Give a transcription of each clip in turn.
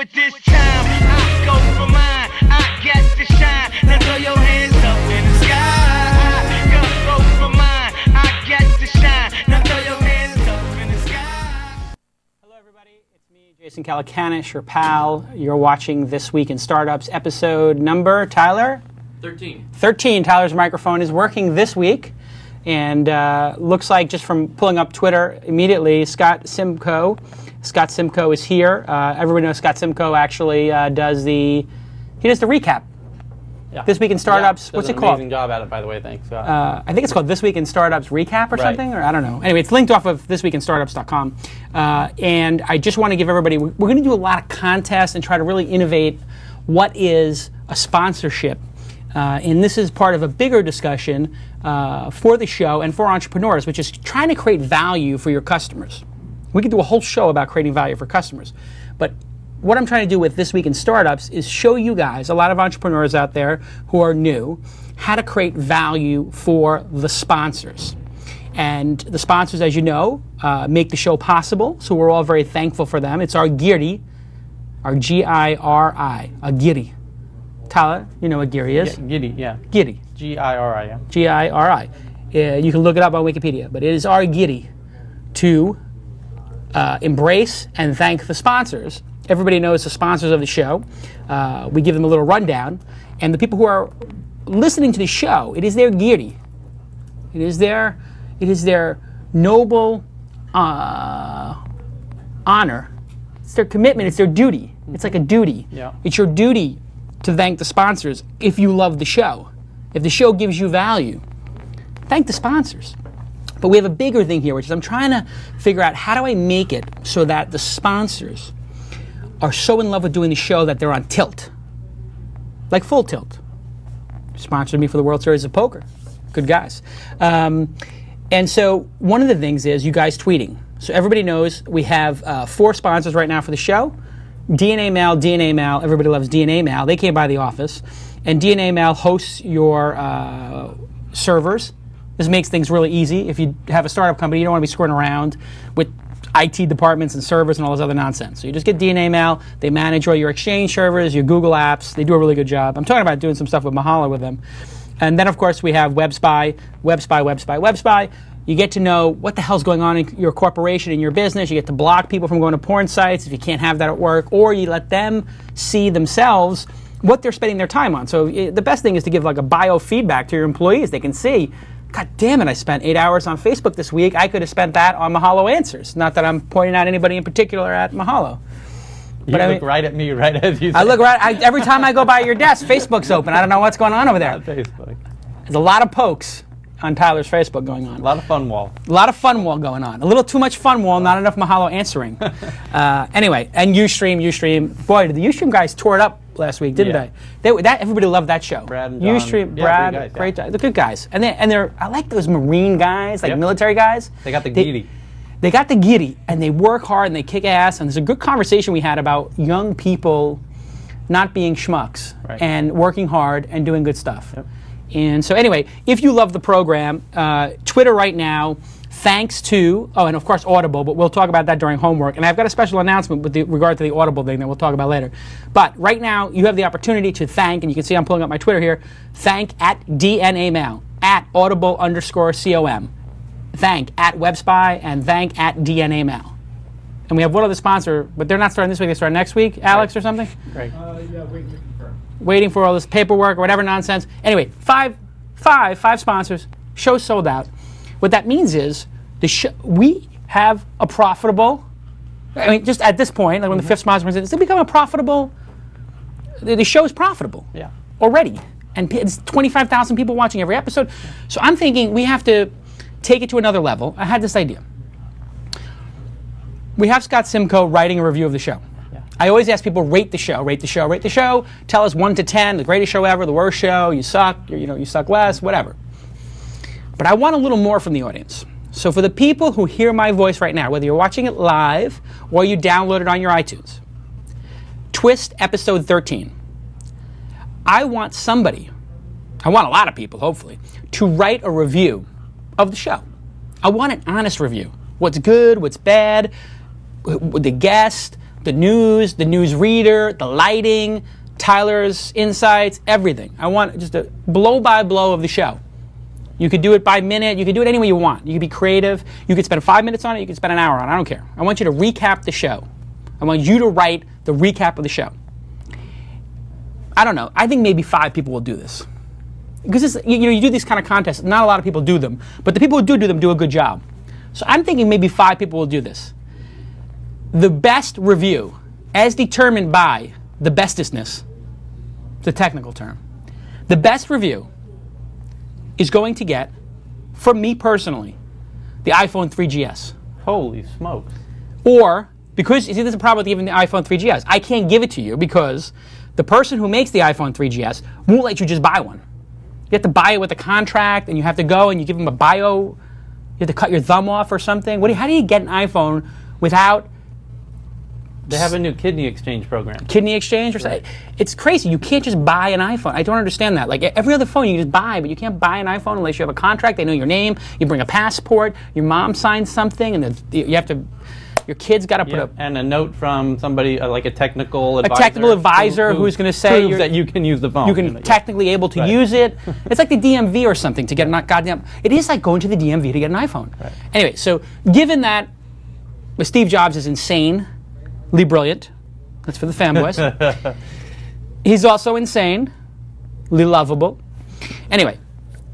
it this time. I go for mine. I get to shine. Now throw your hands up in the sky. Go for mine. I get to shine. Now throw your hands up in the sky. Hello, everybody. It's me, Jason Calacanis, your pal. You're watching This Week in Startups, episode number, Tyler? 13. Tyler's microphone is working this week. And looks like, just from pulling up Twitter immediately, Scott Simcoe is here. Everybody knows Scott Simcoe actually does the recap. Yeah. This Week in Startups. Yeah, What's it does an called? Amazing job at it, by the way. Thanks. I think it's called This Week in Startups Recap or something, or I don't know. Anyway, it's linked off of thisweekinstartups.com. And I just want to give everybody, we're going to do a lot of contests and try to really innovate what is a sponsorship. And this is part of a bigger discussion for the show and for entrepreneurs, which is trying to create value for your customers. We could do a whole show about creating value for customers. But what I'm trying to do with This Week in Startups is show you guys, a lot of entrepreneurs out there who are new, how to create value for the sponsors. And the sponsors, as you know, make the show possible, so we're all very thankful for them. It's our Giri, our G-I-R-I, a Giri. Tyler, you know what Giri is? Yeah, Giri, yeah. Giri. G-I-R-I, yeah. G-I-R-I. You can look it up on Wikipedia, but it is our Giri to embrace and thank the sponsors. Everybody knows the sponsors of the show. We give them a little rundown. And the people who are listening to the show, it is their Giri. It is their noble honor. It's their commitment. It's their duty. It's like a duty. Yeah. It's your duty to thank the sponsors if you love the show. If the show gives you value, thank the sponsors. But we have a bigger thing here, which is I'm trying to figure out how do I make it so that the sponsors are so in love with doing the show that they're on tilt. Like full tilt. Sponsored me for the World Series of Poker. Good guys. And so one of the things is you guys tweeting. So everybody knows we have 4 sponsors right now for the show. DNA Mail, everybody loves DNA Mail. They came by the office. And DNA Mail hosts your servers. This makes things really easy. If you have a startup company, you don't want to be screwing around with IT departments and servers and all this other nonsense. So you just get DNA Mail. They manage all your Exchange servers, your Google apps. They do a really good job. I'm talking about doing some stuff with Mahalo with them. And then, of course, we have WebSpy. You get to know what the hell's going on in your corporation, in your business. You get to block people from going to porn sites if you can't have that at work, or you let them see themselves what they're spending their time on. So the best thing is to give like a biofeedback to your employees. They can see, God damn it, I spent 8 hours on Facebook this week. I could have spent that on Mahalo Answers. Not that I'm pointing out anybody in particular at Mahalo. You look right at me right as you say. I look right. Every time I go by your desk, Facebook's open. I don't know what's going on over there. Not Facebook. There's a lot of pokes on Tyler's Facebook going on. A lot of fun wall. A lot of fun wall going on. A little too much fun wall, not enough Mahalo answering. Anyway, and Ustream. Boy, did the Ustream guys tore it up last week, didn't they? Everybody loved that show. Brad and John. Ustream, Yeah, Brad, great guys. They're good guys. And they're I like those Marine guys, like military guys. They got the Giri. They got the Giri, and they work hard, and they kick ass, and there's a good conversation we had about young people not being schmucks and working hard and doing good stuff. Yep. And so anyway, if you love the program, Twitter right now, thanks to, and of course Audible, but we'll talk about that during homework. And I've got a special announcement with regard to the Audible thing that we'll talk about later. But right now, you have the opportunity to thank, and you can see I'm pulling up my Twitter here, thank at DNA Mail, at Audible_COM. Thank at WebSpy, and thank at DNA Mail. And we have one other sponsor, but they're not starting this week, they start next week, Alex or something? Great. Waiting for all this paperwork or whatever nonsense. Anyway, five sponsors. Show sold out. What that means is we have a profitable. I mean, just at this point, like when the 5th sponsor comes in, it's become a profitable. The show is profitable. Yeah. Already, and it's 25,000 people watching every episode. So I'm thinking we have to take it to another level. I had this idea. We have Scott Simcoe writing a review of the show. I always ask people, rate the show. Tell us 1 to 10, the greatest show ever, the worst show, you suck, you suck less, whatever. But I want a little more from the audience. So for the people who hear my voice right now, whether you're watching it live or you download it on your iTunes, Twist episode 13. I want a lot of people, hopefully, to write a review of the show. I want an honest review. What's good, what's bad, the guest, the news reader, the lighting, Tyler's insights, everything. I want just a blow-by-blow of the show. You could do it by minute. You could do it any way you want. You could be creative. You could spend 5 minutes on it. You could spend an hour on it. I don't care. I want you to recap the show. I want you to write the recap of the show. I don't know. I think maybe 5 people will do this. Because you do these kind of contests. Not a lot of people do them. But the people who do them do a good job. So I'm thinking maybe 5 people will do this. The best review, as determined by the bestestness, it's a technical term. The best review is going to get, from me personally, the iPhone 3GS. Holy smokes. Or, because, you see, there's a problem with even the iPhone 3GS. I can't give it to you because the person who makes the iPhone 3GS won't let you just buy one. You have to buy it with a contract, and you have to go and you give them a bio. You have to cut your thumb off or something. How do you get an iPhone without... They have a new kidney exchange program. Kidney exchange or something. It's crazy. You can't just buy an iPhone. I don't understand that. Like every other phone you just buy, but you can't buy an iPhone unless you have a contract. They know your name. You bring a passport. Your mom signs something, and then you have to. Your kid's got to put and a note from somebody like a technical advisor. A technical advisor who's going to say that you can use the phone. You can technically able to use it. It's like the DMV or something to get a goddamn. It is like going to the DMV to get an iPhone. Right. Anyway, so given that Steve Jobs is insanely brilliant. That's for the fanboys. He's also insanely lovable. Anyway,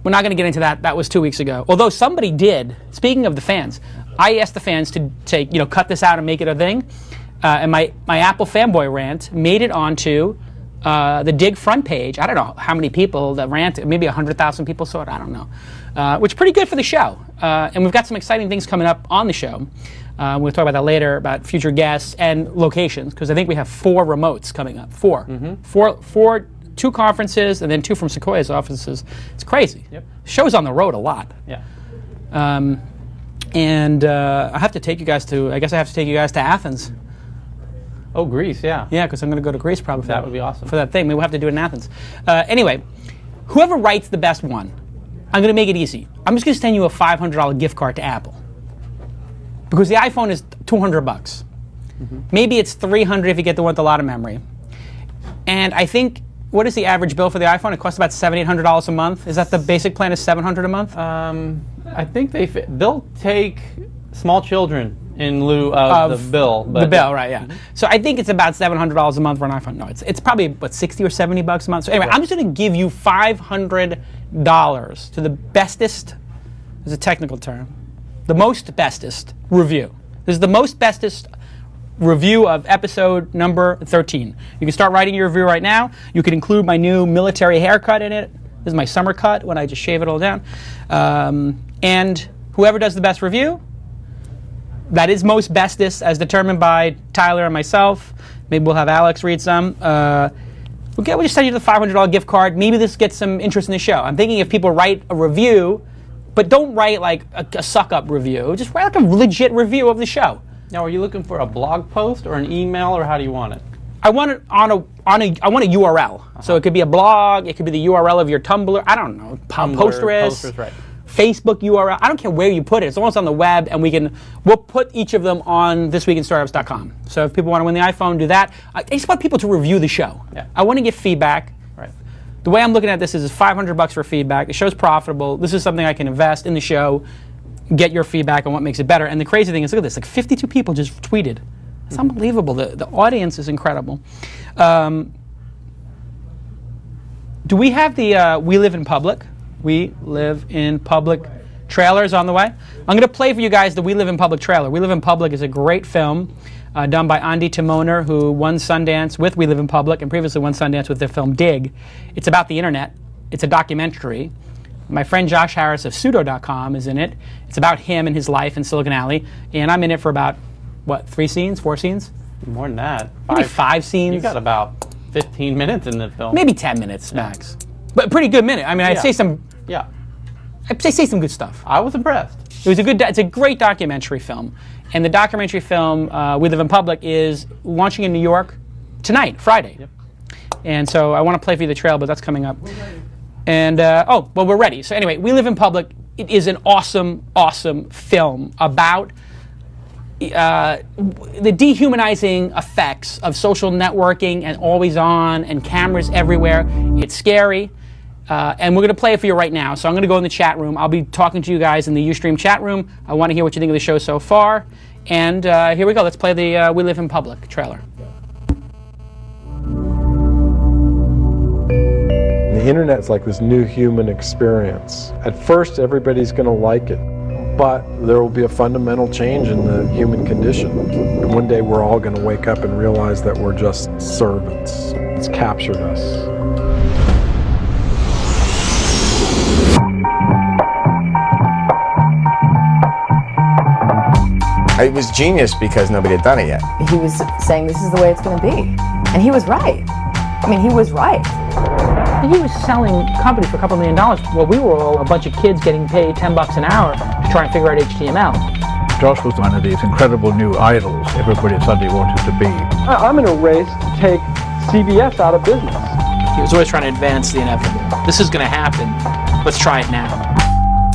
we're not going to get into that. That was 2 weeks ago. Although somebody did. Speaking of the fans, I asked the fans to take, cut this out and make it a thing. And my Apple fanboy rant made it onto the Dig front page. I don't know how many people that rant. Maybe 100,000 people saw it. I don't know. Which is pretty good for the show. And we've got some exciting things coming up on the show. We'll talk about that later, about future guests and locations, because I think we have 4 remotes coming up. 4. Mm-hmm. 2 conferences, and then 2 from Sequoia's offices. It's crazy. Yep. The show's on the road a lot. Yeah. And I have to take you guys to, I guess I have to take you guys to Athens. Oh, Greece, yeah. Yeah, because I'm going to go to Greece probably. That would be awesome. For that thing. Maybe we'll have to do it in Athens. Anyway, whoever writes the best one, I'm going to make it easy. I'm just going to send you a $500 gift card to Apple. Because the iPhone is $200. Mm-hmm. Maybe it's $300 if you get the one with a lot of memory. And I think, what is the average bill for the iPhone? It costs about $700, $800 a month. Is that the basic plan is $700 a month? I think they'll take small children in lieu of the bill. The bill, right, yeah. Mm-hmm. So I think it's about $700 a month for an iPhone. No, it's probably, $60 or $70 a month. So anyway, right. I'm just going to give you $500 to the bestest, is a technical term, the most bestest review. This is the most bestest review of episode number 13. You can start writing your review right now. You can include my new military haircut in it. This is my summer cut when I just shave it all down. And whoever does the best review, that is most bestest as determined by Tyler and myself. Maybe we'll have Alex read some. We'll just send you the $500 gift card. Maybe this gets some interest in the show. I'm thinking if people write a review, but don't write like a suck-up review. Just write like a legit review of the show. Now, are you looking for a blog post or an email, or how do you want it? I want it I want a URL. Uh-huh. So it could be a blog. It could be the URL of your Tumblr. I don't know. Postgres, right. Facebook URL. I don't care where you put it. It's almost on the web, and we'll put each of them on thisweekinstartups.com. So if people want to win the iPhone, do that. I just want people to review the show. Yeah. I want to get feedback. Right. The way I'm looking at this is $500 for feedback. The show's profitable. This is something I can invest in the show, get your feedback on what makes it better. And the crazy thing is, look at this, like 52 people just tweeted. It's unbelievable. The audience is incredible. Do we have the We Live in Public? We Live in Public trailers on the way. I'm going to play for you guys the We Live in Public trailer. We Live in Public is a great film done by Andy Timoner, who won Sundance with We Live in Public and previously won Sundance with their film Dig. It's about the internet. It's a documentary. My friend Josh Harris of Pseudo.com is in it. It's about him and his life in Silicon Alley. And I'm in it for about, 3 scenes, 4 scenes? More than that. Maybe 5 scenes. You got about 15 minutes in the film. Maybe 10 minutes max. But pretty good minute. I mean, I'd say some... Yeah. I'd say some good stuff. I was impressed. It's a great documentary film. And the documentary film, We Live in Public, is launching in New York tonight, Friday. Yep. And so I want to play for you the trailer, but that's coming up. And, we're ready. So anyway, We Live in Public, it is an awesome, awesome film about the dehumanizing effects of social networking and always on and cameras everywhere. It's scary. And we're going to play it for you right now. So I'm going to go in the chat room. I'll be talking to you guys in the Ustream chat room. I want to hear what you think of the show so far. And here we go. Let's play the We Live in Public trailer. The internet's like this new human experience. At first, everybody's going to like it, but there will be a fundamental change in the human condition. And one day, we're all going to wake up and realize that we're just servants. It's captured us. It was genius because nobody had done it yet. He was saying this is the way it's going to be. And he was right. I mean, he was right. And he was selling companies for a couple $1 million while we were all a bunch of kids getting paid $10 an hour to try and figure out HTML. Josh was one of these incredible new idols everybody suddenly wanted to be. I'm in a race to take CBS out of business. He was always trying to advance the inevitable. This is going to happen. Let's try it now.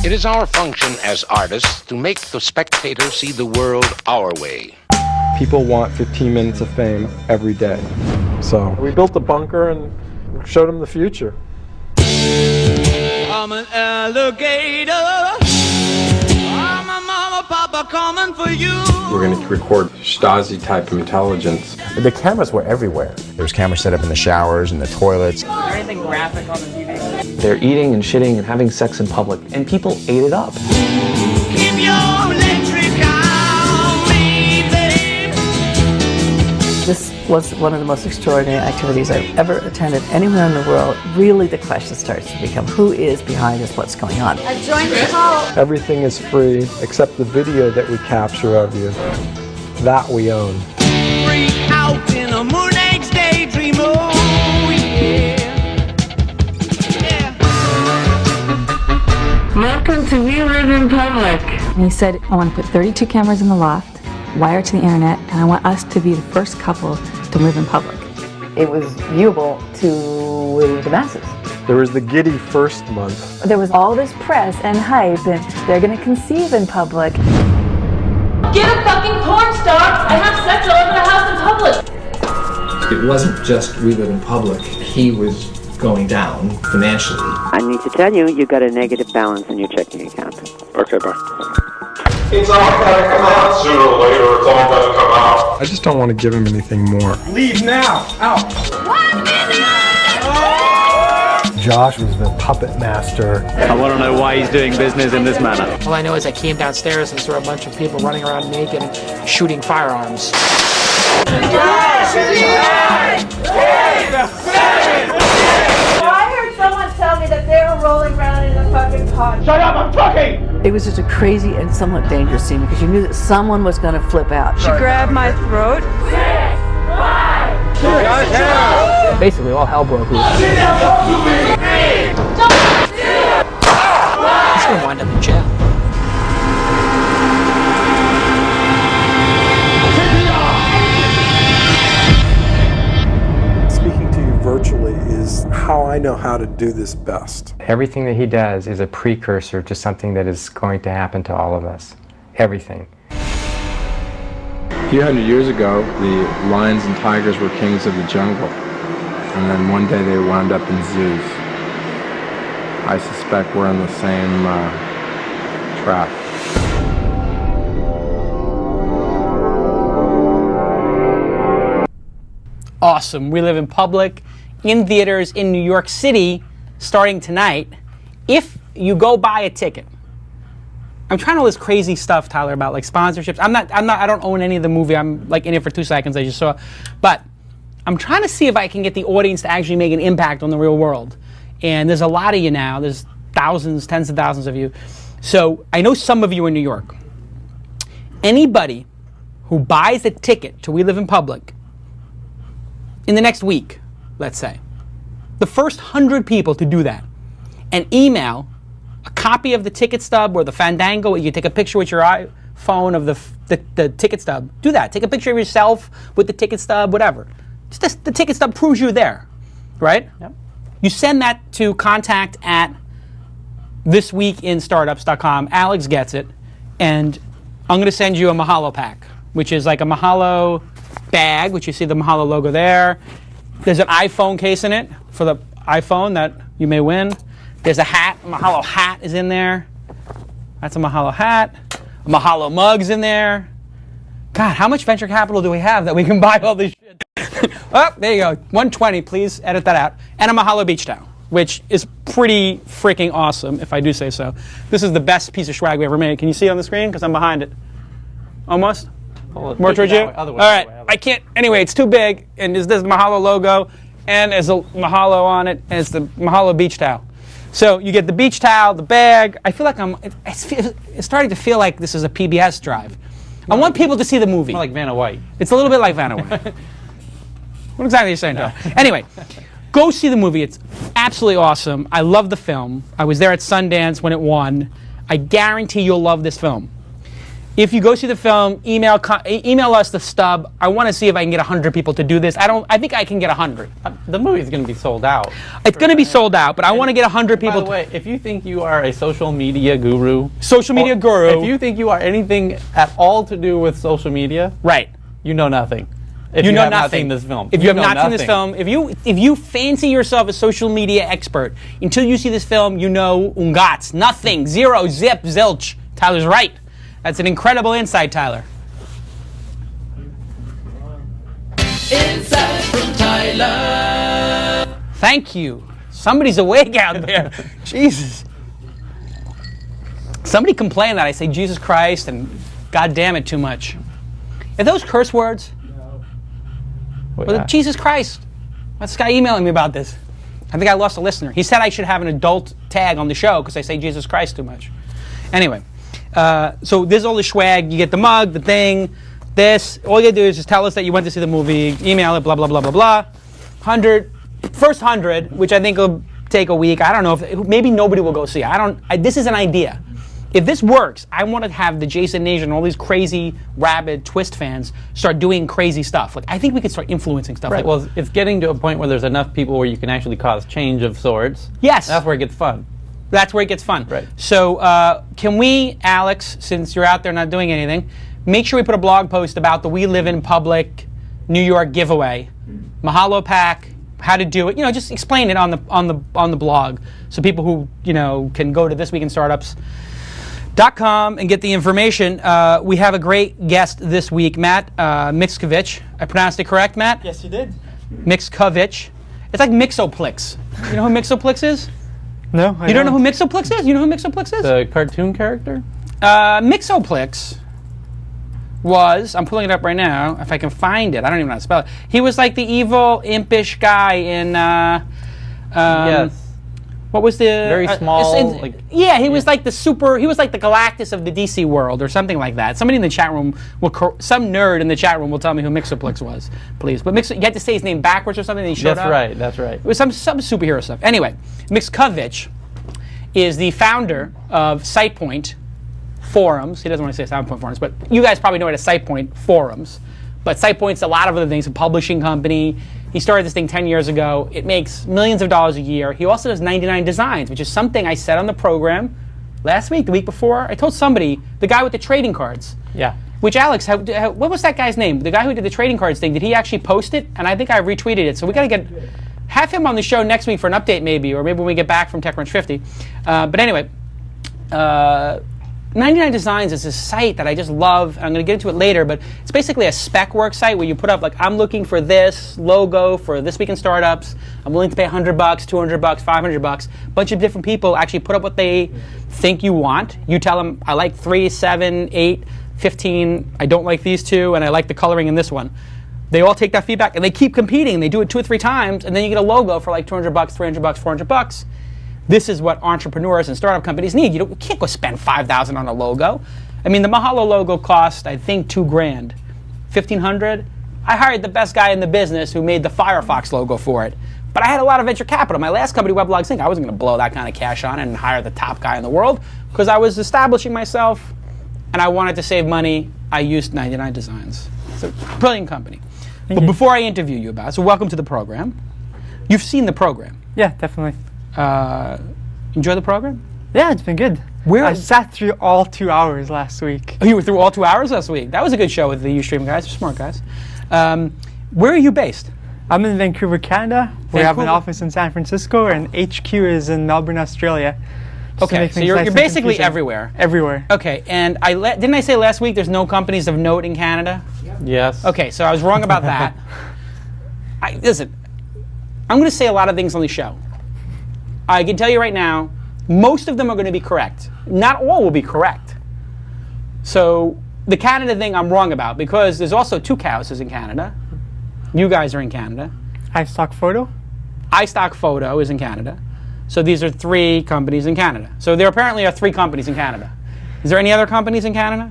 It is our function as artists to make the spectator see the world our way. People want 15 minutes of fame every day. So we built a bunker and showed them the future. I'm an alligator. I'm a mama, papa coming for you. We're going to record Stasi-type intelligence. The cameras were everywhere. There was cameras set up in the showers and the toilets. Is there anything graphic on the TV? They're eating and shitting and having sex in public, and people ate it up. Keep your electric on me, babe. This was one of the most extraordinary activities I've ever attended anywhere in the world. Really, the question starts to become, who is behind this? What's going on? I've joined the call. Everything is free except the video that we capture of you. That we own. Freak out in a moon age daydream. Oh, yeah. Welcome to We Live in Public. And he said, I want to put 32 cameras in the loft, wire to the internet, and I want us to be the first couple to live in public. It was viewable to the masses. There was the giddy first month. There was all this press and hype, and they're going to conceive in public. Get a fucking porn star and have sex all over the house in public. It wasn't just We Live in Public. He was going down financially. I need to tell you, you got a negative balance in your checking account. Okay, bye. It's all gotta come out sooner or later. It's all gotta come out. I just don't want to give him anything more. Leave now. Out. 1 minute! Josh was the puppet master. I want to know why he's doing business in this manner. All I know is I came downstairs and saw a bunch of people running around naked shooting firearms. I heard someone tell me that they were rolling around in a fucking pot. Shut up, I'm talking! It was just a crazy and somewhat dangerous scene because you knew that someone was going to flip out. She grabbed my throat. 6, 5, Basically, all hell broke loose. He's going to wind up in jail. Speaking to you virtually is how I know how to do this best. Everything that he does is a precursor to something that is going to happen to all of us. Everything. A few hundred years ago, the lions and tigers were kings of the jungle. And then one day they wound up in zoos. I suspect we're in the same trap. Awesome. We Live in Public, in theaters in New York City, starting tonight. If you go buy a ticket, I'm trying all this crazy stuff, Tyler, about like sponsorships. I don't own any of the movie. I'm like in it for 2 seconds, I just saw. But I'm trying to see if I can get the audience to actually make an impact on the real world. And there's a lot of you now. There's thousands, tens of thousands of you. So I know some of you in New York. Anybody who buys a ticket to We Live in Public in the next week, let's say, the first 100 people to do that and email a copy of the ticket stub or the Fandango, you take a picture with your iPhone of the ticket stub. Do that. Take a picture of yourself with the ticket stub, whatever. Just the ticket stub proves you're there, right? Yep. You send that to contact@thisweekinstartups.com. Alex gets it, and I'm going to send you a Mahalo pack. which is like a Mahalo bag, which you see the Mahalo logo there. There's an iPhone case in it for the iPhone that you may win. There's a hat. A Mahalo hat is in there. That's a Mahalo hat. A Mahalo mug's in there. God, how much venture capital do we have that we can buy all this shit? Oh, there you go. 120, please edit that out. And a Mahalo beach towel, which is pretty freaking awesome, if I do say so. This is the best piece of swag we ever made. Can you see it on the screen? Because I'm behind it. Almost? More towards you? All right. I can't. Anyway, it's too big. And there's the Mahalo logo. And there's a Mahalo on it. And it's the Mahalo beach towel. So you get the beach towel, the bag. I feel like it's starting to feel like this is a PBS drive. I want people to see the movie. More like Vanna White. It's a little bit like Vanna White. What exactly are you saying, Joe? Anyway, go see the movie. It's absolutely awesome. I love the film. I was there at Sundance when it won. I guarantee you'll love this film. If you go see the film, email us the stub. I want to see if I can get 100 people to do this. I think I can get 100. The movie's going to be sold out. It's going to be sold out, but I want to get 100 people. By the way, if you think you are a social media guru, if you think you are anything at all to do with social media, right, you know nothing. If you know have nothing. Not seen this film. If you have not seen this film, if you fancy yourself a social media expert, until you see this film, you know ungats, nothing, zero, zip, zilch. Tyler's right. That's an incredible insight, Tyler. Insight from Tyler. Thank you. Somebody's awake out there. Jesus. Somebody complained that I say Jesus Christ and God damn it too much. Are those curse words? Well, Jesus Christ. What's this guy emailing me about this? I think I lost a listener. He said I should have an adult tag on the show because I say Jesus Christ too much. Anyway. So this is all the swag. You get the mug, the thing, this. All you do is just tell us that you went to see the movie, email it, blah, blah, blah, blah, blah. First 100, which I think will take a week. I don't know if, maybe nobody will go see it. This is an idea. If this works, I want to have the Jason Nation and all these crazy, rabid Twist fans start doing crazy stuff. Like, I think we could start influencing stuff. Right, well, it's getting to a point where there's enough people where you can actually cause change of sorts. Yes. That's where it gets fun. That's where it gets fun. Right. So can we, Alex, since you're out there not doing anything, make sure we put a blog post about the We Live in Public New York giveaway, Mahalo pack, how to do it. Just explain it on the blog so people who can go to thisweekinstartups.com and get the information. We have a great guest this week, Matt Mickiewicz. I pronounced it correct, Matt? Yes, you did. Mickiewicz. It's like Mixoplex. You know who Mixoplex is? No, You don't know who Mixoplex is? You know who Mixoplex is? The cartoon character? Mixoplex was, I'm pulling it up right now, if I can find it. I don't even know how to spell it. He was like the evil, impish guy in, yes. What was the... Very small, he was like the Galactus of the DC world or something like that. Somebody in the chat room, some nerd in the chat room will tell me who Mixoplex was, please. But you had to say his name backwards or something, and he showed up. That's right. It was some superhero stuff. Anyway, Mickiewicz is the founder of Sitepoint forums. He doesn't want to say Sitepoint forums, but you guys probably know it as Sitepoint forums. But Sitepoint's a lot of other things, a publishing company. He started this thing 10 years ago. It makes millions of dollars a year. He also does 99 designs, which is something I said on the program last week, the week before. I told somebody, the guy with the trading cards. Yeah. Which, Alex, what was that guy's name? The guy who did the trading cards thing, did he actually post it? And I think I retweeted it. So we got to have him on the show next week for an update maybe, or maybe when we get back from TechCrunch 50. But anyway, 99 Designs is a site that I just love. I'm going to get into it later, but it's basically a spec work site where you put up, like, I'm looking for this logo for This Week in Startups. I'm willing to pay $100, $200, $500. A bunch of different people actually put up what they think you want. You tell them, I like 3, 7, 8, 15. I don't like these two, and I like the coloring in this one. They all take that feedback, and they keep competing. They do it 2 or 3 times, and then you get a logo for like $200, $300, $400. This is what entrepreneurs and startup companies need. You can't go spend $5,000 on a logo. I mean, the Mahalo logo cost, I think, $2,000, $1,500. I hired the best guy in the business who made the Firefox logo for it. But I had a lot of venture capital. My last company, Weblog Sync, I wasn't going to blow that kind of cash on it and hire the top guy in the world because I was establishing myself and I wanted to save money. I used 99 Designs. It's a brilliant company. But before I interview you about it, so welcome to the program. You've seen the program. Yeah, definitely. Enjoy the program? Yeah, it's been good. I sat through all 2 hours last week. Oh, you were through all 2 hours last week? That was a good show with the Ustream guys. They're smart guys. Where are you based? I'm in Vancouver, Canada. We have an office in San Francisco, and HQ is in Melbourne, Australia. Okay, so you're basically everywhere. Everywhere. Okay, and didn't I say last week there's no companies of note in Canada? Yes. Okay, so I was wrong about that. Listen, I'm going to say a lot of things on the show. I can tell you right now, most of them are going to be correct. Not all will be correct. So the Canada thing I'm wrong about, because there's also 2 houses in Canada. You guys are in Canada. iStock Photo? iStock Photo is in Canada. So these are 3 companies in Canada. So there apparently are 3 companies in Canada. Is there any other companies in Canada?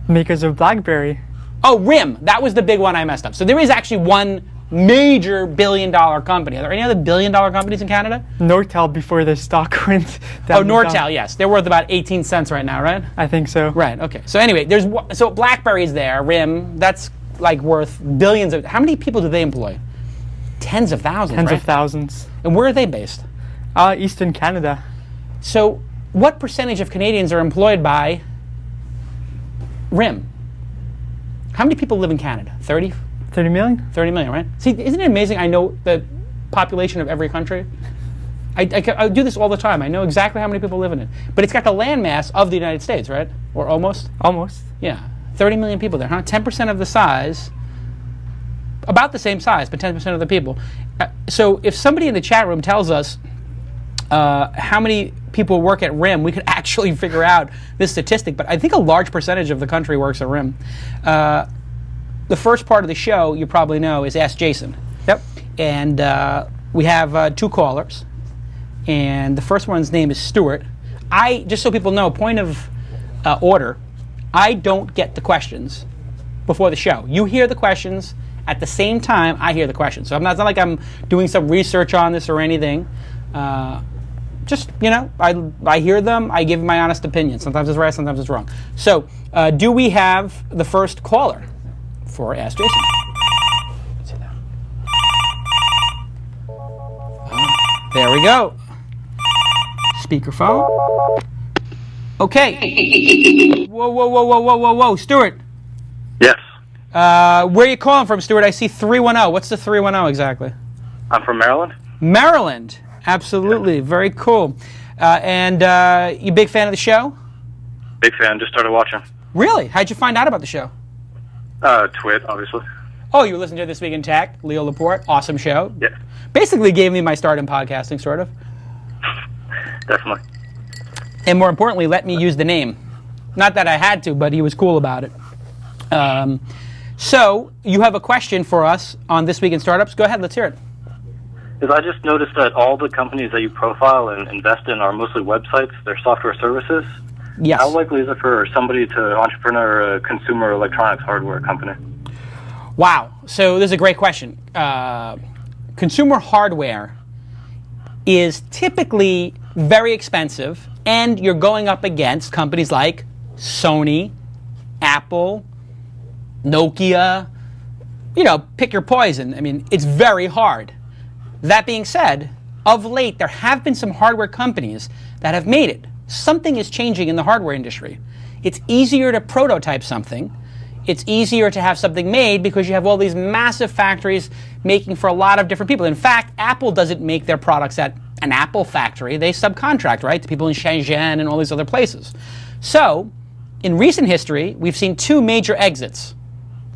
Makers of BlackBerry. Oh, RIM. That was the big one I messed up. So there is actually one major billion-dollar company. Are there any other billion-dollar companies in Canada? Nortel before their stock went down. Oh, Nortel, yes. They're worth about 18 cents right now, right? I think so. Right, okay. So anyway, so BlackBerry's there, RIM, that's like worth billions of... How many people do they employ? Tens of thousands, Tens right? of thousands. And where are they based? Eastern Canada. So what percentage of Canadians are employed by RIM? How many people live in Canada? 30? 30 million? 30 million, right? See, isn't it amazing I know the population of every country? I do this all the time. I know exactly how many people live in it. But it's got the landmass of the United States, right? Or almost? Almost. Yeah. 30 million people there, huh? 10% of the size, about the same size, but 10% of the people. So if somebody in the chat room tells us how many people work at RIM, we could actually figure out this statistic. But I think a large percentage of the country works at RIM. The first part of the show, you probably know, is Ask Jason. Yep. And we have 2 callers. And the first one's name is Stuart. Just so people know, point of order, I don't get the questions before the show. You hear the questions at the same time I hear the questions. So it's not like I'm doing some research on this or anything. Just, I hear them, I give my honest opinion. Sometimes it's right, sometimes it's wrong. So, do we have the first caller for Ask Jason? Let's see that. There we go. Speakerphone. Okay. Whoa, Stuart. Yes. Where are you calling from, Stuart? I see 310. What's the 310 exactly? I'm from Maryland. Maryland. Absolutely. Very cool. And you a big fan of the show? Big fan. Just started watching. Really? How'd you find out about the show? Twit, obviously. Oh, you were listening to This Week in Tech, Leo Laporte. Awesome show. Yeah. Basically gave me my start in podcasting, sort of. Definitely. And more importantly, let me use the name. Not that I had to, but he was cool about it. So, you have a question for us on This Week in Startups. Go ahead, let's hear it. I just noticed that all the companies that you profile and invest in are mostly websites. They're software services. Yes. How likely is it for somebody to entrepreneur a consumer electronics hardware company? Wow. So this is a great question. Consumer hardware is typically very expensive, and you're going up against companies like Sony, Apple, Nokia. Pick your poison. I mean, it's very hard. That being said, of late, there have been some hardware companies that have made it. Something is changing in the hardware industry. It's easier to prototype something. It's easier to have something made because you have all these massive factories making for a lot of different people. In fact, Apple doesn't make their products at an Apple factory. They subcontract, right, to people in Shenzhen and all these other places. So, in recent history, we've seen 2 major exits.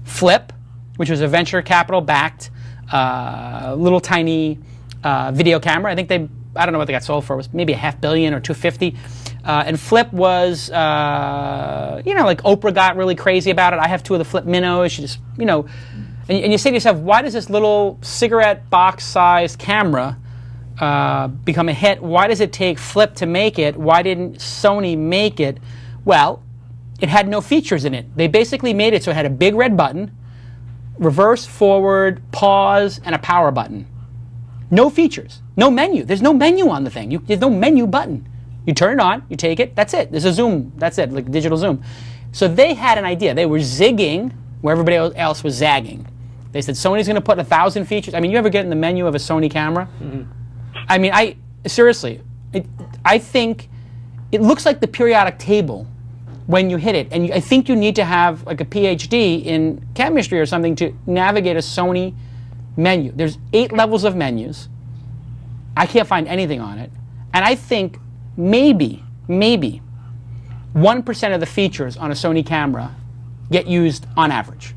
Flip, which was a venture capital-backed little tiny video camera. I think I don't know what they got sold for. It was maybe $500 million or $250. And Flip was, like Oprah got really crazy about it. I have 2 of the Flip Minnows. You just, and you say to yourself, why does this little cigarette box-sized camera become a hit? Why does it take Flip to make it? Why didn't Sony make it? Well, it had no features in it. They basically made it so it had a big red button, reverse, forward, pause, and a power button. No features. No menu. There's no menu on the thing. There's no menu button. You turn it on, you take it, that's it. There's a zoom, that's it, like digital zoom. So they had an idea. They were zigging where everybody else was zagging. They said, Sony's going to put 1,000 features. I mean, you ever get in the menu of a Sony camera? Mm-hmm. I mean, seriously, I think it looks like the periodic table when you hit it. And I think you need to have like a PhD in chemistry or something to navigate a Sony menu. There's 8 levels of menus. I can't find anything on it. And I think maybe 1% of the features on a Sony camera get used on average.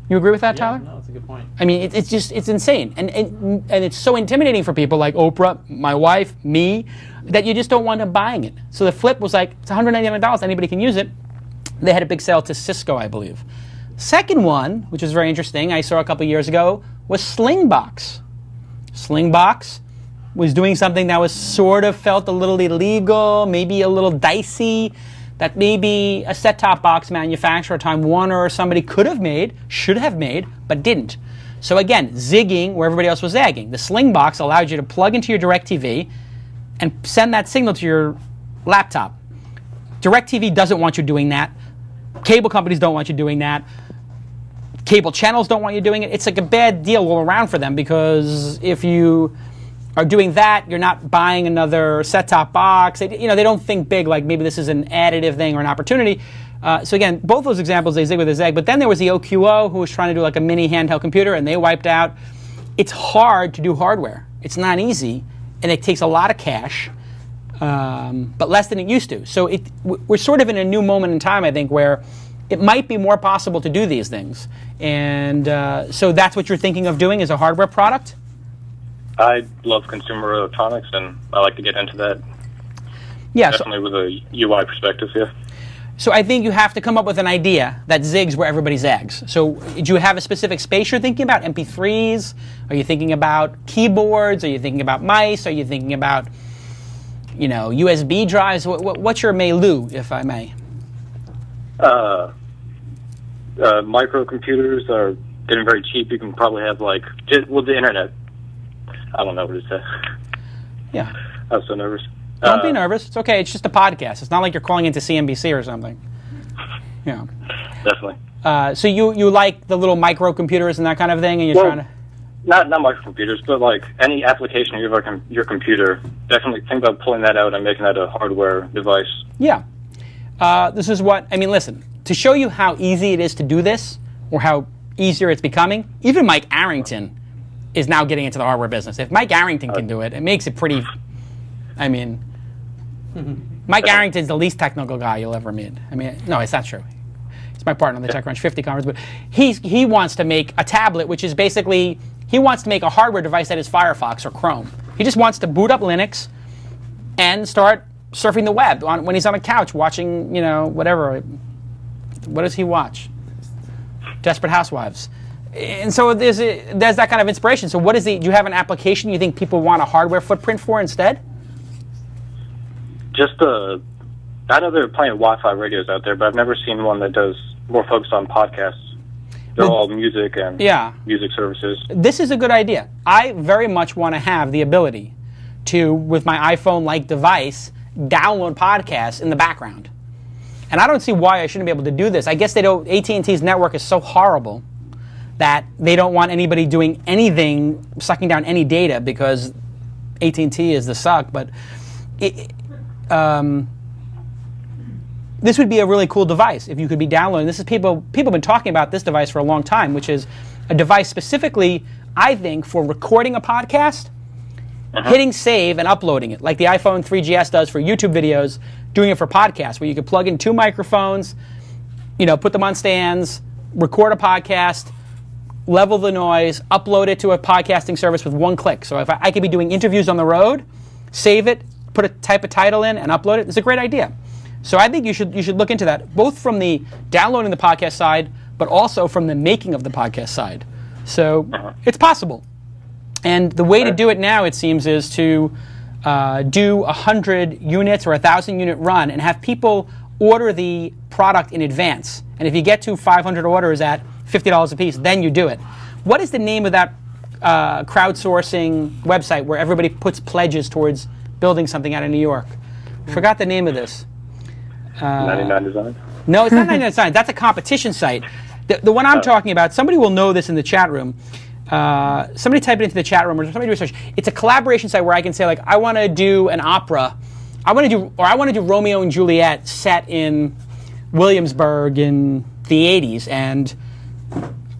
You agree with that, Tyler? No, that's a good point. I mean, it's insane. And it's so intimidating for people like Oprah, my wife, me, that you just don't wind up buying it. So the Flip was like, it's $199, anybody can use it. They had a big sale to Cisco, I believe. Second one, which was very interesting, I saw a couple years ago, was Slingbox. Slingbox was doing something that was sort of felt a little illegal, maybe a little dicey, that maybe a set-top box manufacturer, Time Warner or somebody could have made, should have made, but didn't. So again, zigging where everybody else was zagging. The Slingbox allowed you to plug into your DirecTV and send that signal to your laptop. DirecTV doesn't want you doing that. Cable companies don't want you doing that. Cable channels don't want you doing it. It's like a bad deal all around for them, because if you are doing that, you're not buying another set-top box. They don't think big, like maybe this is an additive thing or an opportunity. So again, both those examples, they zig with a zag. But then there was the OQO, who was trying to do like a mini handheld computer, and they wiped out. It's hard to do hardware. It's not easy, and it takes a lot of cash, but less than it used to. So we're sort of in a new moment in time, I think, where it might be more possible to do these things. And so that's what you're thinking of doing, is a hardware product? I love consumer electronics, and I like to get into that. Yeah, definitely with a UI perspective, yeah. So I think you have to come up with an idea that zigs where everybody zags. So do you have a specific space you're thinking about? MP3s? Are you thinking about keyboards? Are you thinking about mice? Are you thinking about, USB drives? What's your milieu, if I may? Microcomputers are getting very cheap. You can probably have the internet. I don't know what to say. Yeah. I was so nervous. Don't be nervous. It's okay. It's just a podcast. It's not like you're calling into CNBC or something. Yeah. Definitely. So you like the little microcomputers and that kind of thing, and you're trying to... Not microcomputers, but like any application you have on your computer, definitely think about pulling that out and making that a hardware device. Yeah. This is what... I mean, listen. To show you how easy it is to do this, or how easier it's becoming, even Mike Arrington is now getting into the hardware business. If Mike Arrington can do it, it makes it pretty... I mean, Mike Arrington's the least technical guy you'll ever meet. I mean, no, it's not true. He's my partner on the TechCrunch 50 conference, but he wants to make a tablet, which is basically, he wants to make a hardware device that is Firefox or Chrome. He just wants to boot up Linux and start surfing the web when he's on a couch watching, whatever. What does he watch? Desperate Housewives. And so there's that kind of inspiration. So do you have an application you think people want a hardware footprint for instead? Just I know there are plenty of Wi-Fi radios out there, but I've never seen one that does more focused on podcasts. They're all music and music services. This is a good idea. I very much want to have the ability to, with my iPhone-like device, download podcasts in the background. And I don't see why I shouldn't be able to do this. I guess AT&T's network is so horrible that they don't want anybody doing anything, sucking down any data, because AT&T is the suck. But this would be a really cool device if you could be downloading. This is people have been talking about this device for a long time, which is a device specifically, I think, for recording a podcast, hitting save and uploading it, like the iPhone 3GS does for YouTube videos, doing it for podcasts, where you could plug in 2 microphones, put them on stands, record a podcast, level the noise, upload it to a podcasting service with 1 click. So if I could be doing interviews on the road, save it, type a title in, and upload it, it's a great idea. So I think you should look into that, both from the downloading the podcast side, but also from the making of the podcast side. So it's possible. And the way to do it now, it seems, is to do 100 units or 1,000 unit run and have people order the product in advance. And if you get to 500 orders at $50 a piece, then you do it. What is the name of that crowdsourcing website where everybody puts pledges towards building something out of New York? Forgot the name of this. 99 Design? No, it's not 99 Design. That's a competition site. The one I'm talking about, somebody will know this in the chat room. Somebody type it into the chat room or somebody do research. It's a collaboration site where I can say, like, I want to do an opera I want to do Romeo and Juliet set in Williamsburg in the 80s and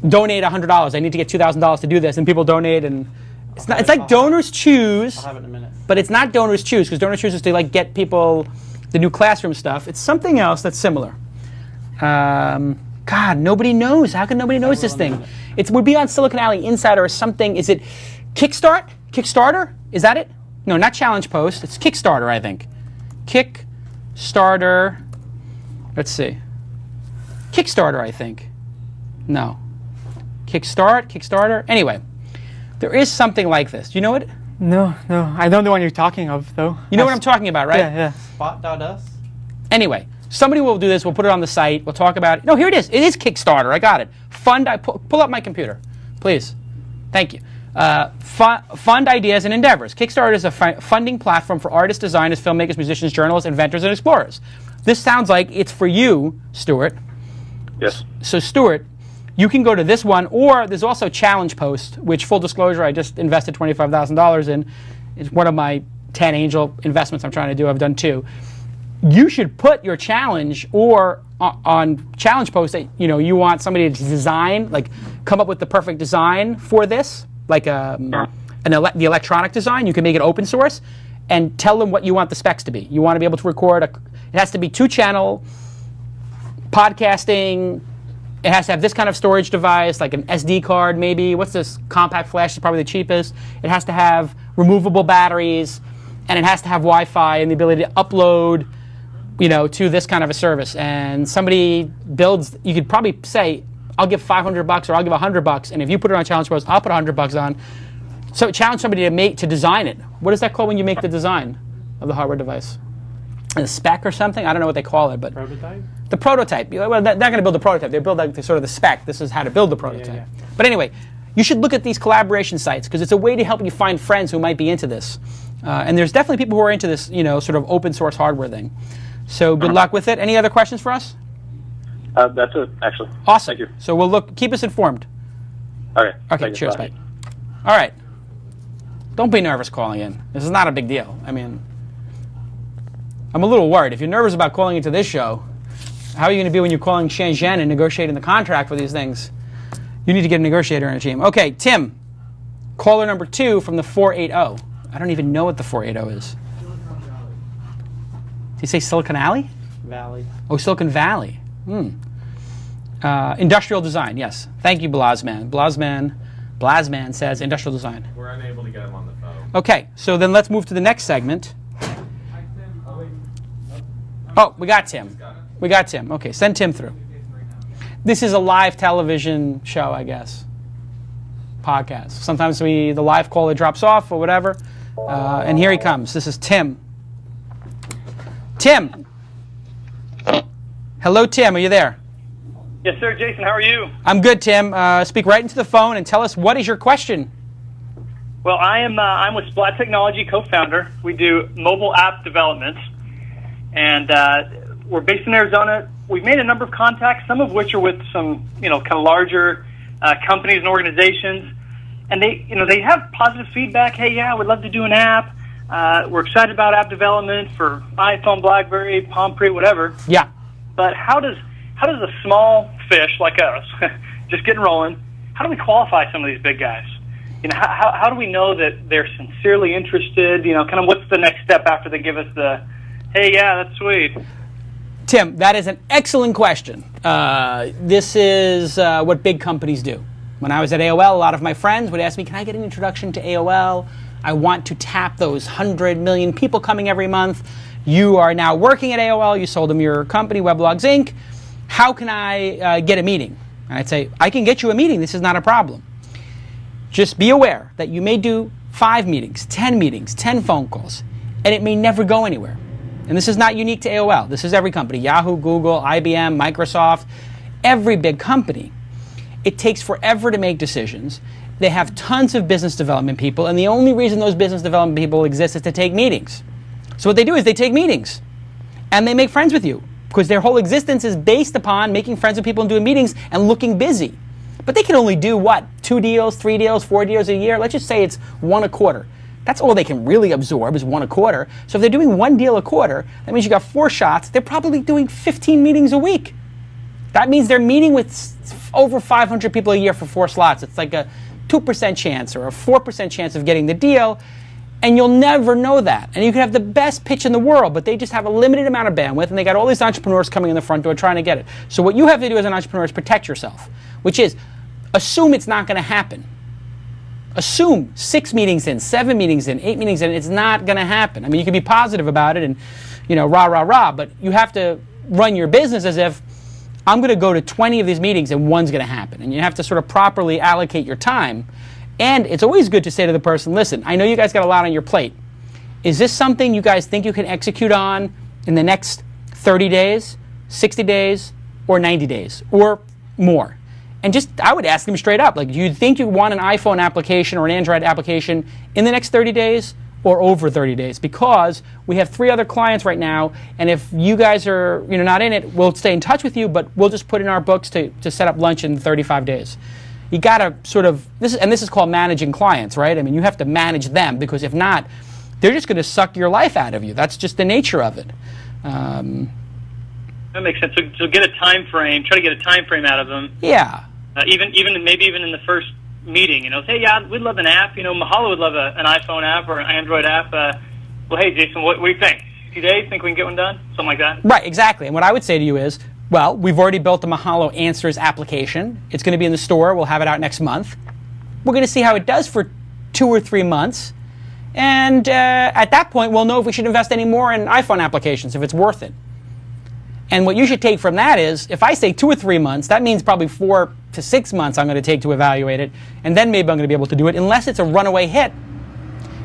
donate $100. I need to get $2,000 to do this, and people donate, and it's like donors choose. I'll have it in a minute. But it's not donors choose, because donors choose is to like get people the new classroom stuff. It's something else that's similar. God, nobody knows. How can nobody knows this thing? It would be on Silicon Alley Insider or something. Is it Kickstarter? Is that it? No, not Challenge Post. It's Kickstarter, I think. Kickstarter. Let's see. Kickstarter, I think. No. Kickstarter. Anyway, there is something like this. Do you know it? No. I don't know what you're talking of, though. You know what I'm talking about, right? Yeah. Spot.us? Anyway, somebody will do this. We'll put it on the site. We'll talk about it. No, here it is. It is Kickstarter. I got it. Pull up my computer, please. Thank you. Fund ideas and endeavors. Kickstarter is a funding platform for artists, designers, filmmakers, musicians, journalists, inventors, and explorers. This sounds like it's for you, Stuart. Yes. So, Stuart, you can go to this one, or there's also Challenge Post, which, full disclosure, I just invested $25,000 in. It's one of my 10 angel investments I'm trying to do. I've done 2. You should put your challenge or on Challenge Post that you want somebody to design, like come up with the perfect design for this, like the electronic design. You can make it open source and tell them what you want the specs to be. You want to be able to record it has to be 2-channel podcasting. It has to have this kind of storage device, like an SD card maybe. What's this? Compact flash is probably the cheapest. It has to have removable batteries, and it has to have Wi-Fi and the ability to upload, to this kind of a service. And somebody builds, you could probably say, I'll give $500 or I'll give $100, and if you put it on Challenge Post, I'll put $100 on. So challenge somebody to design it. What is that called when you make the design of the hardware device? A spec or something? I don't know what they call it, but prototype. The prototype. Well, they're not going to build the prototype. They build sort of the spec. This is how to build the prototype. Yeah. But anyway, you should look at these collaboration sites because it's a way to help you find friends who might be into this. And there's definitely people who are into this, sort of open source hardware thing. So good luck with it. Any other questions for us? That's it, actually. Awesome. Thank you. So we'll keep us informed. Okay. Cheers, bye. All right. Don't be nervous calling in. This is not a big deal. I mean, I'm a little worried. If you're nervous about calling into this show, how are you going to be when you're calling Shenzhen and negotiating the contract for these things? You need to get a negotiator on your team. Okay, Tim, caller number 2 from the 480. I don't even know what the 480 is. Did you say Silicon Alley? Valley. Oh, Silicon Valley. Industrial design, yes. Thank you, Blazman. Blazman says industrial design. We're unable to get him on the phone. Okay, so then let's move to the next segment. Oh, we got Tim. Okay, send Tim through. This is a live television show, I guess. Podcast. Sometimes the live caller drops off or whatever. And here he comes. This is Tim. Tim. Hello, Tim. Are you there? Yes, sir. Jason, how are you? I'm good, Tim. Speak right into the phone and tell us what is your question. Well, I'm with Splat Technology, co-founder. We do mobile app development, and we're based in Arizona. We've made a number of contacts, some of which are with some, kind of larger companies and organizations, and they have positive feedback. Hey, yeah, we'd love to do an app. We're excited about app development for iPhone, BlackBerry, Palm Pre, whatever. Yeah. But how does a small fish like us, just getting rolling, how do we qualify some of these big guys? How do we know that they're sincerely interested? Kind of what's the next step after they give us the, hey, yeah, that's sweet. Tim, that is an excellent question. This is what big companies do. When I was at AOL, a lot of my friends would ask me, can I get an introduction to AOL? I want to tap those 100 million people coming every month. You are now working at AOL. You sold them your company, Weblogs Inc. How can I get a meeting? And I'd say, I can get you a meeting. This is not a problem. Just be aware that you may do 5 meetings, 10 phone calls, and it may never go anywhere. And this is not unique to AOL. This is every company, Yahoo, Google, IBM, Microsoft, every big company. It takes forever to make decisions. They have tons of business development people, and the only reason those business development people exist is to take meetings. So what they do is they take meetings, and they make friends with you, because their whole existence is based upon making friends with people and doing meetings and looking busy. But they can only do, 2 deals, 3 deals, 4 deals a year? Let's just say it's 1 a quarter. That's all they can really absorb is 1 a quarter. So if they're doing 1 deal a quarter, that means you got 4 shots. They're probably doing 15 meetings a week. That means they're meeting with over 500 people a year for 4 slots. It's like a 2% chance or a 4% chance of getting the deal, and you'll never know that. And you can have the best pitch in the world, but they just have a limited amount of bandwidth, and they got all these entrepreneurs coming in the front door trying to get it. So what you have to do as an entrepreneur is protect yourself, which is assume it's not going to happen. Assume 6 meetings in, 7 meetings in, 8 meetings in, it's not going to happen. I mean, you can be positive about it and, rah, rah, rah, but you have to run your business as if I'm going to go to 20 of these meetings and 1's going to happen. And you have to sort of properly allocate your time. And it's always good to say to the person, listen, I know you guys got a lot on your plate. Is this something you guys think you can execute on in the next 30 days, 60 days, or 90 days, or more? And I would ask them straight up, like, do you think you want an iPhone application or an Android application in the next 30 days or over 30 days? Because we have 3 other clients right now, and if you guys are not in it, we'll stay in touch with you, but we'll just put in our books to set up lunch in 35 days. You got to sort of, this is called managing clients, right? I mean, you have to manage them, because if not, they're just going to suck your life out of you. That's just the nature of it. That makes sense. So get a time frame. Try to get a time frame out of them. Yeah. Even in the first meeting, hey, yeah, we'd love an app. Mahalo would love an iPhone app or an Android app. Well, hey, Jason, what do you think? 2 days? Think we can get one done? Something like that. Right. Exactly. And what I would say to you is, well, we've already built the Mahalo Answers application. It's going to be in the store. We'll have it out next month. We're going to see how it does for 2 or 3 months. And at that point, we'll know if we should invest any more in iPhone applications, if it's worth it. And what you should take from that is, if I say 2 or 3 months, that means probably 4 to 6 months I'm going to take to evaluate it. And then maybe I'm going to be able to do it, unless it's a runaway hit.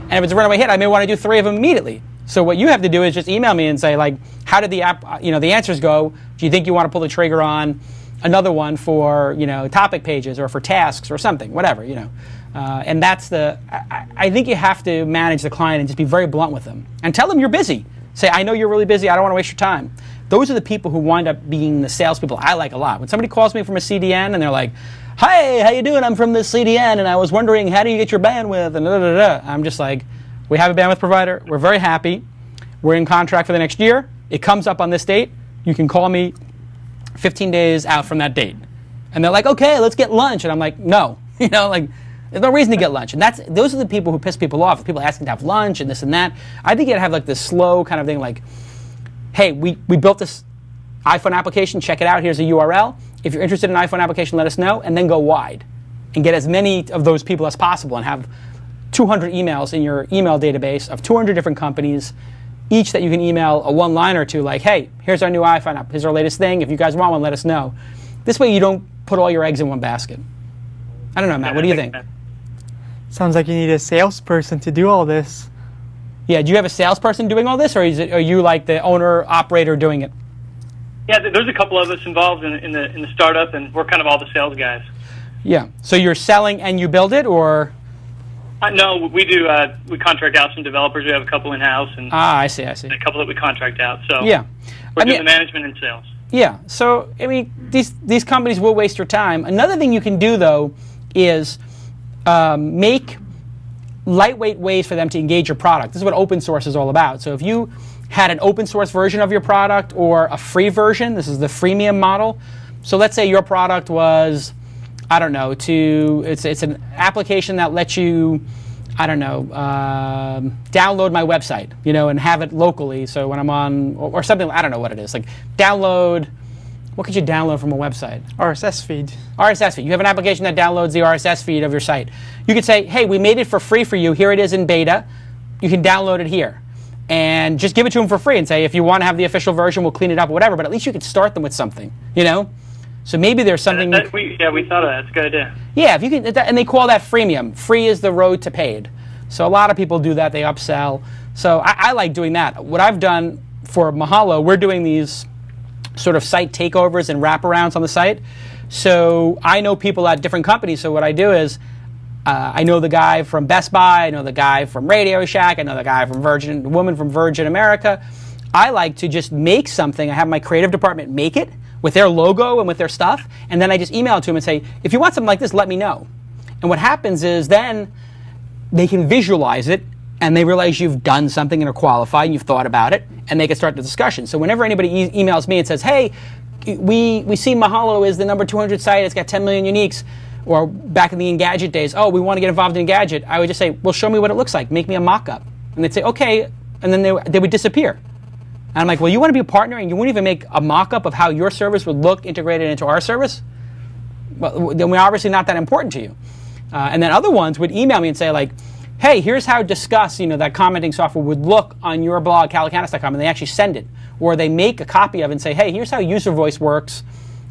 And if it's a runaway hit, I may want to do 3 of them immediately. So what you have to do is just email me and say, like, how did the app, the answers go? Do you think you want to pull the trigger on another one for, topic pages or for tasks or something, whatever, And that's I think you have to manage the client and just be very blunt with them. And tell them you're busy. Say, I know you're really busy. I don't want to waste your time. Those are the people who wind up being the salespeople I like a lot. When somebody calls me from a CDN and they're like, "Hi, how you doing? I'm from this CDN, and I was wondering, how do you get your bandwidth?" And I'm just like, we have a bandwidth provider. We're very happy. We're in contract for the next year. It comes up on this date. You can call me 15 days out from that date. And they're like, okay, let's get lunch. And I'm like, no. There's no reason to get lunch. And those are the people who piss people off. People asking to have lunch and this and that. I think you'd have like this slow kind of thing, like, hey, we built this iPhone application. Check it out. Here's a URL. If you're interested in an iPhone application, let us know. And then go wide. And get as many of those people as possible and have 200 emails in your email database of 200 different companies, each that you can email a one-liner to, like, hey, here's our new iPhone app. Here's our latest thing. If you guys want one, let us know. This way you don't put all your eggs in one basket. I don't know, Matt. What do you think? Sounds like you need a salesperson to do all this. Yeah, do you have a salesperson doing all this, or are you like the owner-operator doing it? Yeah, there's a couple of us involved in the startup, and we're kind of all the sales guys. Yeah. So you're selling and you build it, or? No, we do. We contract out some developers. We have a couple in-house, and I see. a couple that we contract out. So yeah, we're doing the management and sales. Yeah. So I mean, these companies will waste your time. Another thing you can do though is make lightweight ways for them to engage your product. This is what open source is all about. So if you had an open source version of your product or a free version, this is the freemium model. So let's say your product was, I don't know, it's an application that lets you, I don't know, download my website, and have it locally. So when I'm on, or something, I don't know what it is, like download. What could you download from a website? RSS feed. RSS feed. You have an application that downloads the RSS feed of your site. You could say, hey, we made it for free for you. Here it is in beta. You can download it here. And just give it to them for free and say, if you want to have the official version, we'll clean it up or whatever. But at least you could start them with something, So maybe there's something. We thought of that. That's a good idea. Yeah, if you can, and they call that freemium. Free is the road to paid. So a lot of people do that. They upsell. So I like doing that. What I've done for Mahalo, we're doing these sort of site takeovers and wraparounds on the site. So I know people at different companies. So what I do is I know the guy from Best Buy. I know the guy from Radio Shack. I know the guy from the woman from Virgin America. I like to just make something. I have my creative department make it with their logo and with their stuff. And then I just email it to them and say, if you want something like this, let me know. And what happens is then they can visualize it and they realize you've done something and are qualified and you've thought about it, and they can start the discussion. So whenever anybody emails me and says, hey, we see Mahalo is the number 200 site, it's got 10 million uniques, or back in the Engadget days, oh, we want to get involved in Engadget, I would just say, well, show me what it looks like. Make me a mock-up. And they'd say, okay, and then they would disappear. And I'm like, well, you want to be a partner and you wouldn't even make a mock-up of how your service would look integrated into our service? Well, then we're obviously not that important to you. And then other ones would email me and say, like, hey, here's how Discuss, that commenting software would look on your blog, calicanis.com, and they actually send it. Or they make a copy of it and say, hey, here's how user voice works.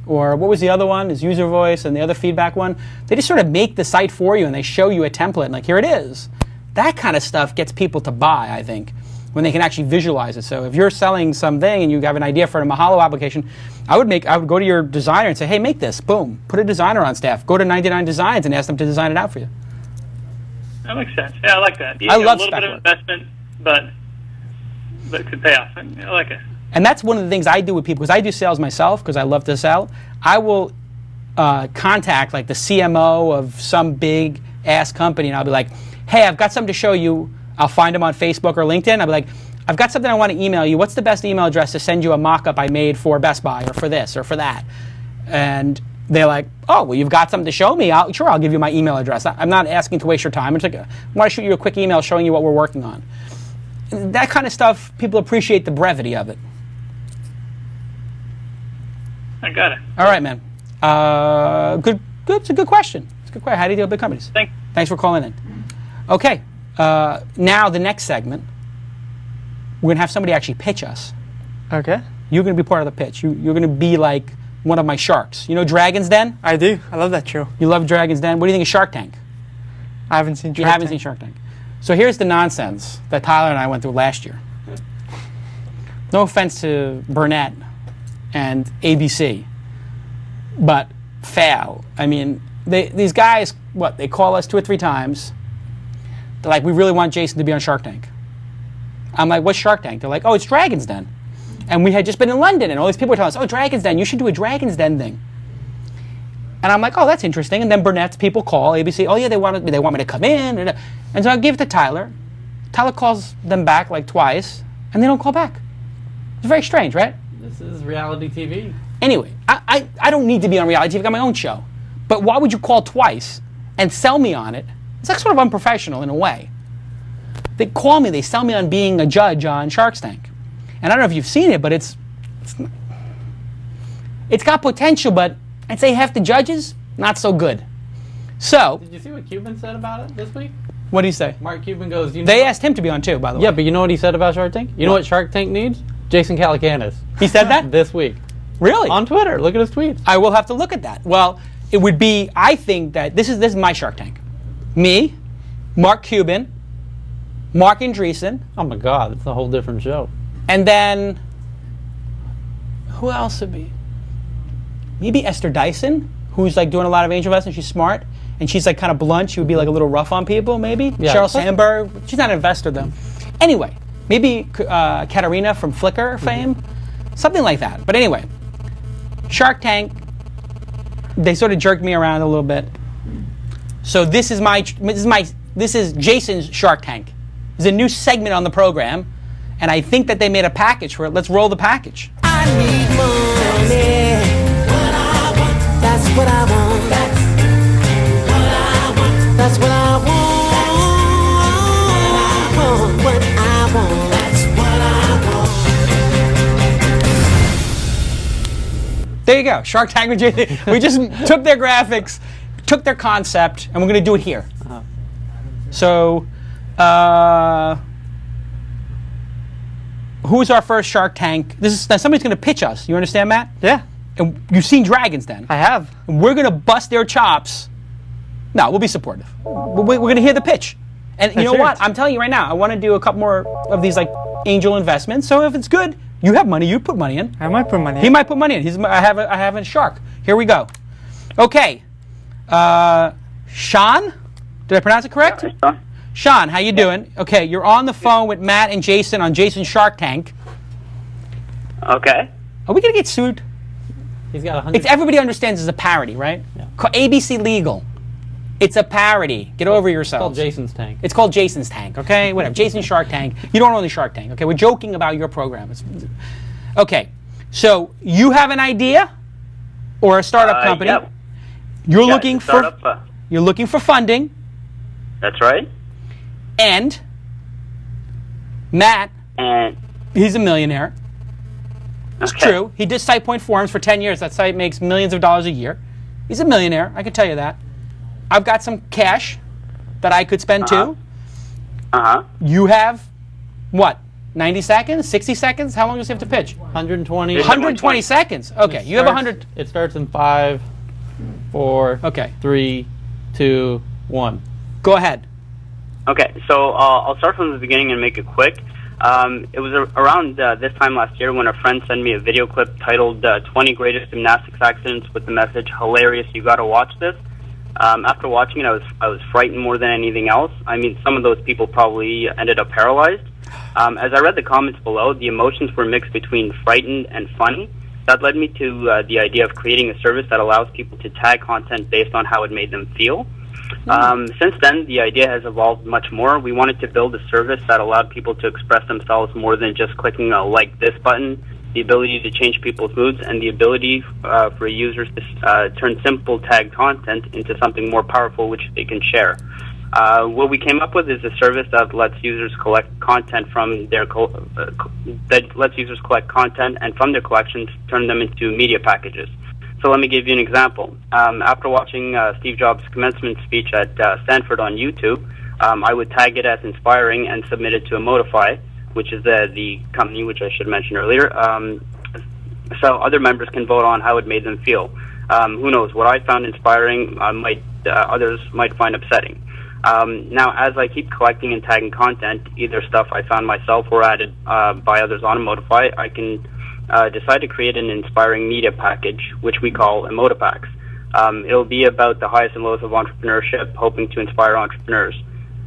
Or what was the other one? Is user voice, and the other feedback one. They just sort of make the site for you and they show you a template and like, here it is. That kind of stuff gets people to buy, I think, when they can actually visualize it. So if you're selling something and you have an idea for a Mahalo application, I would go to your designer and say, hey, make this. Boom. Put a designer on staff. Go to 99 Designs and ask them to design it out for you. That makes sense. Yeah, I like that. I love a little bit of investment, but it could pay off. I like it. And that's one of the things I do with people, because I do sales myself, because I love to sell. I will contact like the CMO of some big ass company, and I'll be like, hey, I've got something to show you. I'll find them on Facebook or LinkedIn. I'll be like, I've got something I want to email you. What's the best email address to send you a mock-up I made for Best Buy or for this or for that? And they're like, oh, well, you've got something to show me. I'll give you my email address. I'm not asking to waste your time. It's like, I want to shoot you a quick email showing you what we're working on. And that kind of stuff, people appreciate the brevity of it. I got it. All right, man. Good. It's a good question. It's a good question. How do you deal with big companies? Thanks for calling in. Okay. Now the next segment, we're going to have somebody actually pitch us. Okay. You're going to be part of the pitch. You're going to be like one of my sharks. You know Dragon's Den? I do. I love that show. You love Dragon's Den? What do you think of Shark Tank? I haven't seen Shark Tank. You haven't seen Shark Tank. So here's the nonsense that Tyler and I went through last year. No offense to Burnett and ABC, but foul. I mean, these guys, they call us 2 or 3 times. They're like, we really want Jason to be on Shark Tank. I'm like, what's Shark Tank? They're like, oh, it's Dragon's Den. And we had just been in London, and all these people were telling us, oh, Dragon's Den, you should do a Dragon's Den thing. And I'm like, oh, that's interesting. And then Burnett's people call ABC, oh, yeah, they want me to come in. And so I give it to Tyler. Tyler calls them back like twice, and they don't call back. It's very strange, right? This is reality TV. Anyway, I don't need to be on reality TV. I've got my own show. But why would you call twice and sell me on it? It's like sort of unprofessional in a way. They call me, they sell me on being a judge on Shark Tank. And I don't know if you've seen it, but it's got potential, but I'd say half the judges, not so good. So, did you see what Cuban said about it this week? What did he say? Mark Cuban goes, they asked him to be on too, by the way. Yeah, but you know what he said about Shark Tank? You know what Shark Tank needs? Jason Calacanis. He said that? This week. Really? On Twitter. Look at his tweets. I will have to look at that. Well, it would be, I think that this is my Shark Tank. Me, Mark Cuban, Mark Andreessen. Oh my God, it's a whole different show. And then, who else would be? Maybe Esther Dyson, who's like doing a lot of angel investing. She's smart, and she's like kind of blunt. She would be like a little rough on people, maybe. Yeah. Sheryl Sandberg. She's not an investor though. Anyway, maybe Katarina from Flickr fame, something like that. But anyway, Shark Tank. They sort of jerked me around a little bit. So this is Jason's Shark Tank. There's a new segment on the program. And I think that they made a package for it. Let's roll the package. I need money. What I want. That's what I want. That's what I want. That's what I want. What I want. That's what I want. There you go. Shark Tank with Jason. We just took their graphics, took their concept, and we're going to do it here. So, who's our first Shark Tank? Somebody's going to pitch us. You understand, Matt? Yeah. And you've seen Dragon's Den. I have. And we're going to bust their chops. No, we'll be supportive. We're going to hear the pitch. And you know what? I'm telling you right now, I want to do a couple more of these like angel investments. So if it's good, you have money. You put money in. I might put money in. He might put money in. I have a shark. Here we go. Okay. Sean? Did I pronounce it correct? Yeah, Sean, how you doing? Okay, you're on the phone with Matt and Jason on Jason's Shark Tank. Okay. Are we going to get sued? He's got 100. Everybody understands it's a parody, right? Yeah. ABC Legal. It's a parody. Get over yourself. It's called Jason's Tank. It's called Jason's Tank, okay? Whatever. Jason's Shark Tank. You don't own the Shark Tank, okay? We're joking about your program. Okay. So you have an idea or a startup company. Yeah. You're looking for funding. That's right. And Matt, he's a millionaire. It's true. He did Sitepoint forums for 10 years. That site makes millions of dollars a year. He's a millionaire, I can tell you that. I've got some cash that I could spend too. You have, what, 90 seconds, 60 seconds? How long does he have to pitch? 120. 120 seconds. Okay, you have 100. It starts in 5, 4, 3, 2, 1. Go ahead. Okay, so I'll start from the beginning and make it quick. It was around this time last year when a friend sent me a video clip titled 20 Greatest Gymnastics Accidents with the message, "Hilarious, you gotta watch this." After watching it, I was frightened more than anything else. I mean, some of those people probably ended up paralyzed. As I read the comments below, the emotions were mixed between frightened and funny. That led me to the idea of creating a service that allows people to tag content based on how it made them feel. Since then, the idea has evolved much more. We wanted to build a service that allowed people to express themselves more than just clicking a like this button, the ability to change people's moods, and the ability for users to turn simple tag content into something more powerful which they can share. What we came up with is a service that lets users collect content from their and from their collections turn them into media packages. So let me give you an example. After watching Steve Jobs' commencement speech at Stanford on YouTube, I would tag it as inspiring and submit it to Emotify, which is the company which I should mention earlier. So other members can vote on how it made them feel. Who knows? What I found inspiring, others might find upsetting. Now, as I keep collecting and tagging content, either stuff I found myself or added by others on Emotify, I can decide to create an inspiring media package, which we call Emotipacks. It'll be about the highest and lows of entrepreneurship, hoping to inspire entrepreneurs.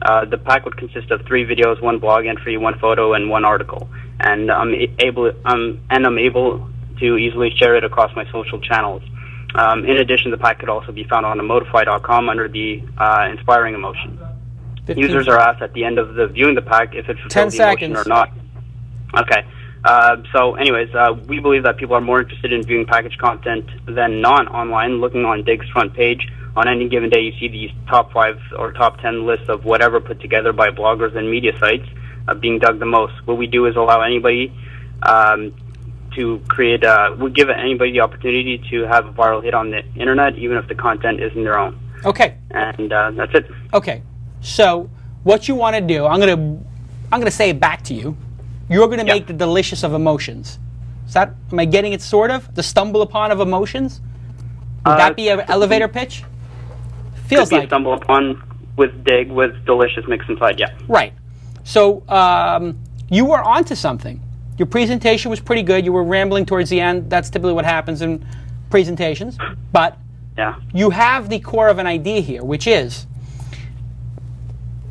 The pack would consist of 3 videos, 1 blog entry, 1 photo, and 1 article. And I'm able to easily share it across my social channels. In addition, the pack could also be found on emotify.com under the inspiring emotion. Users are asked at the end of viewing the pack if it fulfills the emotion or not. Okay. So anyways, we believe that people are more interested in viewing package content than non-online. Looking on Dig's front page, on any given day you see these top 5 or top 10 lists of whatever put together by bloggers and media sites being dug the most. What we do is allow anybody to create, we give anybody the opportunity to have a viral hit on the internet, even if the content isn't their own. Okay. And that's it. Okay. So what you want to do, I'm gonna say it back to you. You're going to make the delicious of emotions. Am I getting it sort of? The stumble upon of emotions? Would that be an elevator pitch? Feels like stumble upon with Dig with delicious mix inside, yeah. Right. So you were onto something. Your presentation was pretty good. You were rambling towards the end. That's typically what happens in presentations. But you have the core of an idea here, which is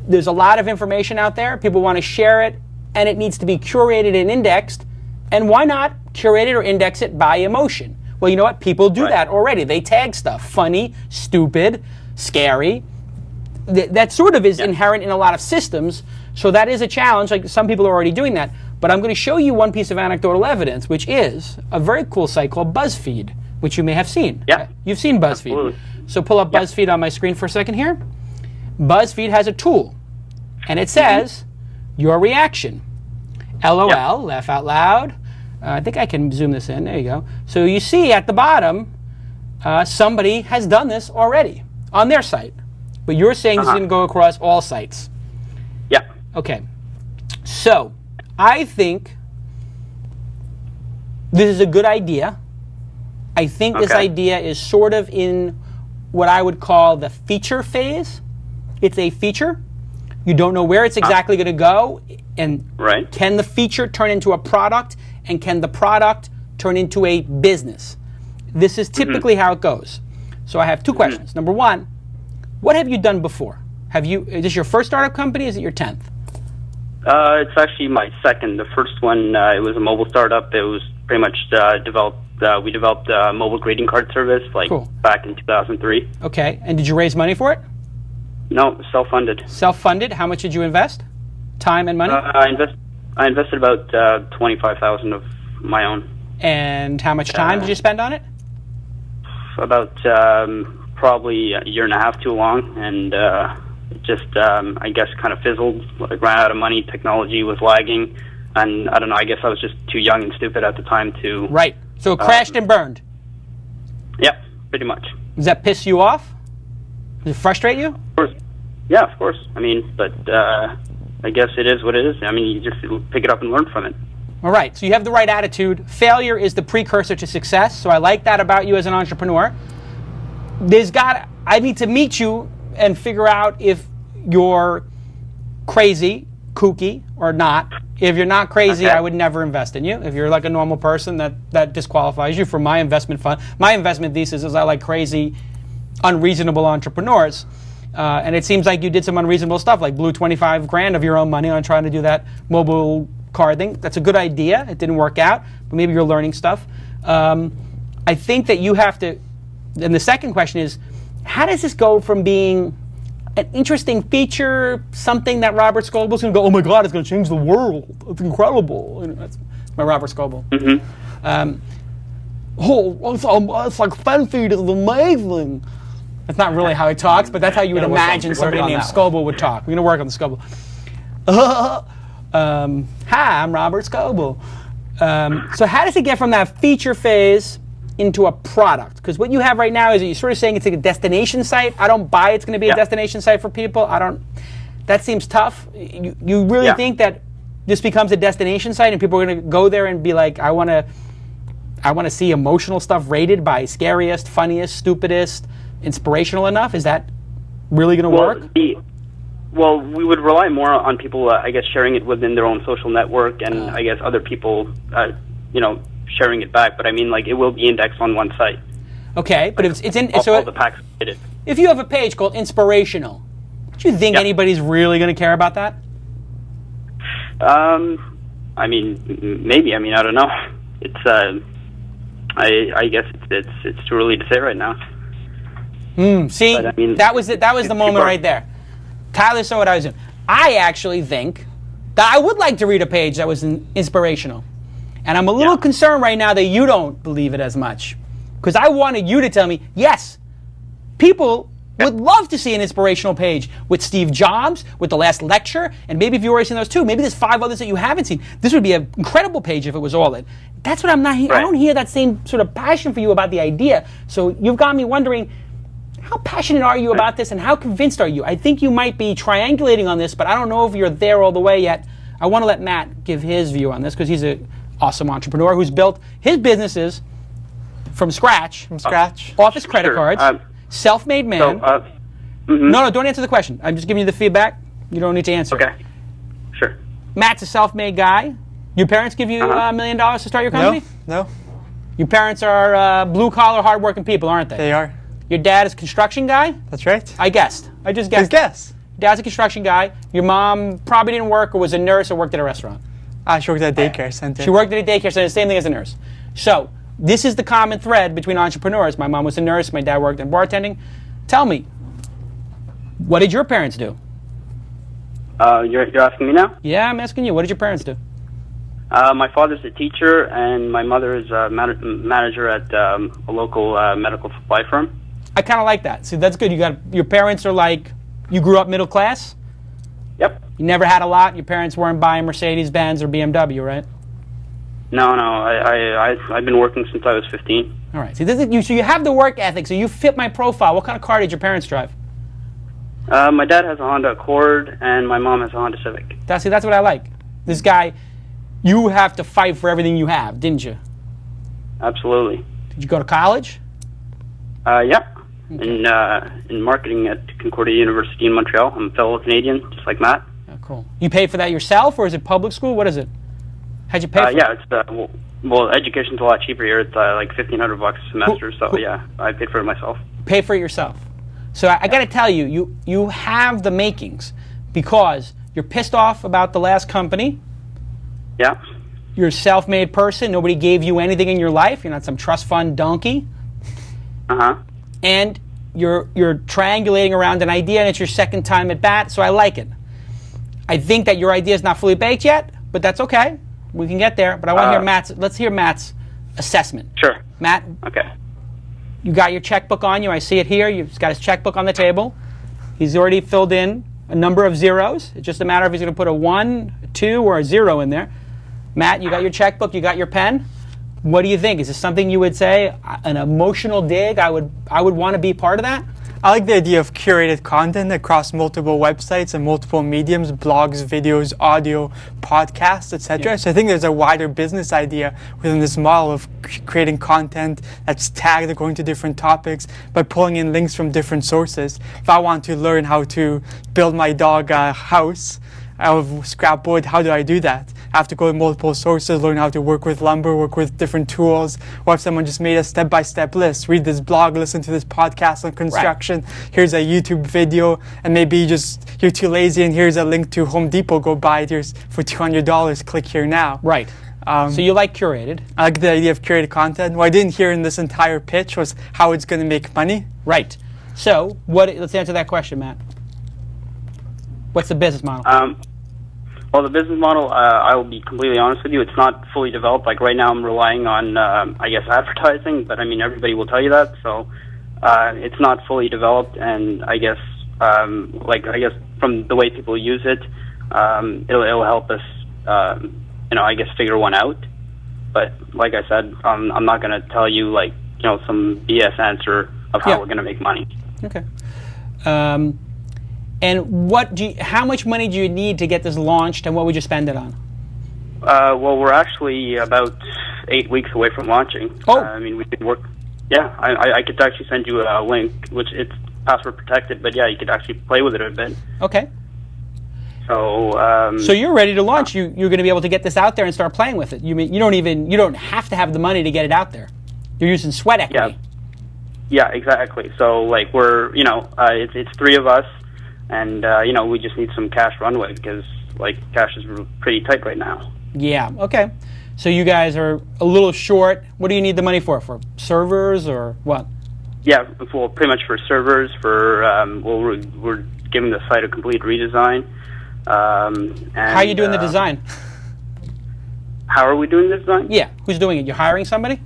there's a lot of information out there. People want to share it. And it needs to be curated and indexed. And why not curate it or index it by emotion? Well, you know what? People do that already. They tag stuff. Funny, stupid, scary. That sort of is inherent in a lot of systems. So that is a challenge. Like some people are already doing that. But I'm going to show you one piece of anecdotal evidence, which is a very cool site called BuzzFeed, which you may have seen. Yeah. You've seen BuzzFeed. Absolutely. So pull up BuzzFeed on my screen for a second here. BuzzFeed has a tool. And it says... your reaction. LOL, laugh out loud. I think I can zoom this in. There you go. So you see at the bottom, somebody has done this already on their site. But you're saying this is going to go across all sites. Yeah. Okay. So I think this is a good idea. I think this idea is sort of in what I would call the feature phase. It's a feature. You don't know where it's exactly going to go, and can the feature turn into a product, and can the product turn into a business? This is typically how it goes. So I have 2 questions. Number 1, what have you done before? Is this your first startup company? Is it your 10th? It's actually my second. The first one, it was a mobile startup. It was pretty much we developed a mobile greeting card service back in 2003. Okay, and did you raise money for it? No, self-funded. Self-funded. How much did you invest? Time and money? I invested about $25,000 of my own. And how much time did you spend on it? About probably a year and a half too long, and I guess kind of fizzled. Like, ran out of money. Technology was lagging, and I don't know. I guess I was just too young and stupid at the time to. Right. So it crashed and burned. Yep, pretty much. Does that piss you off? Does it frustrate you? Of course. Yeah, of course. I mean, but I guess it is what it is. I mean, you just pick it up and learn from it. All right. So you have the right attitude. Failure is the precursor to success. So I like that about you as an entrepreneur. I need to meet you and figure out if you're crazy, kooky, or not. If you're not crazy, I would never invest in you. If you're like a normal person, that disqualifies you from my investment fund. My investment thesis is I like crazy, unreasonable entrepreneurs. And it seems like you did some unreasonable stuff, like blew 25 grand of your own money on trying to do that mobile card thing. That's a good idea. It didn't work out, but maybe you're learning stuff. I think that you have to, and the second question is, how does this go from being an interesting feature, something that Robert Scoble's going to go, oh my God, it's going to change the world. It's incredible. That's my Robert Scoble. Mm-hmm. It's like FenFeed is amazing. That's not really how he talks, but that's how you would imagine somebody named Scoble would talk. We're going to work on the Scoble. Hi, I'm Robert Scoble. So how does it get from that feature phase into a product? Because what you have right now is you're sort of saying it's like a destination site. I don't buy it's going to be a destination site for people. That seems tough. You really think that this becomes a destination site and people are going to go there and be like, I want to see emotional stuff rated by scariest, funniest, stupidest, inspirational enough? Is that really going to work? Well, we would rely more on people, I guess, sharing it within their own social network, and I guess other people, sharing it back. But I mean, like, it will be indexed on one site. Okay, but if it's in, all the packs related. If you have a page called Inspirational, do you think anybody's really going to care about that? I mean, maybe. I mean, I don't know. It's I guess it's too early to say right now. See, but, I mean, that was the moment right there. Tyler saw what I was doing. I actually think that I would like to read a page that was inspirational. And I'm a little concerned right now that you don't believe it as much. Because I wanted you to tell me, yes, people would love to see an inspirational page with Steve Jobs, with the last lecture, and maybe if you've already seen those too, maybe there's 5 others that you haven't seen. This would be an incredible page if it was all it. That's what I'm not hearing. I don't hear that same sort of passion for you about the idea. So you've got me wondering, how passionate are you about this and how convinced are you? I think you might be triangulating on this, but I don't know if you're there all the way yet. I want to let Matt give his view on this because he's an awesome entrepreneur who's built his businesses from scratch. Office credit cards. Self-made man. No, don't answer the question. I'm just giving you the feedback. You don't need to answer. Okay. Sure. Matt's a self-made guy. Your parents give you $1 million to start your company? No. Your parents are blue-collar, hard-working people, aren't they? They are. Your dad is a construction guy? That's right. I guessed. I just guessed. Guess. Dad's a construction guy. Your mom probably didn't work or was a nurse or worked at a restaurant. She worked at a daycare center. She worked at a daycare center, same thing as a nurse. So, this is the common thread between entrepreneurs. My mom was a nurse, my dad worked in bartending. Tell me, what did your parents do? You're asking me now? Yeah, I'm asking you. What did your parents do? My father's a teacher, and my mother is a manager at a local medical supply firm. I kind of like that. See, that's good. Your parents are like, you grew up middle class? Yep. You never had a lot? Your parents weren't buying Mercedes-Benz or BMW, right? No. I've been working since I was 15. All right. See, so you have the work ethic, so you fit my profile. What kind of car did your parents drive? My dad has a Honda Accord, and my mom has a Honda Civic. That's what I like. This guy, you have to fight for everything you have, didn't you? Absolutely. Did you go to college? Yeah. In marketing at Concordia University in Montreal. I'm a fellow Canadian, just like Matt. Oh, cool. You pay for that yourself, or is it public school? What is it? How'd you pay for it? Yeah, it's well, education's a lot cheaper here. It's like $1,500 a semester. So yeah, I paid for it myself. Pay for it yourself. So I got to tell you, you have the makings because you're pissed off about the last company. Yeah. You're a self-made person. Nobody gave you anything in your life. You're not some trust fund donkey. Uh-huh. And you're triangulating around an idea, and it's your second time at bat, so I like it. I think that your idea is not fully baked yet, but that's okay. We can get there. But I want to hear Matt's. Let's hear Matt's assessment. Sure. Matt. Okay. You got your checkbook on you. I see it here. He's got his checkbook on the table. He's already filled in a number of zeros. It's just a matter of he's going to put a 1, a 2, or a 0 in there. Matt, you got your checkbook. You got your pen. What do you think? Is this something you would say, an emotional dig? I would want to be part of that? I like the idea of curated content across multiple websites and multiple mediums, blogs, videos, audio, podcasts, etc. Yeah. So I think there's a wider business idea within this model of creating content that's tagged according to different topics by pulling in links from different sources. If I want to learn how to build my dog a house out of scrap wood, how do I do that? I have to go to multiple sources, learn how to work with lumber, work with different tools, or if someone just made a step-by-step list, read this blog, listen to this podcast on construction, right. Here's a YouTube video, and maybe you're too lazy and here's a link to Home Depot, go buy it, here's for $200, click here now. Right. So you like curated? I like the idea of curated content. What I didn't hear in this entire pitch was how it's going to make money. Right. So let's answer that question, Matt. What's the business model? Well, the business model, I will be completely honest with you, it's not fully developed. Like right now I'm relying on, I guess, advertising, but I mean, everybody will tell you that. So it's not fully developed, and I guess, from the way people use it, it'll help us, I guess, figure one out. But like I said, I'm not going to tell you, some BS answer of how we're going to make money. Okay. And how much money do you need to get this launched, and what would you spend it on? Well, we're actually about 8 weeks away from launching. Oh. We could work. Yeah, I could actually send you a link, which it's password protected, but yeah, you could actually play with it a bit. Okay. So. So you're ready to launch. You're going to be able to get this out there and start playing with it. You don't have to have the money to get it out there. You're using sweat equity. Yeah, exactly. So we're it's 3 of us. And, we just need some cash runway because, cash is pretty tight right now. Yeah, okay. So you guys are a little short. What do you need the money for? For servers or what? Yeah, well, pretty much for servers, we're giving the site a complete redesign. And, how are you doing the design? How are we doing the design? Yeah, who's doing it? You hiring somebody?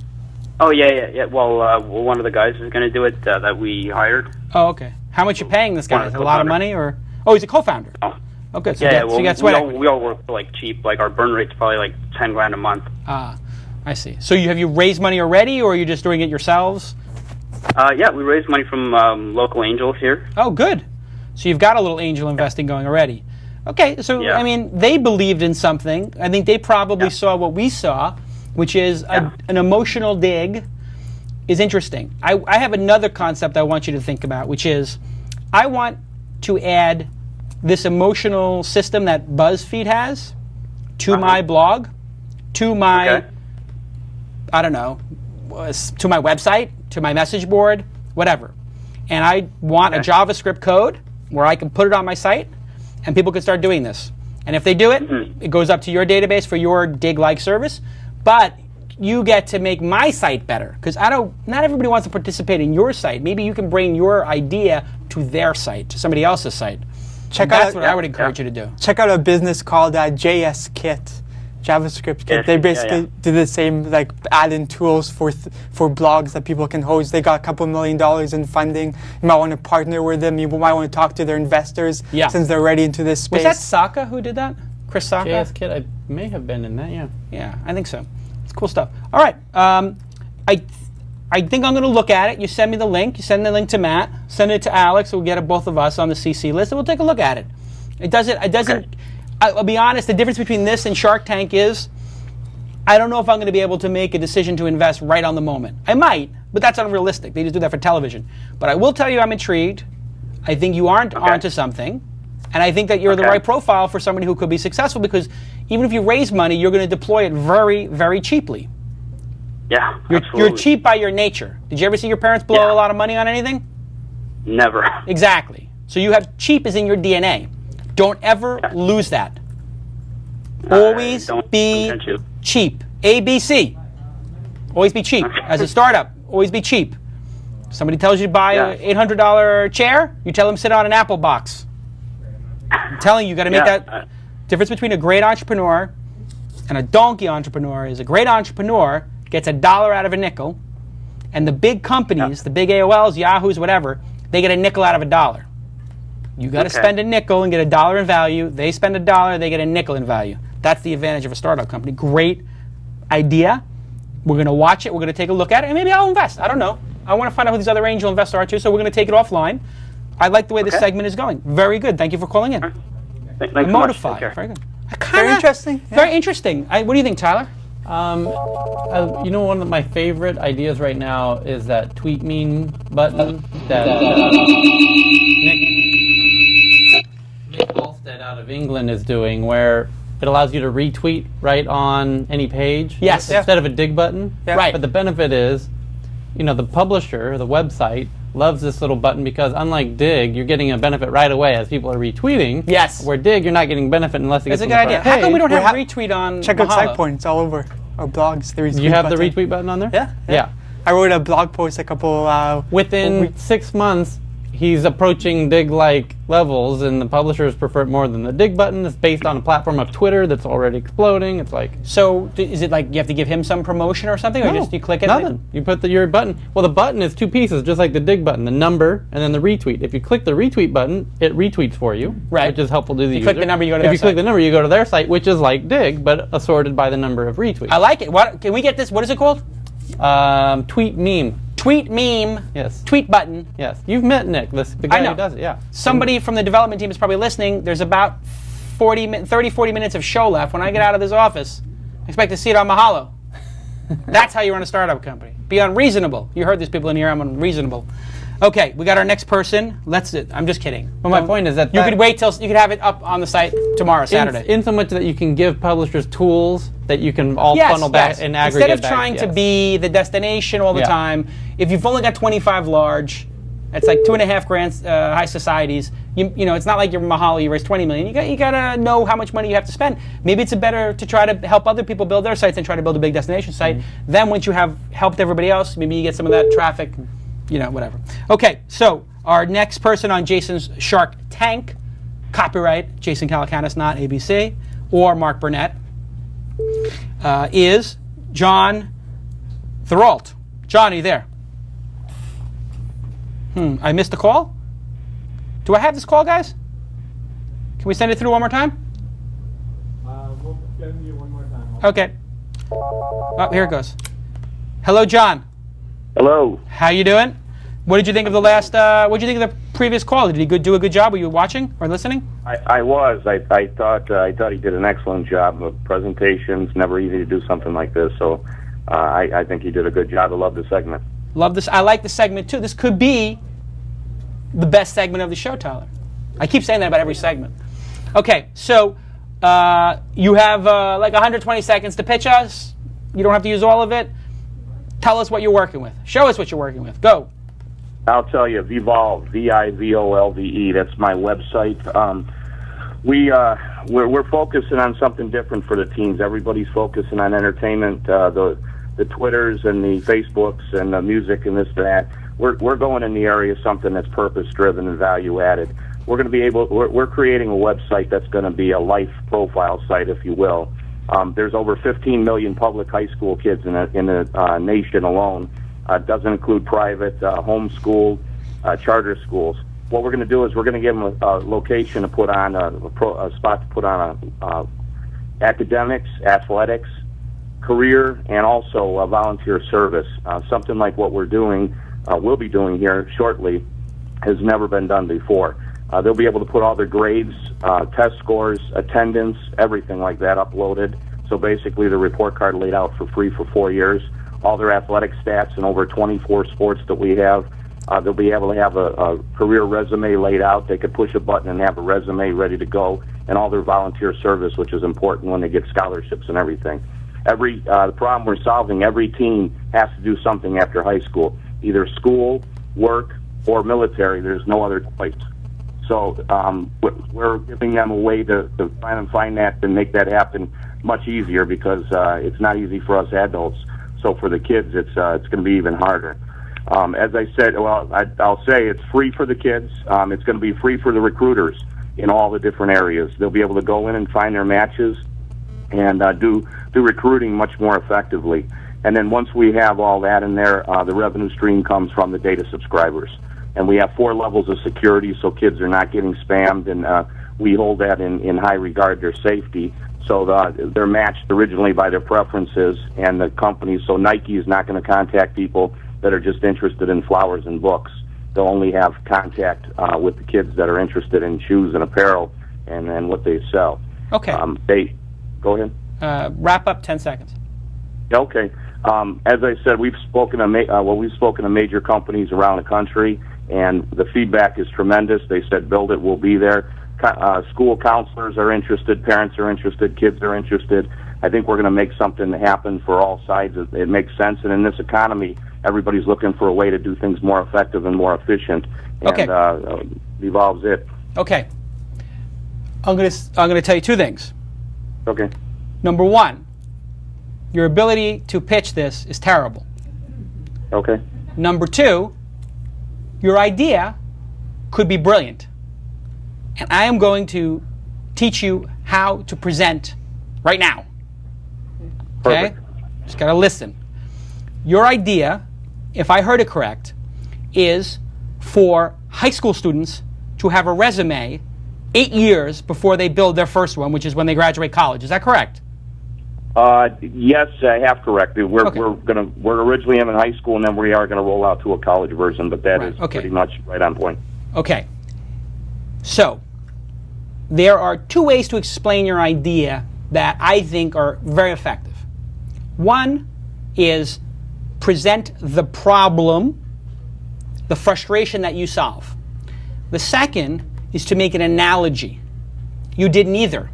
Oh, yeah. Well, one of the guys is going to do it that we hired. Oh, okay. How much you paying this guy? Is it a lot of money, or? Oh, he's a co-founder. Oh, okay. So so you got sweat equity. We all work for cheap. Our burn rate's probably $10,000 a month. Ah, I see. So have you raised money already, or are you just doing it yourselves? Yeah, we raised money from local angels here. Oh, good. So you've got a little angel investing going already. Okay, so they believed in something. I think they probably saw what we saw, which is an emotional dig. Is interesting. I have another concept I want you to think about, which is I want to add this emotional system that BuzzFeed has to my blog, to my, I don't know, to my website, to my message board, whatever. And I want a JavaScript code where I can put it on my site and people can start doing this. And if they do it, it goes up to your database for your dig-like service. But you get to make my site better, because not everybody wants to participate in your site. Maybe you can bring your idea to their site, to somebody else's site. That's what I would encourage you to do. Check out a business called JS Kit, JavaScript Kit. They basically do the same, add-in tools for blogs that people can host. They got a couple $1 million in funding. You might want to partner with them. You might want to talk to their investors since they're already into this space. Was that Saka who did that? Chris Saka? JS Kit, I may have been in that, yeah. Yeah, I think so. Cool stuff. All right. I think I'm going to look at it. You send me the link. You send the link to Matt. Send it to Alex. We'll get both of us on the CC list, and we'll take a look at it. It doesn't. I'll be honest. The difference between this and Shark Tank is, I don't know if I'm going to be able to make a decision to invest right on the moment. I might, but that's unrealistic. They just do that for television. But I will tell you, I'm intrigued. I think you aren't onto something, and I think that you're the right profile for somebody who could be successful, because even if you raise money, you're going to deploy it very, very cheaply. Yeah, you're cheap by your nature. Did you ever see your parents blow a lot of money on anything? Never. Exactly. So you have cheap is in your DNA. Don't ever lose that. Always be cheap. ABC. Always be cheap. As a startup, always be cheap. Somebody tells you to buy an $800 chair, you tell them sit on an Apple box. I'm telling you, you got to make that difference between a great entrepreneur and a donkey entrepreneur is a great entrepreneur gets $1 out of a nickel, and the big companies, the big AOLs, Yahoos, whatever, they get a nickel out of $1. You got to spend a nickel and get $1 in value. They spend $1, they get a nickel in value. That's the advantage of a startup company. Great idea. We're going to watch it. We're going to take a look at it, and maybe I'll invest. I don't know. I want to find out who these other angel investors are too, so we're going to take it offline. I like the way this segment is going. Very good. Thank you for calling in. Thanks Emotify. so much. Very good. Very interesting. Very interesting. What do you think, Tyler? You know, one of my favorite ideas right now is that tweet meme button that Nick Halstead out of England is doing, where it allows you to retweet right on any page. Yes. Instead of a dig button. Yeah. Right. But the benefit is, you know, the publisher, the website, loves this little button because unlike dig, you're getting a benefit right away as people are retweeting. Yes. Where dig, you're not getting benefit unless it gets That's a good idea. How come we don't have retweet on Check out Mahalo? Sitepoint. It's all over our blogs. The retweet You have button. the retweet button on there? Yeah. I wrote a blog post a couple within 6 months. He's approaching dig-like levels, and the publishers prefer it more than the dig button. It's based on a platform of Twitter that's already exploding. It's like, so is it like you have to give him some promotion or something, or just you click it? Nothing. You put your button. Well, the button is 2 pieces, just like the dig button: the number and then the retweet. If you click the retweet button, it retweets for you, right? Which is helpful to the user. You click the number, you go to If their you click the number, you go to their site, which is like dig, but assorted by the number of retweets. I like it. What can we get this? What is it called? Tweet meme. Tweet meme. Yes. Tweet button. Yes. You've met Nick, the guy who does it. Yeah. Somebody from the development team is probably listening. There's about 40 minutes of show left. When I get out of this office, I expect to see it on Mahalo. That's how you run a startup company. Be unreasonable. You heard these people in here. I'm unreasonable. Okay, we got our next person. I'm just kidding. Well, my point is that you could wait till you could have it up on the site tomorrow, Saturday. In so much that you can give publishers tools that you can all funnel back and aggregate. Instead of trying to be the destination all the time, if you've only got 25 large, it's like $2.5 grand high societies. You know, it's not like you're Mahalo. You raise 20 million. You gotta know how much money you have to spend. Maybe it's better to try to help other people build their sites than try to build a big destination site. Then once you have helped everybody else, maybe you get some of that traffic. You know, whatever. Okay, so our next person on Jason's Shark Tank, copyright Jason Calacanis, not ABC, or Mark Burnett, is John Thoralt. John, are you there? I missed the call? Do I have this call, guys? Can we send it through one more time? We'll send you one more time. Okay. Oh, here it goes. Hello, John. Hello. How you doing? What did you think of the last? What did you think of the previous call? Did he do a good job? Were you watching or listening? I was. I thought he did an excellent job of presentations. Never easy to do something like this. So I think he did a good job. I love the segment. Love this. I like the segment too. This could be the best segment of the show, Tyler. I keep saying that about every segment. Okay, so you have like 120 seconds to pitch us. You don't have to use all of it. Tell us what you're working with. Show us what you're working with. Go. I'll tell you, Vivolve, Vivolve. That's my website. We're focusing on something different for the teens. Everybody's focusing on entertainment, the Twitters and the Facebooks and the music and this and that. We're going in the area of something that's purpose driven and value added. We're going to be we're creating a website that's going to be a life profile site, if you will. There's over 15 million public high school kids in the nation alone. Doesn't include private, homeschool, charter schools. What we're going to do is we're going to give them a location to put on, a spot to put on academics, athletics, career, and also volunteer service. Something like what we'll be doing here shortly, has never been done before. They'll be able to put all their grades, test scores, attendance, everything like that uploaded. So basically the report card laid out for free for 4 years. All their athletic stats and over 24 sports that we have. They'll be able to have a career resume laid out. They could push a button and have a resume ready to go. And all their volunteer service, which is important when they get scholarships and everything. The problem we're solving, every teen has to do something after high school. Either school, work, or military. There's no other choice. So we're giving them a way to find that and make that happen much easier, because it's not easy for us adults. So for the kids, it's going to be even harder. As I said, well, I'll say it's free for the kids. It's going to be free for the recruiters in all the different areas. They'll be able to go in and find their matches and do recruiting much more effectively. And then once we have all that in there, the revenue stream comes from the data subscribers. And we have 4 levels of security so kids are not getting spammed, and we hold that in high regard, their safety. So they're matched originally by their preferences and the companies. So Nike is not going to contact people that are just interested in flowers and books. They'll only have contact with the kids that are interested in shoes and apparel and what they sell. Okay. Go ahead. Wrap up 10 seconds. Okay. As I said, we've spoken to major companies around the country, and the feedback is tremendous. They said, build it, we'll be there. School counselors are interested, parents are interested, kids are interested. I think we're going to make something happen for all sides. It makes sense, and in this economy, everybody's looking for a way to do things more effective and more efficient, and evolves it. Okay. I'm going to tell you 2 things. Okay. Number 1, your ability to pitch this is terrible. Okay. Number 2, your idea could be brilliant. And I am going to teach you how to present right now. Okay? Perfect. Just got to listen. Your idea, if I heard it correct, is for high school students to have a resume 8 years before they build their first one, which is when they graduate college. Is that correct? Yes, half correct. We're originally in high school, and then we are going to roll out to a college version, but that is pretty much right on point. Okay. So, there are 2 ways to explain your idea that I think are very effective. One is present the problem, the frustration that you solve. The second is to make an analogy. You did neither.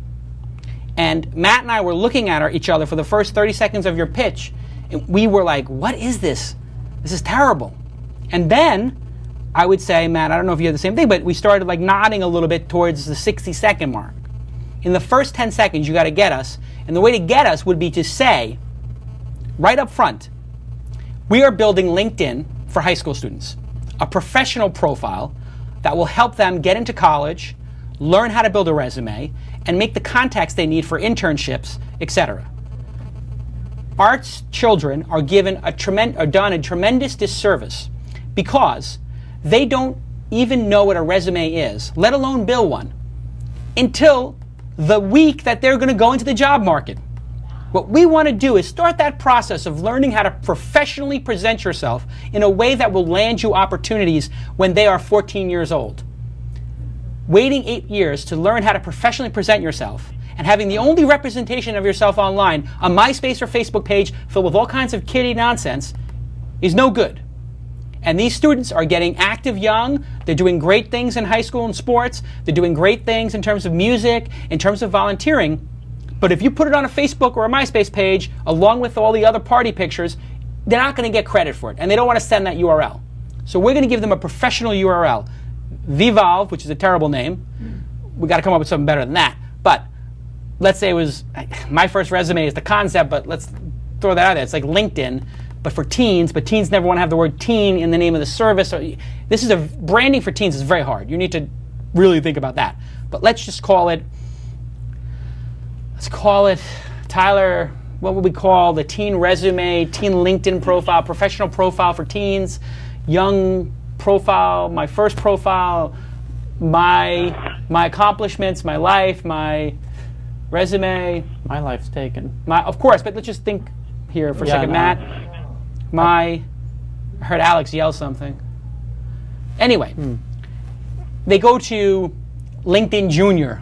And Matt and I were looking at each other for the first 30 seconds of your pitch, and we were like, what is this? This is terrible. And then I would say, Matt, I don't know if you had the same thing, but we started like nodding a little bit towards the 60-second mark. In the first 10 seconds, you got to get us. And the way to get us would be to say, right up front, we are building LinkedIn for high school students, a professional profile that will help them get into college, learn how to build a resume, and make the contacts they need for internships, etc. Our children are done a tremendous disservice because they don't even know what a resume is, let alone build one, until the week that they're going to go into the job market. What we want to do is start that process of learning how to professionally present yourself in a way that will land you opportunities when they are 14 years old. Waiting 8 years to learn how to professionally present yourself and having the only representation of yourself online, a MySpace or Facebook page filled with all kinds of kiddie nonsense, is no good. And these students are getting active young. They're doing great things in high school and sports. They're doing great things in terms of music, in terms of volunteering. But if you put it on a Facebook or a MySpace page, along with all the other party pictures, they're not going to get credit for it. And they don't want to send that URL. So we're going to give them a professional URL. Vvolve, which is a terrible name. We got to come up with something better than that. But let's say it was, my first resume is the concept, but let's throw that out there. It's like LinkedIn, but for teens, but teens never want to have the word teen in the name of the service. So this is branding for teens is very hard. You need to really think about that. But let's call it, Tyler, what would we call the teen resume, teen LinkedIn profile, professional profile for teens, young profile, my first profile, my accomplishments, my life, my resume. My life's taken. Of course, but let's just think here for a second, Matt. I heard Alex yell something. Anyway, they go to LinkedIn Junior,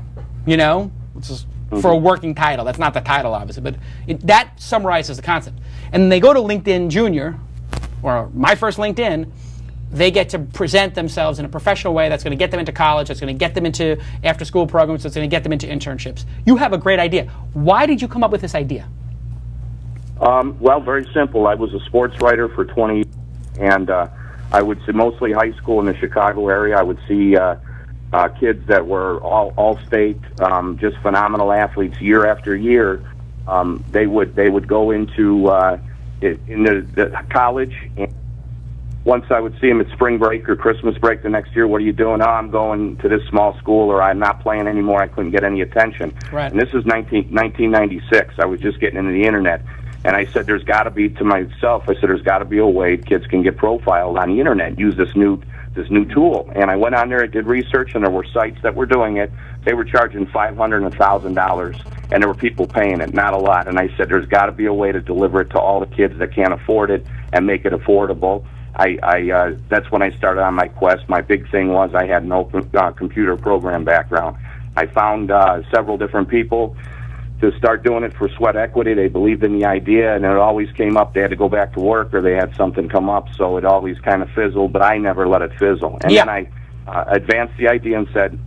which is for a working title. That's not the title, obviously, but that summarizes the concept. And they go to LinkedIn Junior, or My First LinkedIn. They get to present themselves in a professional way that's going to get them into college, that's going to get them into after-school programs, that's going to get them into internships. You have a great idea. Why did you come up with this idea? Well, very simple. I was a sports writer for 20 years, and I would see mostly high school in the Chicago area. I would see kids that were all state, just phenomenal athletes year after year. They would go into in the college, once I would see them at spring break or Christmas break the next year, what are you doing? Oh, I'm going to this small school, or I'm not playing anymore. I couldn't get any attention. Right. And this is 1996. I was just getting into the internet. And I said, there's got to be, to myself, I said, there's got to be a way kids can get profiled on the internet, use this new tool. And I went on there, I did research, and there were sites that were doing it. They were charging $500 and $1,000, and there were people paying it, not a lot. And I said, there's got to be a way to deliver it to all the kids that can't afford it and make it affordable. That's when I started on my quest. My big thing was I had no computer program background. I found several different people to start doing it for sweat equity. They believed in the idea, and it always came up. They had to go back to work, or they had something come up, so it always kind of fizzled, but I never let it fizzle. And then I advanced the idea and said,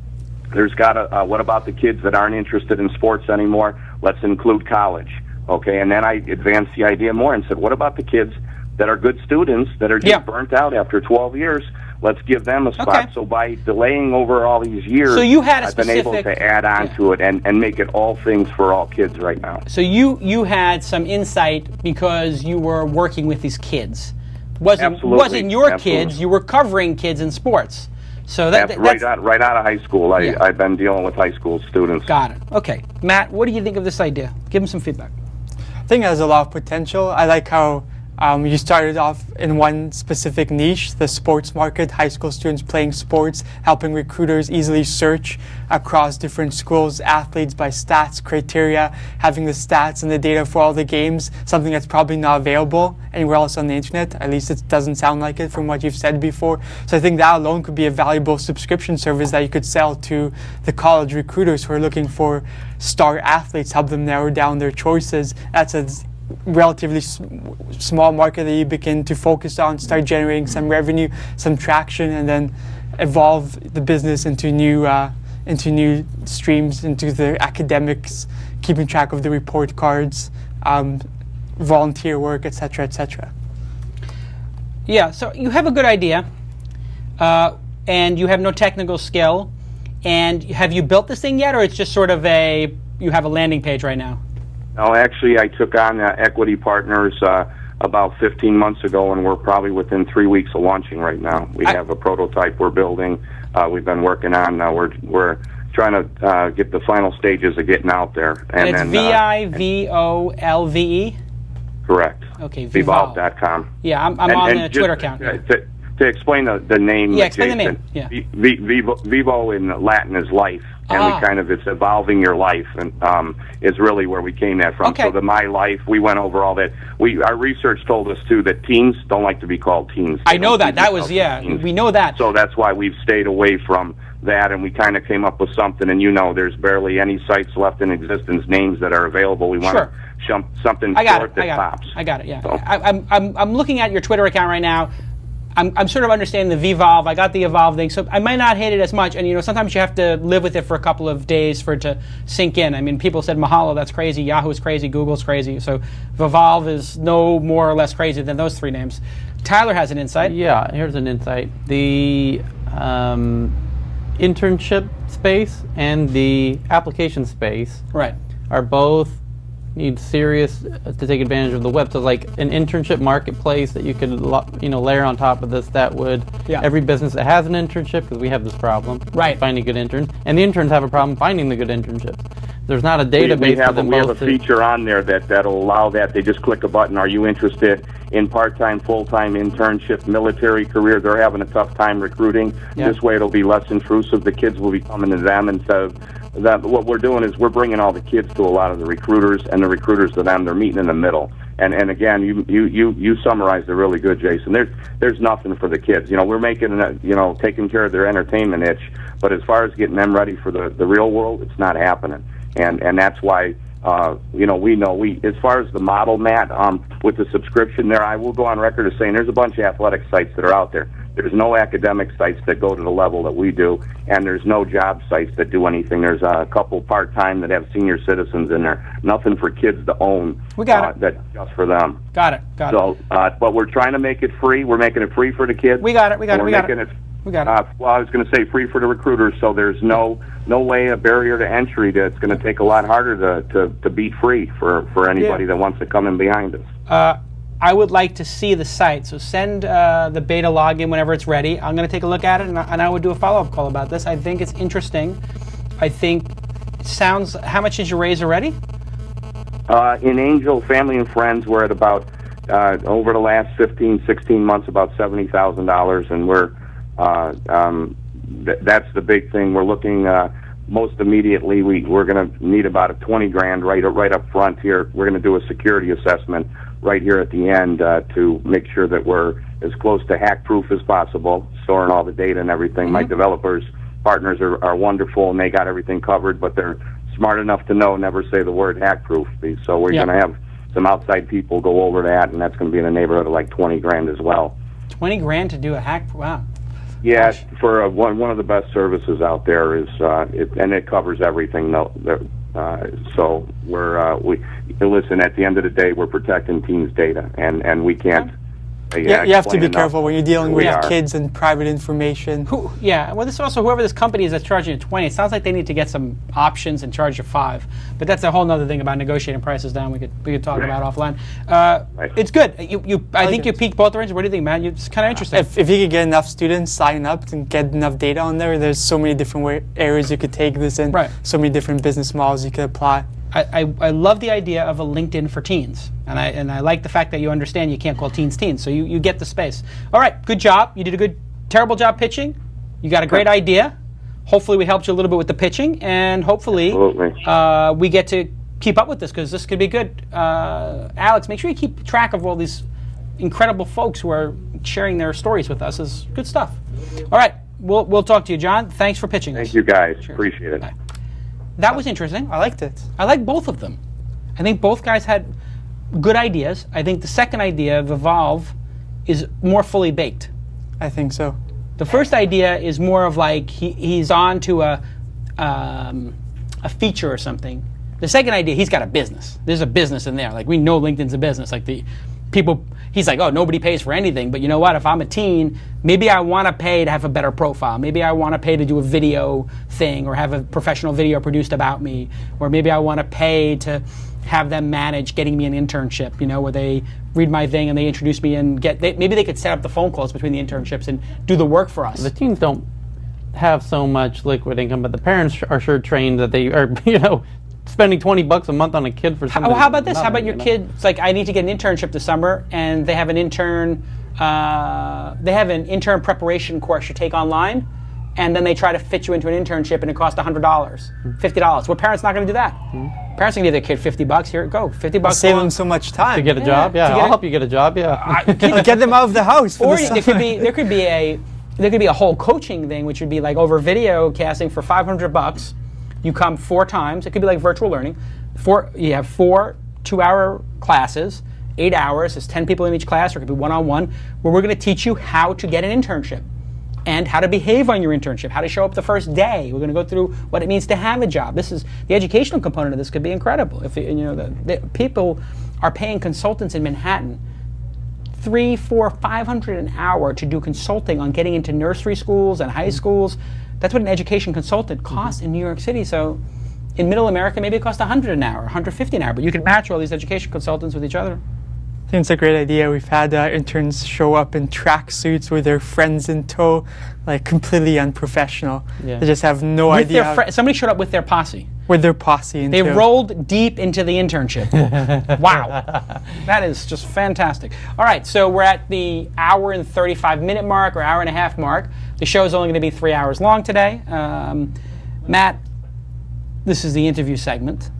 there's got to, what about the kids that aren't interested in sports anymore? Let's include college, okay? And then I advanced the idea more and said, what about the kids that are good students that are just burnt out after 12 years? Let's give them a spot. Okay. So by delaying over all these years, so you had I've been able to add on to it and make it all things for all kids right now. So you had some insight because you were working with these kids. Wasn't your kids, you were covering kids in sports. So that's right out of high school. I've been dealing with high school students. Got it. Okay. Matt, what do you think of this idea? Give them some feedback. I think it has a lot of potential. I like how you started off in one specific niche, the sports market, high school students playing sports, helping recruiters easily search across different schools, athletes by stats, criteria, having the stats and the data for all the games, something that's probably not available anywhere else on the internet. At least it doesn't sound like it from what you've said before. So I think that alone could be a valuable subscription service that you could sell to the college recruiters who are looking for star athletes, help them narrow down their choices. That's a relatively small market that you begin to focus on, start generating some revenue, some traction, and then evolve the business into new streams, into the academics, keeping track of the report cards, volunteer work, etc., etc. Yeah, so you have a good idea, and you have no technical skill. And have you built this thing yet, or it's just sort of you have a landing page right now? No, actually, I took on Equity Partners about 15 months ago, and we're probably within 3 weeks of launching right now. We have a prototype we're building. We've been working on. We're trying to get the final stages of getting out there. And it's VIVOLVE? Correct. Okay, Vivolve.com. Yeah, I'm on the Twitter account. To explain the name, yeah, explain the name. Yeah. Vivo in Latin is life, and it's evolving your life, and is really where we came at from. Okay. So my life, we went over all that. Our research told us too that teens don't like to be called teens. I know that. That was teens. We know that. So that's why we've stayed away from that, and we kind of came up with something. And there's barely any sites left in existence, names that are available. We want to something short that pops. I got it. Yeah. So. I'm looking at your Twitter account right now. I'm sort of understanding the Vivolve. I got the Evolve thing, so I might not hate it as much. And sometimes you have to live with it for a couple of days for it to sink in. I mean, people said Mahalo, that's crazy. Yahoo's crazy. Google's crazy. So Vivolve is no more or less crazy than those three names. Tyler has an insight. Yeah, here's an insight. The internship space and the application space are both need serious to take advantage of the web. So like an internship marketplace that you could layer on top of this, that would every business that has an internship, because we have this problem finding good interns, and the interns have a problem finding the good internships. There's not a database for them both. We have a feature on there that'll allow that. They just click a button. Are you interested in part-time, full-time internship, military career? They're having a tough time recruiting. This way it'll be less intrusive. The kids will be coming to them instead of that. What we're doing is we're bringing all the kids to a lot of the recruiters, and the recruiters to them. They're meeting in the middle. And again, you summarized it really good, Jason. There's nothing for the kids. We're making taking care of their entertainment itch, but as far as getting them ready for the real world, it's not happening. And that's why we as far as the model, Matt, with the subscription there, I will go on record as saying there's a bunch of athletic sites that are out there. There's no academic sites that go to the level that we do, and there's no job sites that do anything. There's a couple part-time that have senior citizens in there. Nothing for kids to own. We got it. That's just for them. Got it. But we're trying to make it free. We're making it free for the kids. We got it. Well, I was going to say free for the recruiters, so there's no way, a barrier to entry that's going to take a lot harder to beat free for anybody that wants to come in behind us. I would like to see the site. So send the beta login whenever it's ready. I'm going to take a look at it, and I would do a follow-up call about this. I think it's interesting. I think it sounds... How much did you raise already? In Angel, family, and friends, we're at about, over the last 15, 16 months, about $70,000, and we're... that's the big thing. We're looking... most immediately, we're going to need about a $20,000 right up front here. We're going to do a security assessment right here at the end to make sure that we're as close to hack-proof as possible, storing all the data and everything. My developers, partners are wonderful, and they got everything covered, but they're smart enough to know never say the word hack-proof. So we're going to have some outside people go over that, and that's going to be in the neighborhood of like $20,000 as well. $20,000 to do a hack? Wow. Yeah, for one of the best services out there is, and it covers everything. So we listen. At the end of the day, we're protecting teens' data, and we can't. You have to be careful when you're dealing with kids and private information. Well, this also, whoever this company is that's charging you 20, it sounds like they need to get some options and charge you 5. But that's a whole other thing about negotiating prices down. We could talk about offline. It's good. I think you peaked both ranges. What do you think, man? It's kind of interesting. If you could get enough students sign up and get enough data on there, there's so many different areas you could take this in. So many different business models you could apply. I love the idea of a LinkedIn for teens, and I like the fact that you understand you can't call teens teens, so you get the space. All right, good job. You did a terrible job pitching. You got a great idea. Hopefully we helped you a little bit with the pitching, and hopefully we get to keep up with this, because this could be good. Alex, make sure you keep track of all these incredible folks who are sharing their stories with us. It's good stuff. All right, we'll talk to you, John. Thanks for pitching us. Thank you, guys. Appreciate it. Bye. That was interesting. I liked it. I like both of them. I think both guys had good ideas. I think the second idea of Evolve is more fully baked. I think so. The first idea is more of like he's on to a feature or something. The second idea, he's got a business. There's a business in there. Like, we know LinkedIn's a business. Like, the people, he's like, oh, nobody pays for anything. But you know what? If I'm a teen, maybe I want to pay to have a better profile. Maybe I want to pay to do a video thing, or have a professional video produced about me. Or maybe I want to pay to have them manage getting me an internship, you know, where they read my thing and they introduce me and maybe they could set up the phone calls between the internships and do the work for us. The teens don't have so much liquid income, but the parents are sure trained that they are, you know, spending $20 a month on a kid for something. How about this? How about your kid? It's like, I need to get an internship this summer, and they have an intern. They have an intern preparation course you take online, and then they try to fit you into an internship, and it costs $100, $50. Well, parents not going to do that. Parents can give their kid $50. Here it go, $50. Save them so much time to get a job. Yeah, I'll help you get a job. Yeah, get them out of the house. Or there could be a whole coaching thing, which would be like over video casting for $500. You come 4 times. It could be like virtual learning. You have 4 2-hour classes, 8 hours. There's 10 people in each class, or it could be one-on-one, where we're going to teach you how to get an internship and how to behave on your internship, how to show up the first day. We're going to go through what it means to have a job. This is the educational component of this could be incredible. If you know, the people are paying consultants in Manhattan $300, $400, $500 an hour to do consulting on getting into nursery schools and high schools. That's what an education consultant costs in New York City. So in middle America, maybe it costs $100 an hour, $150 an hour, but you can match all these education consultants with each other. I think it's a great idea. We've had interns show up in tracksuits with their friends in tow, like completely unprofessional. Yeah. They just have no idea. Somebody showed up with their posse. With their posse. They rolled deep into the internship. Wow. That is just fantastic. All right, so we're at the hour and 35-minute mark, or hour and a half mark. The show is only going to be 3 hours long today. Matt, this is the interview segment.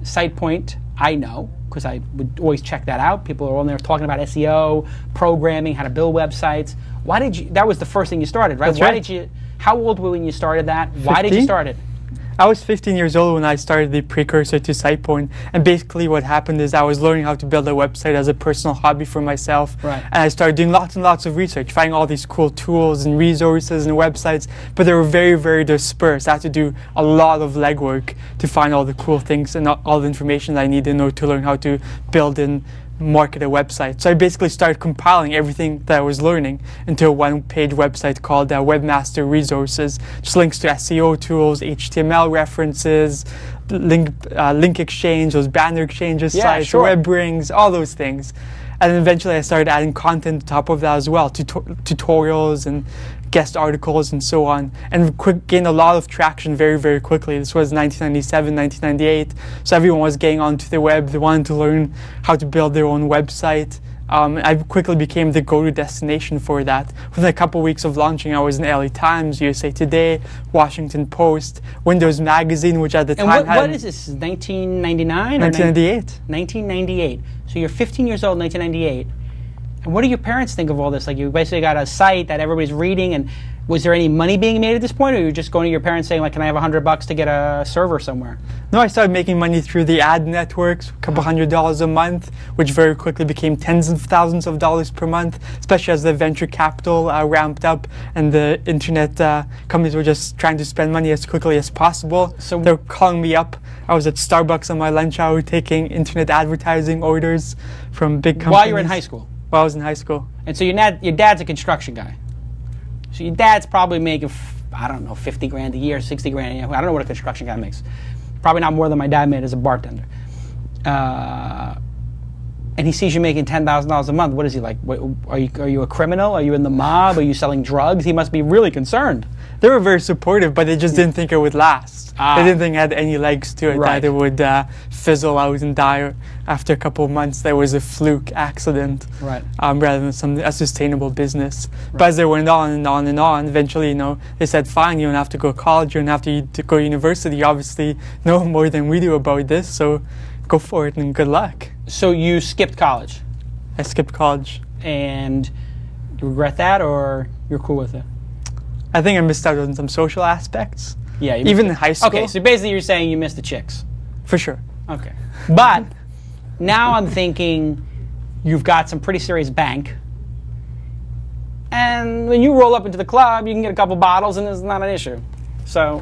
Sitepoint, I know, because I would always check that out. People are on there talking about SEO, programming, how to build websites. Why did you? That was the first thing you started, right? That's right. How old were you when you started that? 15? Why did you start it? I was 15 years old when I started the Precursor to Sitepoint, and basically what happened is I was learning how to build a website as a personal hobby for myself, and I started doing lots and lots of research, finding all these cool tools and resources and websites, but they were very, very dispersed. I had to do a lot of legwork to find all the cool things and all the information that I needed in order to learn how to build and market a website. So I basically started compiling everything that I was learning into a one-page website called Webmaster Resources. Just links to SEO tools, HTML references, link exchange, those banner exchanges, sites, web rings, all those things. And then eventually I started adding content on top of that as well, tutorials and guest articles and so on, and gained a lot of traction very, very quickly. This was 1997, 1998, so everyone was getting onto the web. They wanted to learn how to build their own website. I quickly became the go-to destination for that. Within a couple of weeks of launching, I was in LA Times, USA Today, Washington Post, Windows Magazine, which at the time and had... what is this, 1999? 1998. 1998. So you're 15 years old in 1998. And what do your parents think of all this? Like, you basically got a site that everybody's reading, and was there any money being made at this point, or you were just going to your parents saying, like, can I have $100 to get a server somewhere? No, I started making money through the ad networks, a couple $100 a month, which very quickly became tens of thousands of dollars per month, especially as the venture capital ramped up and the internet companies were just trying to spend money as quickly as possible. So they were calling me up. I was at Starbucks on my lunch hour taking internet advertising orders from big companies. While you were in high school? While I was in high school. And so your dad's a construction guy. So your dad's probably making, I don't know, 50 grand a year, 60 grand a year. I don't know what a construction guy makes. Probably not more than my dad made as a bartender. And he sees you making $10,000 a month. What is he like? Are you a criminal? Are you in the mob? Are you selling drugs? He must be really concerned. They were very supportive, but they just didn't think it would last. They didn't think it had any legs to it, that it would fizzle out and die after a couple of months. There was a fluke accident, rather than a sustainable business. But as they went on and on and on, eventually, they said, fine, you don't have to go to college, you don't have to go to university. You obviously know more than we do about this, so go for it and good luck. So you skipped college? I skipped college. And you regret that, or you're cool with it? I think I missed out on some social aspects. Yeah, even in high school. Okay, so basically you're saying you missed the chicks. For sure. Okay. But now I'm thinking you've got some pretty serious bank. And when you roll up into the club, you can get a couple bottles and it's not an issue. So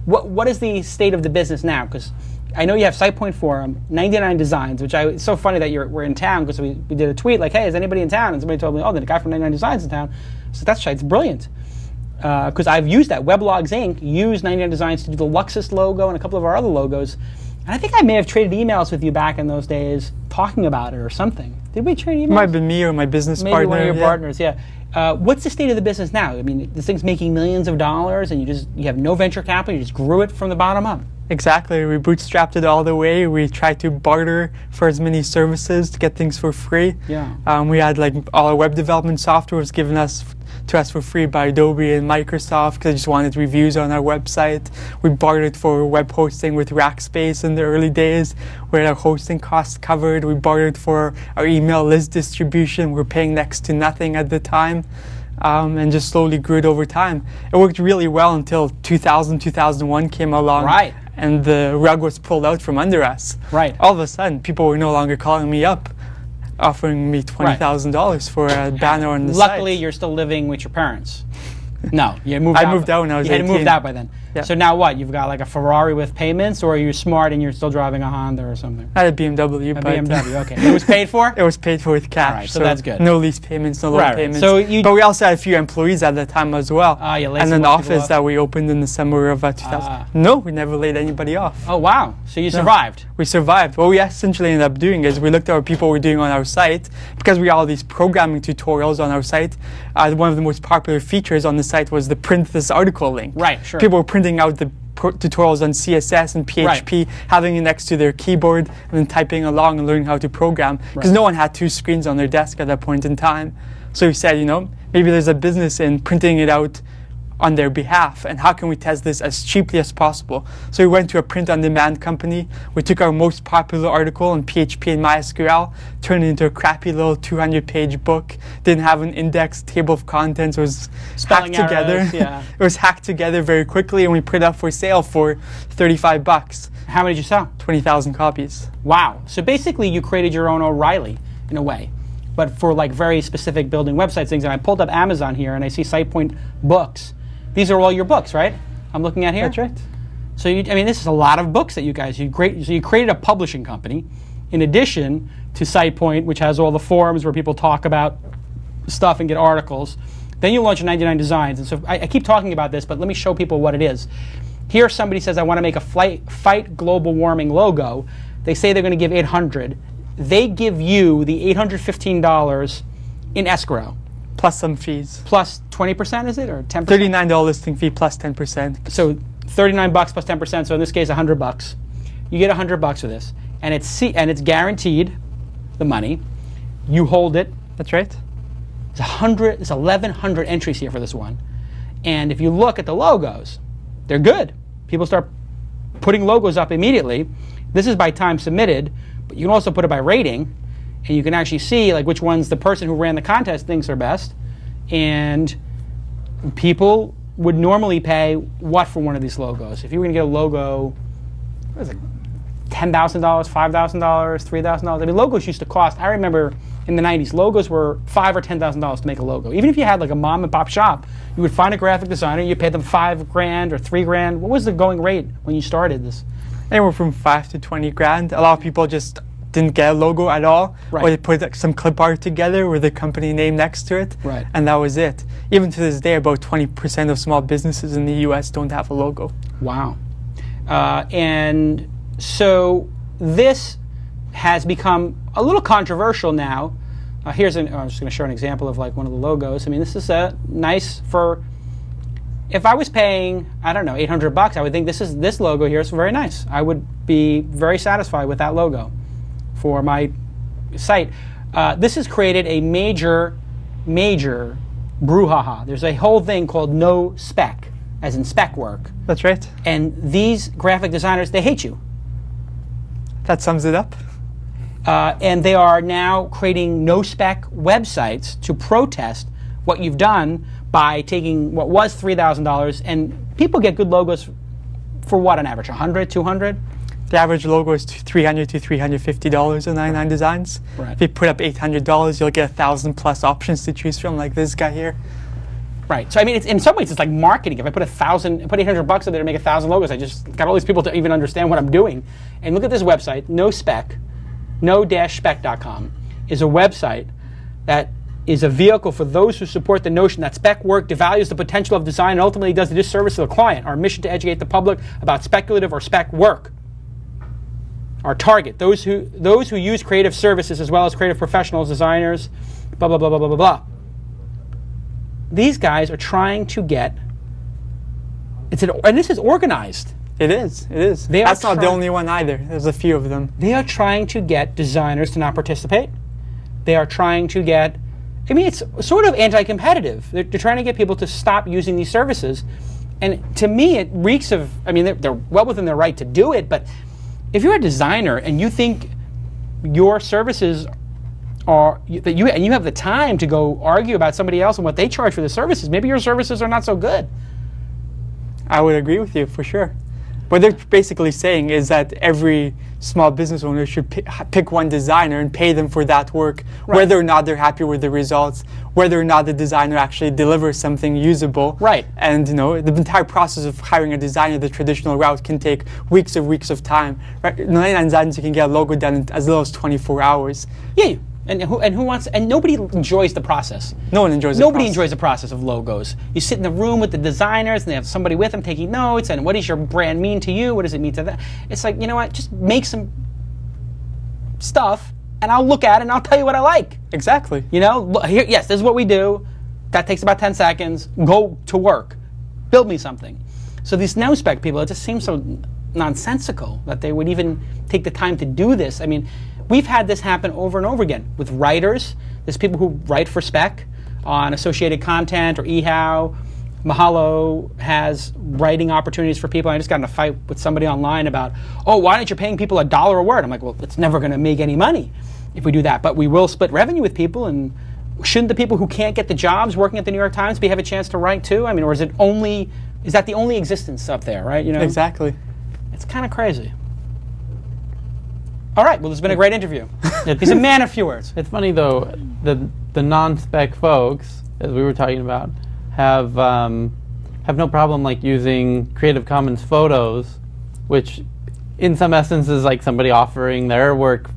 what is the state of the business now? Because I know you have Sitepoint Forum, 99 Designs, which it's so funny that we're in town, because we did a tweet like, hey, is anybody in town? And somebody told me, oh, the guy from 99 Designs in town. So that's right, it's brilliant. Because I've used that. Weblogs Inc. used 99 Designs to do the Luxus logo and a couple of our other logos. And I think I may have traded emails with you back in those days talking about it or something. Did we trade emails? It might have been me or my business partner. Maybe one of your partners, yeah. What's the state of the business now? I mean, this thing's making millions of dollars and you have no venture capital, you just grew it from the bottom up. Exactly. We bootstrapped it all the way. We tried to barter for as many services to get things for free. Yeah. We had all our web development software was given to us for free by Adobe and Microsoft because they just wanted reviews on our website. We bartered for web hosting with Rackspace in the early days. We had our hosting costs covered. We bartered for our email list distribution. We were paying next to nothing at the time. And just slowly grew it over time. It worked really well until 2000, 2001 came along. Right. And the rug was pulled out from under us. Right. All of a sudden, people were no longer calling me up, offering me $20,000 for a banner on the site. Luckily, you're still living with your parents. No, you moved I out. moved out when I was 18. You had moved out by then. Yeah. So now what? You've got like a Ferrari with payments, or are you smart and you're still driving a Honda or something? I had a BMW. A BMW, okay. It was paid for? It was paid for with cash. All right, so that's good. No lease payments, no loan payments. So but we also had a few employees at the time as well. You laid and some an more people office off? that we opened in the summer of 2000. No, we never laid anybody off. Oh, wow. So you survived? We survived. What we essentially ended up doing is we looked at what people were doing on our site, because we had all these programming tutorials on our site. One of the most popular features on the site was the print this article link. Right, sure. People were printing out the tutorials on CSS and PHP, having it next to their keyboard, and then typing along and learning how to program. Because no one had two screens on their desk at that point in time. So we said, maybe there's a business in printing it out on their behalf, and how can we test this as cheaply as possible? So we went to a print-on-demand company. We took our most popular article on PHP and MySQL, turned it into a crappy little 200-page book. Didn't have an index, table of contents. It was hacked together. Yeah. It was hacked together very quickly, and we put it up for sale for $35. How many did you sell? 20,000 copies. Wow. So basically, you created your own O'Reilly in a way, but for very specific building websites things. And I pulled up Amazon here, and I see Sitepoint books. These are all your books, right? I'm looking at here. That's right. So this is a lot of books that you guys. So you created a publishing company, in addition to Sitepoint, which has all the forums where people talk about stuff and get articles. Then you launch 99 Designs, and so I keep talking about this, but let me show people what it is. Here, somebody says, I want to make a fight global warming logo. They say they're going to give $800. they give you the $815 in escrow. Plus some fees. Plus 20%, is it, or 10%? $39 listing fee plus 10%. So $39 plus 10%. So in this case, $100. You get $100 for this, and it's guaranteed, the money. You hold it. That's right. There's 1,100 entries here for this one, and if you look at the logos, they're good. People start putting logos up immediately. This is by time submitted, but you can also put it by rating, and you can actually see like which ones the person who ran the contest thinks are best. And people would normally pay what for one of these logos? If you were going to get a logo, what is it, $10,000, $5,000, $3,000? I mean, logos used to cost, I remember in the 90s, logos were $5,000 or $10,000 to make a logo. Even if you had like a mom and pop shop, you would find a graphic designer, you pay them $5,000 or $3,000. What was the going rate when you started this? Anywhere from $5,000 to $20,000. A lot of people just didn't get a logo at all, right. Or they put like, some clip art together with the company name next to it, right. And that was it. Even to this day, about 20% of small businesses in the U.S. don't have a logo. Wow. And so this has become a little controversial now. I'm just going to show an example of like one of the logos. I mean, this is nice for. If I was paying, I don't know, $800, I would think this logo here is very nice. I would be very satisfied with that logo for my site. This has created a major brouhaha. There's a whole thing called no spec, as in spec work. That's right. And these graphic designers, they hate you. That sums it up. And they are now creating no-spec websites to protest what you've done by taking what was $3,000, and people get good logos for what on average, $100, $200? The average logo is $300 to $350 on 99 Designs. Right. If you put up $800, you'll get 1,000 plus options to choose from, like this guy here. Right. So I mean, in some ways, it's like marketing. If I put $800 in there to make 1,000 logos, I just got all these people to even understand what I'm doing. And look at this website, no-spec.com is a website that is a vehicle for those who support the notion that spec work devalues the potential of design and ultimately does a disservice to the client. Our mission to educate the public about speculative or spec work. Our target, those who use creative services as well as creative professionals, designers, blah, blah, blah, blah, blah, blah, blah. These guys are trying to get, and this is organized. It is. That's not the only one either. There's a few of them. They are trying to get designers to not participate. They are trying to get, I mean, it's sort of anti-competitive. They're trying to get people to stop using these services. And to me, it reeks of, I mean, they're well within their right to do it, but if you're a designer and you think your services are, and you have the time to go argue about somebody else and what they charge for the services, maybe your services are not so good. I would agree with you, for sure. What they're basically saying is that every small business owner should pick one designer and pay them for that work, right. Whether or not they're happy with the results, whether or not the designer actually delivers something usable. Right. And the entire process of hiring a designer the traditional route can take weeks of time. Right? 99 Designs, you can get a logo done in as little as 24 hours. Yeah. And who wants? And nobody enjoys the process. No one enjoys. Nobody enjoys the process of logos. You sit in the room with the designers, and they have somebody with them taking notes. And what does your brand mean to you? What does it mean to them? It's like, you know what? Just make some stuff, and I'll look at it and I'll tell you what I like. Exactly. You know, here, yes, this is what we do. That takes about 10 seconds. Go to work. Build me something. So these no-spec people, it just seems so nonsensical that they would even take the time to do this. I mean, we've had this happen over and over again with writers. There's people who write for spec on Associated Content or eHow. Mahalo has writing opportunities for people. I just got in a fight with somebody online about, oh, why aren't you paying people $1 a word? I'm like, well, it's never going to make any money if we do that. But we will split revenue with people, and shouldn't the people who can't get the jobs working at the New York Times have a chance to write too? I mean, or is that the only existence up there, right? You know, exactly. It's kind of crazy. All right, well, it's been a great interview. He's a man of few words. It's funny, though, the non-spec folks, as we were talking about, have no problem like using Creative Commons photos, which in some essence is like somebody offering their work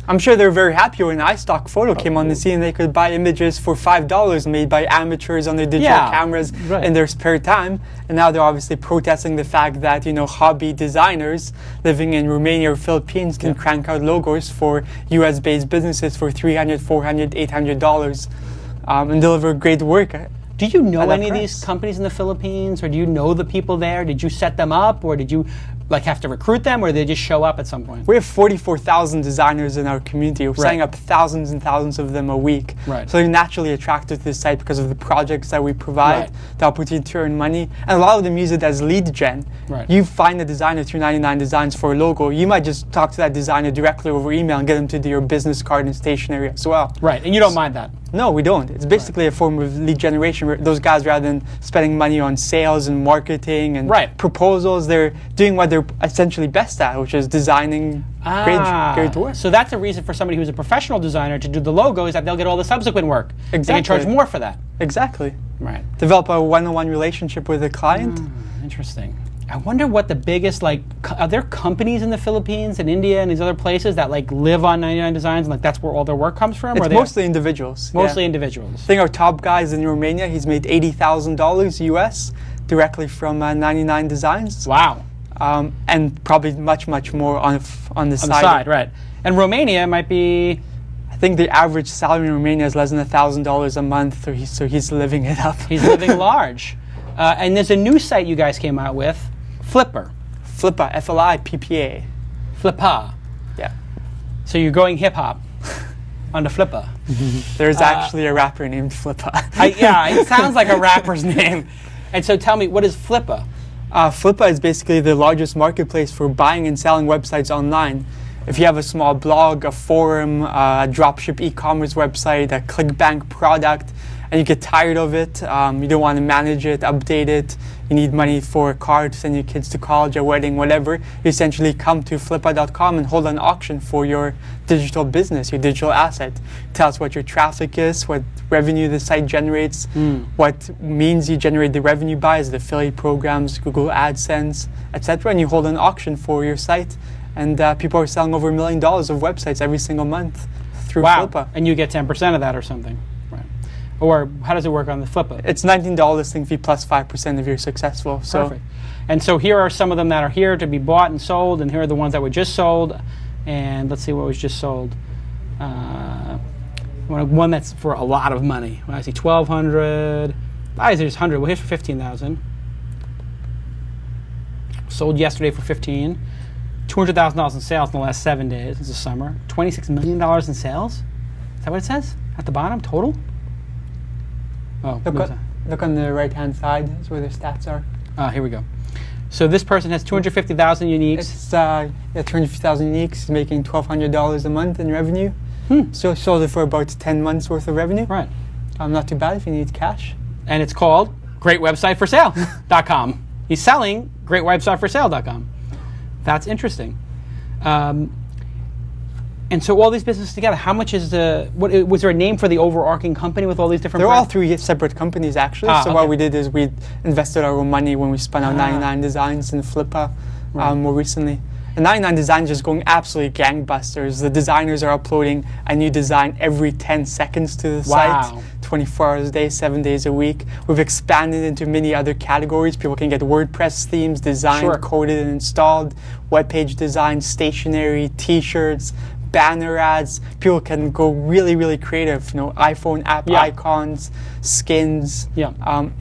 I'm sure they're very happy when iStock Photo came on the scene. They could buy images for $5 made by amateurs on their digital cameras in their spare time. And now they're obviously protesting the fact that, hobby designers living in Romania or Philippines can crank out logos for US-based businesses for $300, $400, $800 and deliver great work. Do you know any of these companies in the Philippines, or do you know the people there? Did you set them up, or did you have to recruit them, or did they just show up at some point? We have 44,000 designers in our community. We're setting up thousands and thousands of them a week. Right. So they're naturally attracted to this site because of the projects that we provide, the opportunity to earn money, and a lot of them use it as lead gen. Right. You find a designer through 99 Designs for a logo. You might just talk to that designer directly over email and get them to do your business card and stationery as well. Right, and you don't mind that? No, we don't. It's basically a form of lead generation. Where those guys, rather than spending money on sales and marketing and proposals, they're doing what they're essentially best at, which is designing great work. So that's a reason for somebody who's a professional designer to do the logo, is that they'll get all the subsequent work. Exactly. They can charge more for that. Exactly. Right. Develop a one-on-one relationship with the client. Interesting. I wonder what the biggest, are there companies in the Philippines and India and these other places that live on 99 Designs and that's where all their work comes from? It's mostly individuals. Mostly individuals. I think our top guy is in Romania. He's made $80,000 US directly from 99 Designs. Wow. And probably much, much more on the side. On the side, right. And Romania might be... I think the average salary in Romania is less than $1,000 a month, so he's living it up. He's living large. And there's a new site you guys came out with, Flipper. Flippa, F-L-I-P-P-A. Flippa. Yeah. So you're going hip-hop on the Flippa. There's actually a rapper named Flippa. It sounds like a rapper's name. And so tell me, what is Flippa? Flippa is basically the largest marketplace for buying and selling websites online. If you have a small blog, a forum, a dropship e-commerce website, a ClickBank product, and you get tired of it, you don't want to manage it, update it, you need money for a car to send your kids to college, a wedding, whatever, you essentially come to flippa.com and hold an auction for your digital business, your digital asset. Tell us what your traffic is, what revenue the site generates, what means you generate the revenue by, is it affiliate programs, Google AdSense, etc. And you hold an auction for your site. And people are selling over $1 million of websites every single month through Flippa. And you get 10% of that or something. Or how does it work on the Flippa? It's $19 listing fee plus 5% if you're successful. So. Perfect. And so here are some of them that are here to be bought and sold, and here are the ones that were just sold. And let's see what was just sold. One that's for a lot of money. Well, I see 1,200. I see just 100. Well, here's for 15,000. Sold yesterday for 15. $200,000 in sales in the last 7 days. This is summer. $26 million in sales. Is that what it says at the bottom? Total. Oh, look on the right-hand side. That's where the stats are. Here we go. So this person has 250,000 uniques. It's 250,000 uniques. He's making $1,200 a month in revenue. So sold it for about 10 months worth of revenue. Right. Not too bad if you need cash. And it's called greatwebsiteforsale.com. He's selling greatwebsiteforsale.com. That's interesting. And so all these businesses together, how much is was there a name for the overarching company with all these different They're brands? all three separate companies, actually. So what we did is we invested our own money when we spun out 99 Designs and Flippa more recently. And 99 Designs is going absolutely gangbusters. The designers are uploading a new design every 10 seconds to the site, 24 hours a day, 7 days a week. We've expanded into many other categories. People can get WordPress themes designed, coded, and installed, web page design, stationery, t-shirts, banner ads. People can go really, really creative. iPhone app icons, skins,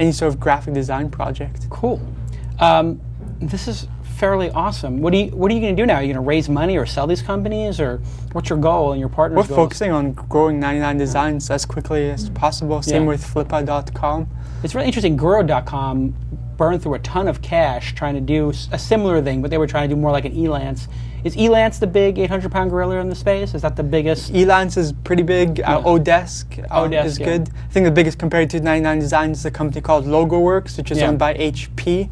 any sort of graphic design project. Cool. This is fairly awesome. What are you going to do now? Are you going to raise money or sell these companies, or what's your goal and your partner's We're goals? focusing on growing 99 Designs as quickly as possible. Same with Flippa.com. It's really interesting. Guru.com burned through a ton of cash trying to do a similar thing, but they were trying to do more like an Elance. Is Elance the big 800-pound gorilla in the space? Is that the biggest? Elance is pretty big. Odesk is good. I think the biggest compared to 99 Designs is a company called LogoWorks, which is owned by HP.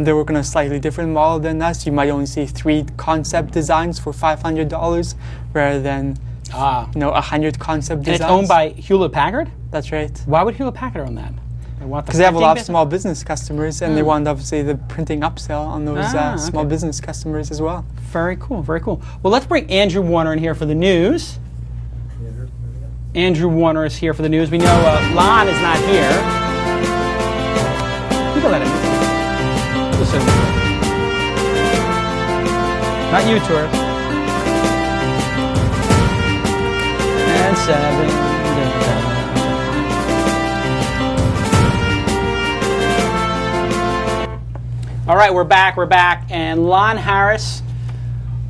They work on a slightly different model than us. You might only see 3 concept designs for $500 rather than 100 concept designs. And it's owned by Hewlett-Packard? That's right. Why would Hewlett-Packard own that? Because they have a lot of small business customers, and they want obviously the printing upsell on those small business customers as well. Very cool, very cool. Well, let's bring Andrew Warner in here for the news. Andrew Warner is here for the news. We know Lon is not here. You can let him. Listen. Not you, tourist. And 7. All right, we're back, and Lon Harris.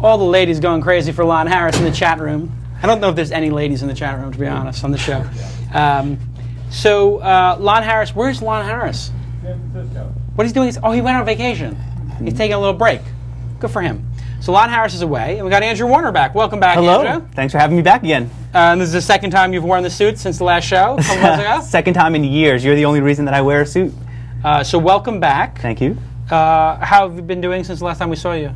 All the ladies going crazy for Lon Harris in the chat room. I don't know if there's any ladies in the chat room, to be honest, on the show. Lon Harris, where's Lon Harris? San Francisco. What he's doing is, he went on vacation. He's taking a little break. Good for him. So Lon Harris is away, and we got Andrew Warner back. Welcome back, Hello. Andrew. Thanks for having me back again. And this is the second time you've worn the suit since the last show, a couple months ago? Second time in years. You're the only reason that I wear a suit. So welcome back. Thank you. How have you been doing since the last time we saw you?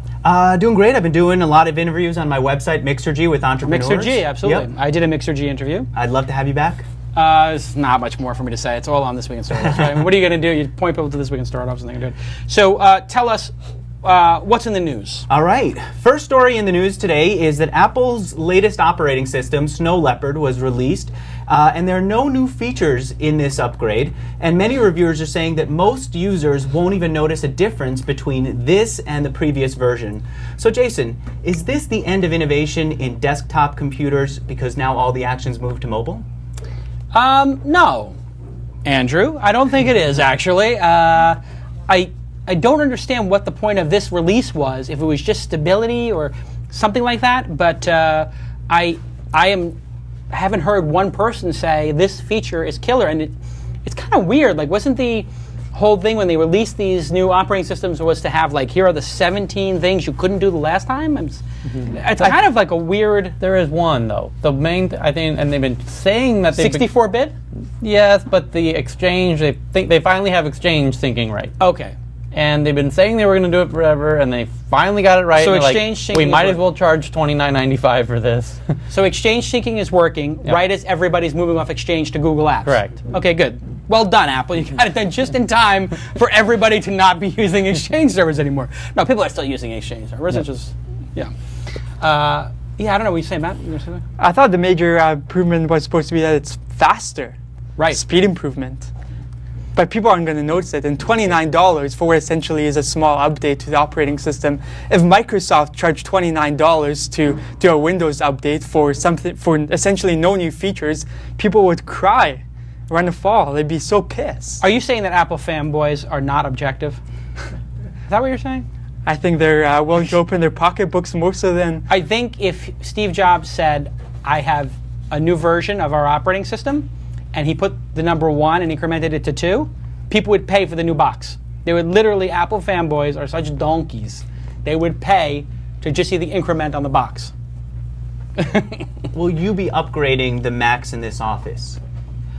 Doing great. I've been doing a lot of interviews on my website, Mixergy, with entrepreneurs. Mixergy, absolutely. Yep. I did a Mixergy interview. I'd love to have you back. There's not much more for me to say. It's all on This Week in Startups, right? I mean, what are you going to do? You point people to This Week in Startups and they can do it. So tell us, what's in the news? All right. First story in the news today is that Apple's latest operating system, Snow Leopard, was released, and there are no new features in this upgrade, and many reviewers are saying that most users won't even notice a difference between this and the previous version. So Jason, is this the end of innovation in desktop computers because now all the actions move to mobile? No, Andrew. I don't think it is, actually. I don't understand what the point of this release was, if it was just stability or something like that, but I haven't heard one person say this feature is killer, and it's kind of weird. Like, wasn't the whole thing when they released these new operating systems was to have, like, here are the 17 things you couldn't do the last time? It's kind of like a weird... There is one, though. The main, I think, and they've been saying that they've 64-bit? Yes, but the Exchange, they finally have Exchange syncing right. Okay. And they've been saying they were going to do it forever, and they finally got it right. So Exchange syncing, we might as well charge $29.95 for this. So Exchange syncing is working right as everybody's moving off Exchange to Google Apps. Correct. Okay, good. Well done, Apple. You got it done just in time for everybody to not be using Exchange servers anymore. No, people are still using Exchange servers. It's just, I don't know what you're saying, Matt. I thought the major improvement was supposed to be that it's faster. Right. Speed improvement. But people aren't going to notice it. And $29 for what essentially is a small update to the operating system. If Microsoft charged $29 to do a Windows update for essentially no new features, people would cry, run a fall. They'd be so pissed. Are you saying that Apple fanboys are not objective? Is that what you're saying? I think they're willing to open their pocketbooks more so than... I think if Steve Jobs said, I have a new version of our operating system, and he put the number 1 and incremented it to 2, people would pay for the new box. They would literally, Apple fanboys are such donkeys. They would pay to just see the increment on the box. Will you be upgrading the Macs in this office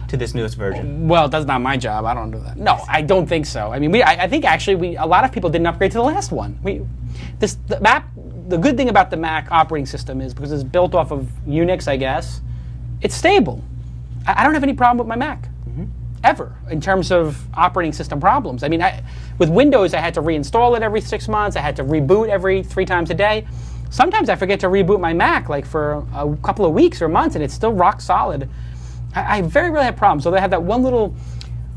to this newest version? Well, that's not my job. I don't do that. No, I don't think so. I mean, I think actually a lot of people didn't upgrade to the last one. The good thing about the Mac operating system is because it's built off of Unix, I guess, it's stable. I don't have any problem with my Mac, ever, in terms of operating system problems. I mean, with Windows, I had to reinstall it every 6 months. I had to reboot every 3 times a day. Sometimes I forget to reboot my Mac, like for a couple of weeks or months, and it's still rock solid. I very rarely have problems. So they have that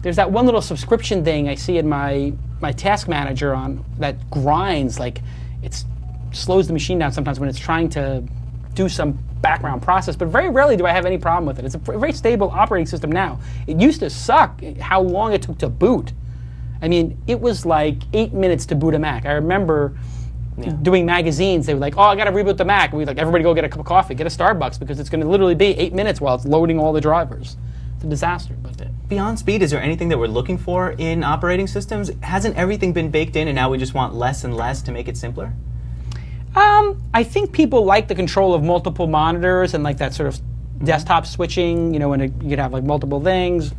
there's that one little subscription thing I see in my task manager on that grinds, like it slows the machine down sometimes when it's trying to do some background process, but very rarely do I have any problem with it. It's a very stable operating system now. It used to suck how long it took to boot. I mean, it was like 8 minutes to boot a Mac. I remember doing magazines. They were like, oh, I got to reboot the Mac. And we'd like, everybody go get a cup of coffee, get a Starbucks, because it's going to literally be 8 minutes while it's loading all the drivers. It's a disaster. But beyond speed, is there anything that we're looking for in operating systems? Hasn't everything been baked in and now we just want less and less to make it simpler? I think people like the control of multiple monitors and like that sort of desktop switching, you know, when you could have like multiple things.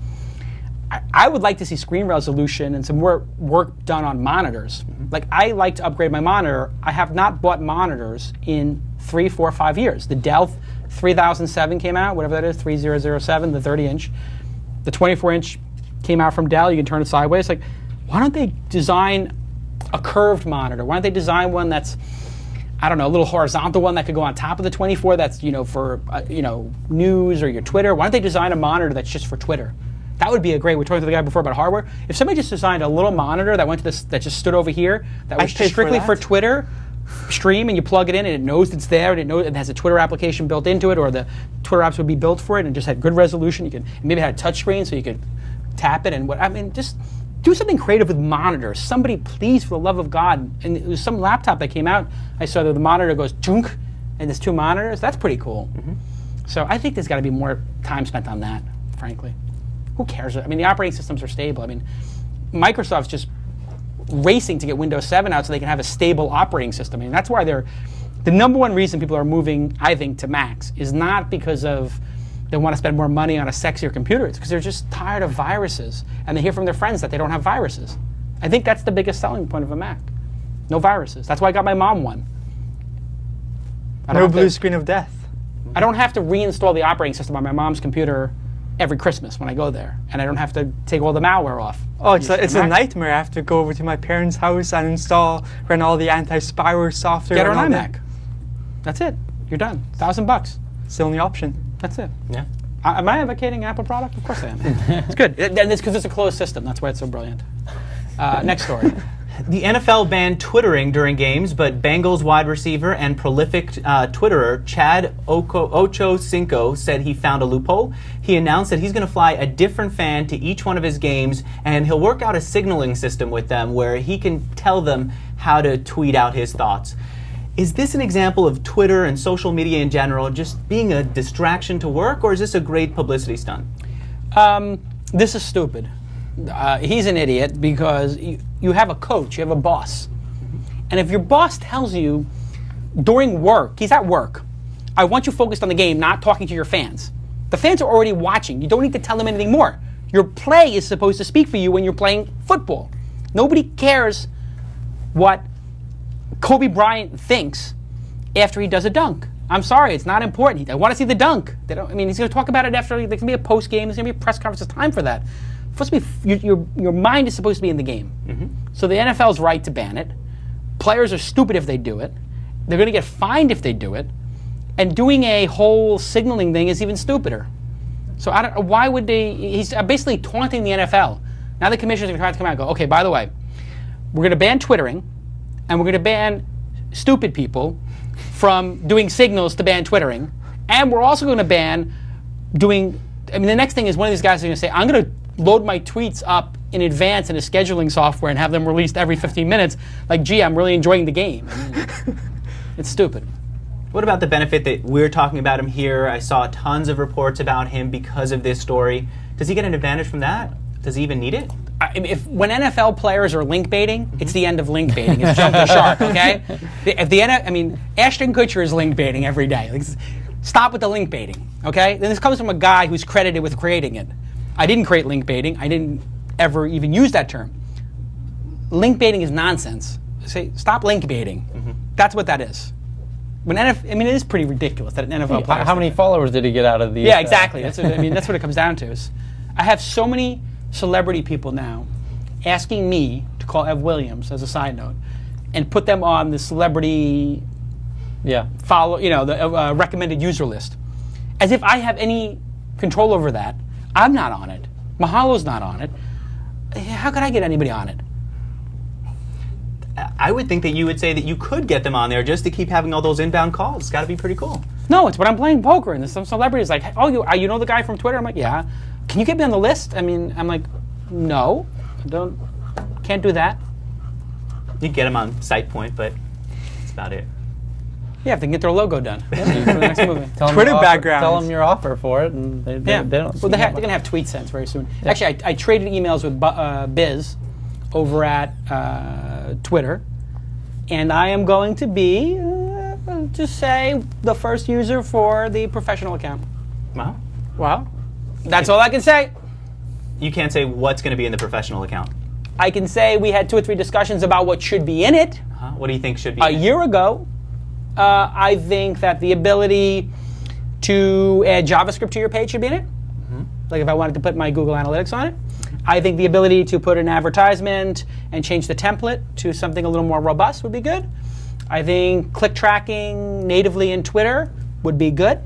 I would like to see screen resolution and some more work done on monitors. Like, I like to upgrade my monitor. I have not bought monitors in 3, 4, 5 years. The Dell 3007 came out, whatever that is, 3007, the 30-inch. The 24-inch came out from Dell. You can turn it sideways. Like, why don't they design a curved monitor? Why don't they design one that's, I don't know, a little horizontal one that could go on top of the 24 that's, for, news or your Twitter? Why don't they design a monitor that's just for Twitter? That would be a great, we talked to the guy before about hardware. If somebody just designed a little monitor that went to this, that just stood over here, that was strictly for Twitter stream, and you plug it in and it knows it's there, and it knows it has a Twitter application built into it, or the Twitter apps would be built for it, and just had good resolution. You could maybe had a touch screen so you could tap it, and just do something creative with monitors. Somebody, please, for the love of God. And there was some laptop that came out, I saw that the monitor goes chunk, and there's 2 monitors. That's pretty cool. So I think there's got to be more time spent on that, frankly. Who cares? I mean, the operating systems are stable. I mean, Microsoft's just racing to get Windows 7 out so they can have a stable operating system. I mean, that's why the number one reason people are moving, I think, to Macs is not because of they want to spend more money on a sexier computer. It's because they're just tired of viruses, and they hear from their friends that they don't have viruses. I think that's the biggest selling point of a Mac. No viruses. That's why I got my mom one. No blue screen of death. I don't have to reinstall the operating system on my mom's computer every Christmas when I go there, and I don't have to take all the malware off. Oh, it's a nightmare. I have to go over to my parents' house and run all the anti-spyware software. Get her an iMac. That's it. You're done. $1,000. It's the only option. That's it. Yeah. Am I advocating Apple product? Of course I am. It's good. And it's because it's a closed system. That's why it's so brilliant. Next story. The NFL banned Twittering during games, but Bengals wide receiver and prolific Twitterer Chad Ochocinco said he found a loophole. He announced that he's going to fly a different fan to each one of his games, and he'll work out a signaling system with them where he can tell them how to tweet out his thoughts. Is this an example of Twitter and social media in general just being a distraction to work, or is this a great publicity stunt? This is stupid. He's an idiot because you have a coach, you have a boss. And if your boss tells you during work, he's at work, I want you focused on the game, not talking to your fans. The fans are already watching. You don't need to tell them anything more. Your play is supposed to speak for you when you're playing football. Nobody cares what Kobe Bryant thinks after he does a dunk. I'm sorry, it's not important. I want to see the dunk. He's going to talk about it after. There's going to be a post game. There's going to be a press conference. There's time for that. Your mind is supposed to be in the game. So the NFL's right to ban it. Players are stupid if they do it. They're going to get fined if they do it. And doing a whole signaling thing is even stupider. So I don't. Why would they? He's basically taunting the NFL. Now the commissioner's going to try to come out and go, okay, by the way, we're going to ban Twittering, and we're going to ban stupid people from doing signals to ban Twittering, and we're also going to ban doing. I mean, the next thing is one of these guys is going to say, I'm going to load my tweets up in advance in a scheduling software and have them released every 15 minutes. Like, gee, I'm really enjoying the game. I mean, it's stupid. What about the benefit that we're talking about him here? I saw tons of reports about him because of this story. Does he get an advantage from that? Does he even need it? When NFL players are link baiting, it's the end of link baiting. It's jump the shark, okay? Ashton Kutcher is link baiting every day. Like, stop with the link baiting, okay? Then this comes from a guy who's credited with creating it. I didn't create link baiting. I didn't ever even use that term. Link baiting is nonsense. Say, stop link baiting. That's what that is. It is pretty ridiculous that an NFL player. How many followers did he get out of the? Yeah, exactly. That's what it comes down to. I have so many celebrity people now asking me to call Ev Williams, as a side note, and put them on the celebrity the recommended user list, as if I have any control over that. I'm not on it. Mahalo's not on it. How could I get anybody on it? I would think that you would say that you could get them on there just to keep having all those inbound calls. It's got to be pretty cool. No, it's when I'm playing poker and some celebrity's like, oh, you know the guy from Twitter? I'm like, yeah. Can you get me on the list? I'm like, no, can't do that. You can get them on Sitepoint, but that's about it. Yeah, if they can get their logo done for the next movie. Twitter background. Tell them your offer for it, and they don't. Well, they're going to have tweet sense very soon. Yeah. Actually, I traded emails with Biz over at Twitter, and I am going to be, just say, the first user for the professional account. Wow. Well, that's all I can say. You can't say what's going to be in the professional account. I can say we had 2 or 3 discussions about what should be in it. What do you think should be in it? A year ago. I think that the ability to add JavaScript to your page should be in it. Like if I wanted to put my Google Analytics on it. I think the ability to put an advertisement and change the template to something a little more robust would be good. I think click tracking natively in Twitter would be good.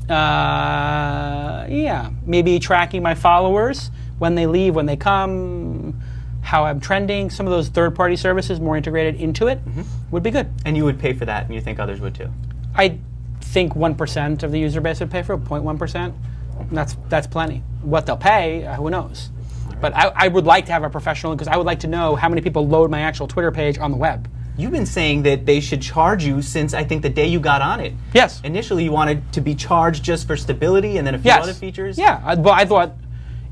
Yeah, maybe tracking my followers, when they leave, when they come, how I'm trending. Some of those third-party services more integrated into it would be good. And you would pay for that, and you think others would too? I think 1% of the user base would pay for it, 0.1%. That's plenty. What they'll pay, who knows? But I would like to have a professional, because I would like to know how many people load my actual Twitter page on the web. You've been saying that they should charge you since, I think, the day you got on it. Yes. Initially, you wanted to be charged just for stability and then a few other features. Yeah, but I thought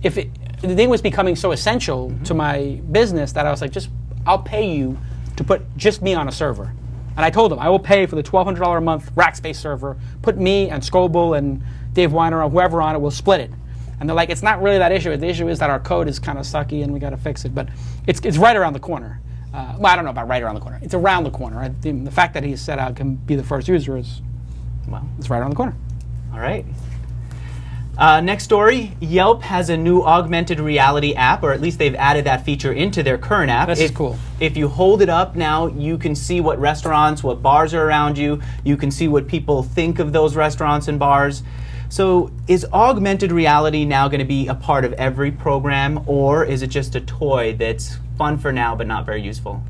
the thing was becoming so essential to my business that I was like, I'll pay you to put just me on a server. And I told them, I will pay for the $1,200 a month rack space server, put me and Scoble and Dave Weiner or whoever on it, we'll split it. And they're like, it's not really that issue. The issue is that our code is kind of sucky and we got to fix it. But it's right around the corner. Well, I don't know about right around the corner. It's around the corner. The fact that he's set out can be the first user is, well, it's right around the corner. All right. Next story, Yelp has a new augmented reality app, or at least they've added that feature into their current app. This is cool. If you hold it up now, you can see what restaurants, what bars are around you. You can see what people think of those restaurants and bars. So is augmented reality now going to be a part of every program, or is it just a toy that's fun for now but not very useful?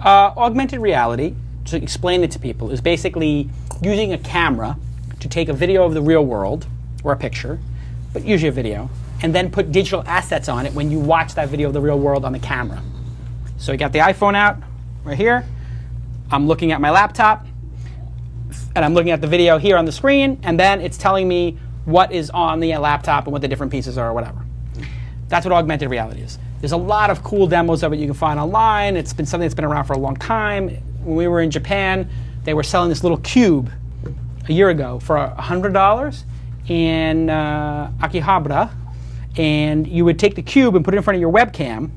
Augmented reality, to explain it to people, is basically using a camera to take a video of the real world, or a picture, but usually a video, and then put digital assets on it when you watch that video of the real world on the camera. So you got the iPhone out right here. I'm looking at my laptop, and I'm looking at the video here on the screen, and then it's telling me what is on the laptop and what the different pieces are or whatever. That's what augmented reality is. There's a lot of cool demos of it you can find online. It's been something that's been around for a long time. When we were in Japan, they were selling this little cube a year ago for $100 in Akihabara, and you would take the cube and put it in front of your webcam,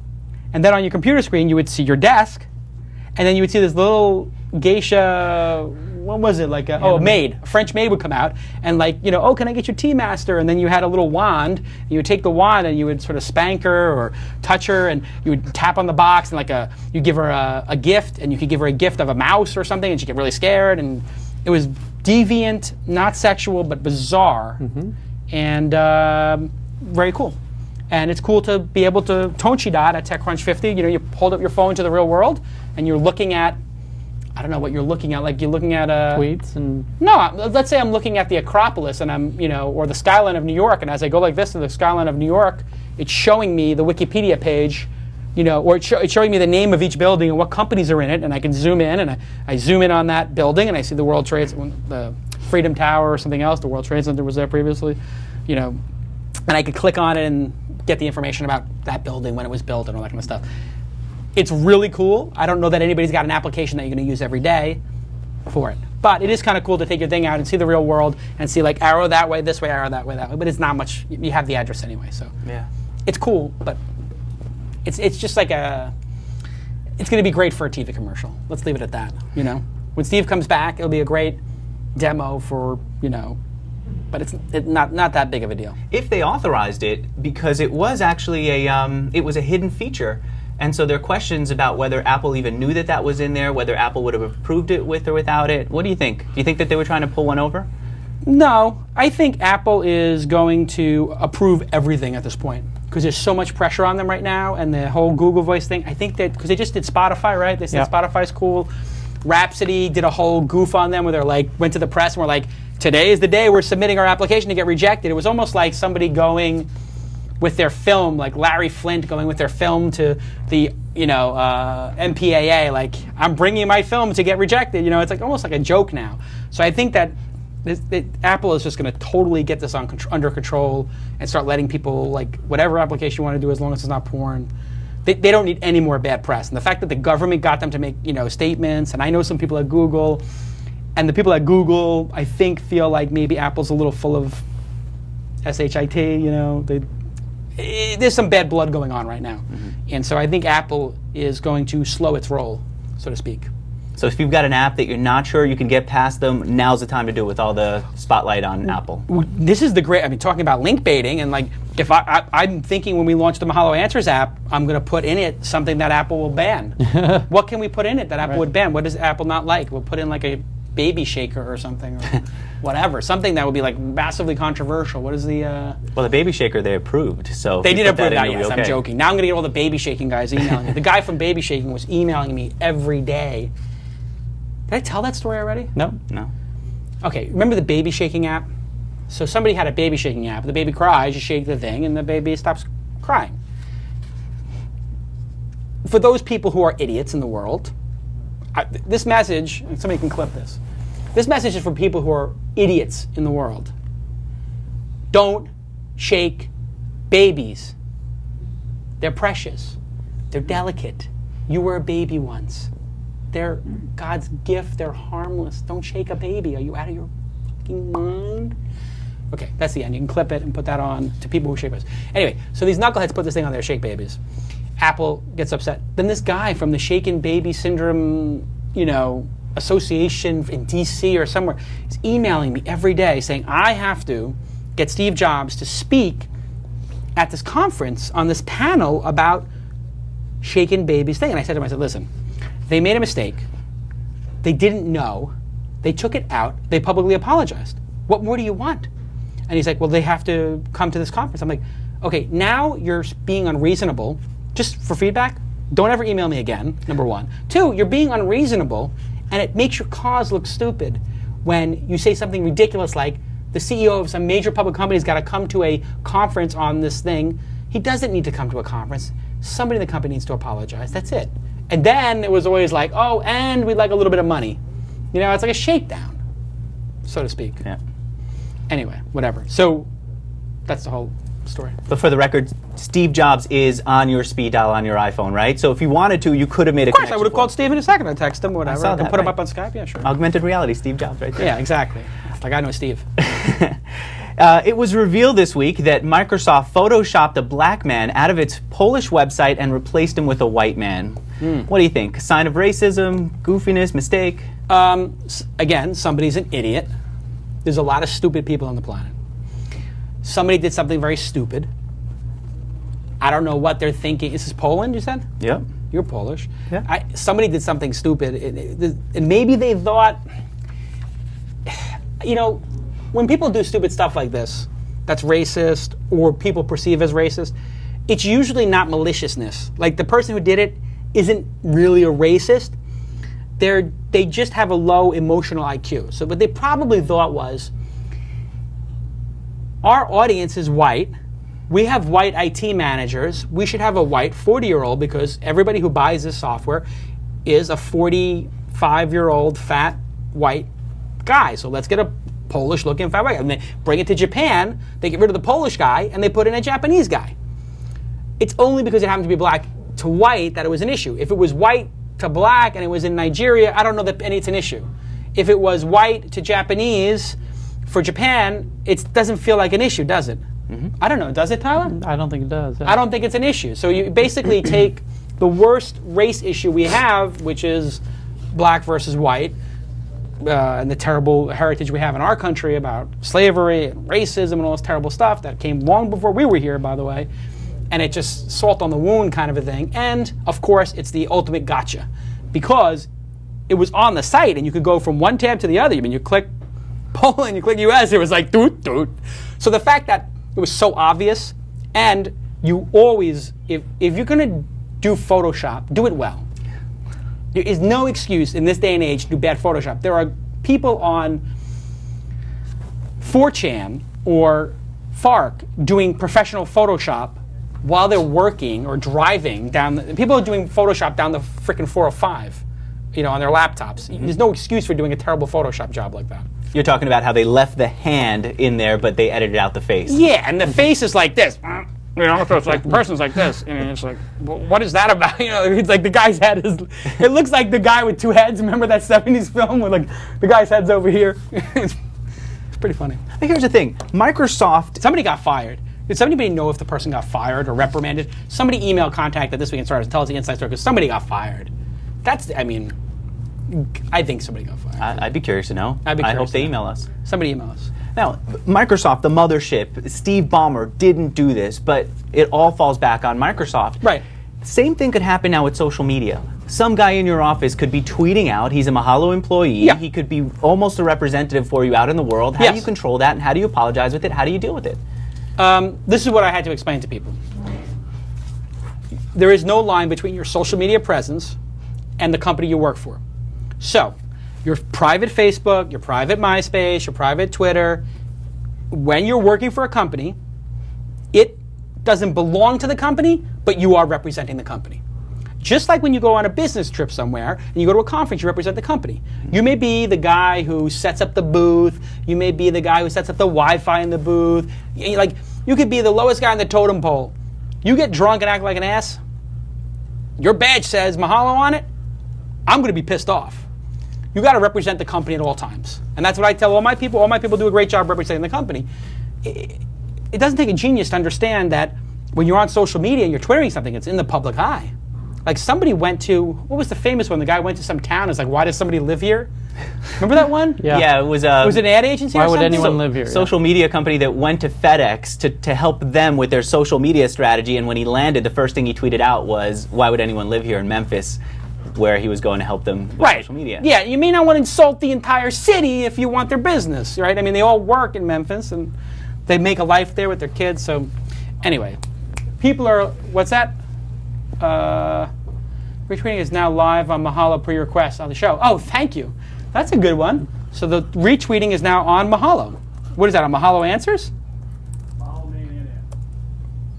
and then on your computer screen you would see your desk, and then you would see this little geisha, what was it, like a maid, a French maid would come out and like, you know, oh, can I get your tea, master? And then you had a little wand, and you would take the wand and you would sort of spank her or touch her, and you would tap on the box, and like you give her a gift, and you could give her a gift of a mouse or something, and she'd get really scared, and it was deviant, not sexual, but bizarre, and very cool. And it's cool to be able to Tonchi.dot at TechCrunch 50. You know, you hold up your phone to the real world, and you're looking at, I don't know what you're looking at. Like you're looking at tweets and no. Let's say I'm looking at the Acropolis, and I'm, you know, or the skyline of New York, and as I go like this to the skyline of New York, it's showing me the Wikipedia page, you know, or it's showing me the name of each building and what companies are in it, and I can zoom in, and I zoom in on that building, and I see the World Trade, the Freedom Tower or something else. The World Trade Center was there previously, you know, and I could click on it and get the information about that building, when it was built, and all that kind of stuff. It's really cool. I don't know that anybody's got an application that you're going to use every day for it. But it is kind of cool to take your thing out and see the real world and see like arrow that way, this way, arrow that way, that way. But it's not much. You have the address anyway, so yeah, it's cool. But it's just like it's going to be great for a TV commercial. Let's leave it at that. You know, when Steve comes back, it'll be a great demo for, you know. But it's not that big of a deal. If they authorized it, because it was actually it was a hidden feature. And so there are questions about whether Apple even knew that was in there, whether Apple would have approved it with or without it. What do you think? Do you think that they were trying to pull one over? No. I think Apple is going to approve everything at this point, because there's so much pressure on them right now, and the whole Google Voice thing. I think that, because they just did Spotify, right? They said Spotify's cool. Rhapsody did a whole goof on them where they're like, went to the press and were like, today is the day we're submitting our application to get rejected. It was almost like somebody going with their film, like Larry Flint going with their film to the, you know, MPAA, like, I'm bringing my film to get rejected. You know, it's like almost like a joke now. So I think that Apple is just going to totally get this under control and start letting people, like, whatever application you want to do, as long as it's not porn. They don't need any more bad press. And the fact that the government got them to make, you know, statements, and I know some people at Google, and the people at Google, I think, feel like maybe Apple's a little full of shit, you know. There's some bad blood going on right now. And so I think Apple is going to slow its roll, so to speak. So if you've got an app that you're not sure you can get past them, now's the time to do it with all the spotlight on Apple. This is the great, I mean, talking about link baiting, and like, if I'm thinking when we launch the Mahalo Answers app, I'm going to put in it something that Apple will ban. What can we put in it that Apple would ban? What does Apple not like? We'll put in like a baby shaker or something, or whatever. Something that would be like massively controversial. What is the... Well, the baby shaker they approved, so... They did approve that, yes, okay. I'm joking. Now I'm going to get all the baby shaking guys emailing me. The guy from Baby Shaking was emailing me every day. Did I tell that story already? No. Okay, remember the baby shaking app? So somebody had a baby shaking app. The baby cries, you shake the thing, and the baby stops crying. For those people who are idiots in the world, this message, and somebody can clip this. This message is for people who are idiots in the world. Don't shake babies. They're precious. They're delicate. You were a baby once. They're God's gift. They're harmless. Don't shake a baby. Are you out of your fucking mind? Okay, that's the end. You can clip it and put that on to people who shake babies. Anyway, so these knuckleheads put this thing on there, shake babies. Apple gets upset. Then this guy from the Shaken Baby Syndrome, association in DC or somewhere is emailing me every day saying, I have to get Steve Jobs to speak at this conference on this panel about shaken babies thing. And I said to him, I said, listen, they made a mistake. They didn't know. They took it out. They publicly apologized. What more do you want? And he's like, well, they have to come to this conference. I'm like, okay, now you're being unreasonable. Just for feedback, don't ever email me again, number one. Two, you're being unreasonable, and it makes your cause look stupid when you say something ridiculous like, the CEO of some major public company's got to come to a conference on this thing. He doesn't need to come to a conference. Somebody in the company needs to apologize. That's it. And then it was always like, oh, and we'd like a little bit of money. It's like a shakedown, so to speak. Yeah. Anyway, whatever. So that's the whole story. But for the record, Steve Jobs is on your speed dial on your iPhone, right? So if you wanted to, you could have made a connection. Of course, I would have called Steve in a second. I'd text him, whatever. I saw that, and put him up on Skype. Yeah, sure. Augmented reality, Steve Jobs, right there. Yeah, exactly. Like I know Steve. It was revealed this week that Microsoft photoshopped a black man out of its Polish website and replaced him with a white man. What do you think? Sign of racism, goofiness, mistake? Again, somebody's an idiot. There's a lot of stupid people on the planet. Somebody did something very stupid. I don't know what they're thinking. This is Poland, you said? Yep. You're Polish. Yeah. Somebody did something stupid, and maybe they thought, when people do stupid stuff like this, that's racist, or people perceive as racist, it's usually not maliciousness. Like the person who did it isn't really a racist. They just have a low emotional IQ. So what they probably thought was, our audience is white. We have white IT managers. We should have a white 40-year-old because everybody who buys this software is a 45-year-old fat white guy. So let's get a Polish-looking fat white guy. And they bring it to Japan. They get rid of the Polish guy and they put in a Japanese guy. It's only because it happened to be black to white that it was an issue. If it was white to black and it was in Nigeria, I don't know that it's an issue. If it was white to Japanese for Japan, it doesn't feel like an issue, does it? I don't know. Does it, Tyler? I don't think it does. I don't think it's an issue. So you basically take the worst race issue we have, which is black versus white, and the terrible heritage we have in our country about slavery and racism and all this terrible stuff that came long before we were here, by the way, and it just salt on the wound kind of a thing. And, of course, it's the ultimate gotcha because it was on the site and you could go from one tab to the other. I mean, you click Poland, you click US, it was like doot, doot. So the fact that it was so obvious, and you always, if you're going to do Photoshop, do it well. There is no excuse in this day and age to do bad Photoshop. There are people on 4chan or FARC doing professional Photoshop while they're working or driving down. People are doing Photoshop down the frickin' 405, on their laptops. There's no excuse for doing a terrible Photoshop job like that. You're talking about how they left the hand in there, but they edited out the face. Yeah, and the face is like this. So it's like the person's like this, and it's like, well, what is that about? It's like the guy's head is. It looks like the guy with two heads. Remember that '70s film where like the guy's head's over here? It's pretty funny. But here's the thing: Microsoft. Somebody got fired. Did somebody know if the person got fired or reprimanded? Somebody email contact at This Week in Startups and tell us the inside story because somebody got fired. I think somebody got fired. I'd be curious to know. I'd be I curious hope they to know. email us. Somebody email us. Now, Microsoft, the mothership, Steve Ballmer didn't do this, but it all falls back on Microsoft. Right. Same thing could happen now with social media. Some guy in your office could be tweeting out. He's a Mahalo employee. Yeah. He could be almost a representative for you out in the world. How do you control that, and how do you apologize with it? How do you deal with it? This is what I had to explain to people. There is no line between your social media presence and the company you work for. So, your private Facebook, your private MySpace, your private Twitter, when you're working for a company, it doesn't belong to the company, but you are representing the company. Just like when you go on a business trip somewhere and you go to a conference, you represent the company. You may be the guy who sets up the booth. You may be the guy who sets up the Wi-Fi in the booth. You could be the lowest guy on the totem pole. You get drunk and act like an ass. Your badge says Mahalo on it. I'm going to be pissed off. You got to represent the company at all times. And that's what I tell all my people. All my people do a great job representing the company. It doesn't take a genius to understand that when you're on social media and you're twittering something, it's in the public eye. Like somebody went to, what was the famous one? The guy went to some town and was like, why does somebody live here? Remember that one? Yeah, it was an ad agency or something? Why would anyone live here? Social media company that went to FedEx to help them with their social media strategy, and when he landed, the first thing he tweeted out was, why would anyone live here in Memphis, where he was going to help them with social media. Yeah, you may not want to insult the entire city if you want their business, right? I mean, they all work in Memphis, and they make a life there with their kids, so anyway. People are, what's that? Retweeting is now live on Mahalo pre-request on the show. Oh, thank you. That's a good one. So the retweeting is now on Mahalo. What is that, on Mahalo Answers?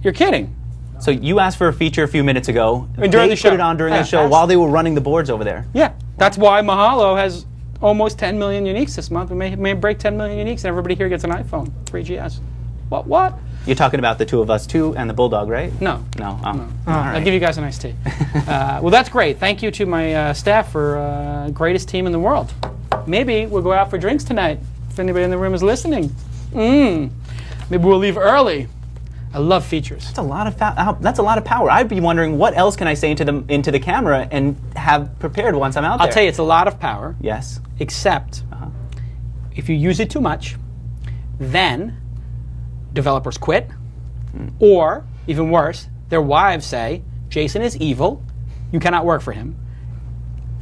You're kidding. So you asked for a feature a few minutes ago. And during they the show. put it on during the show while they were running the boards over there. Yeah, that's why Mahalo has almost 10 million uniques this month. We may break 10 million uniques, and everybody here gets an iPhone 3GS. What? You're talking about the two of us, too, and the Bulldog, right? No. No. Oh. No. All I'll right. give you guys a nice tea. Well, that's great. Thank you to my staff for greatest team in the world. Maybe we'll go out for drinks tonight, if anybody in the room is listening. Maybe we'll leave early. I love features. That's a lot of power. I'd be wondering what else can I say into the camera and have prepared once I'm out there. I'll tell you, it's a lot of power. Yes. Except if you use it too much, then developers quit, or even worse, their wives say, Jason is evil, you cannot work for him,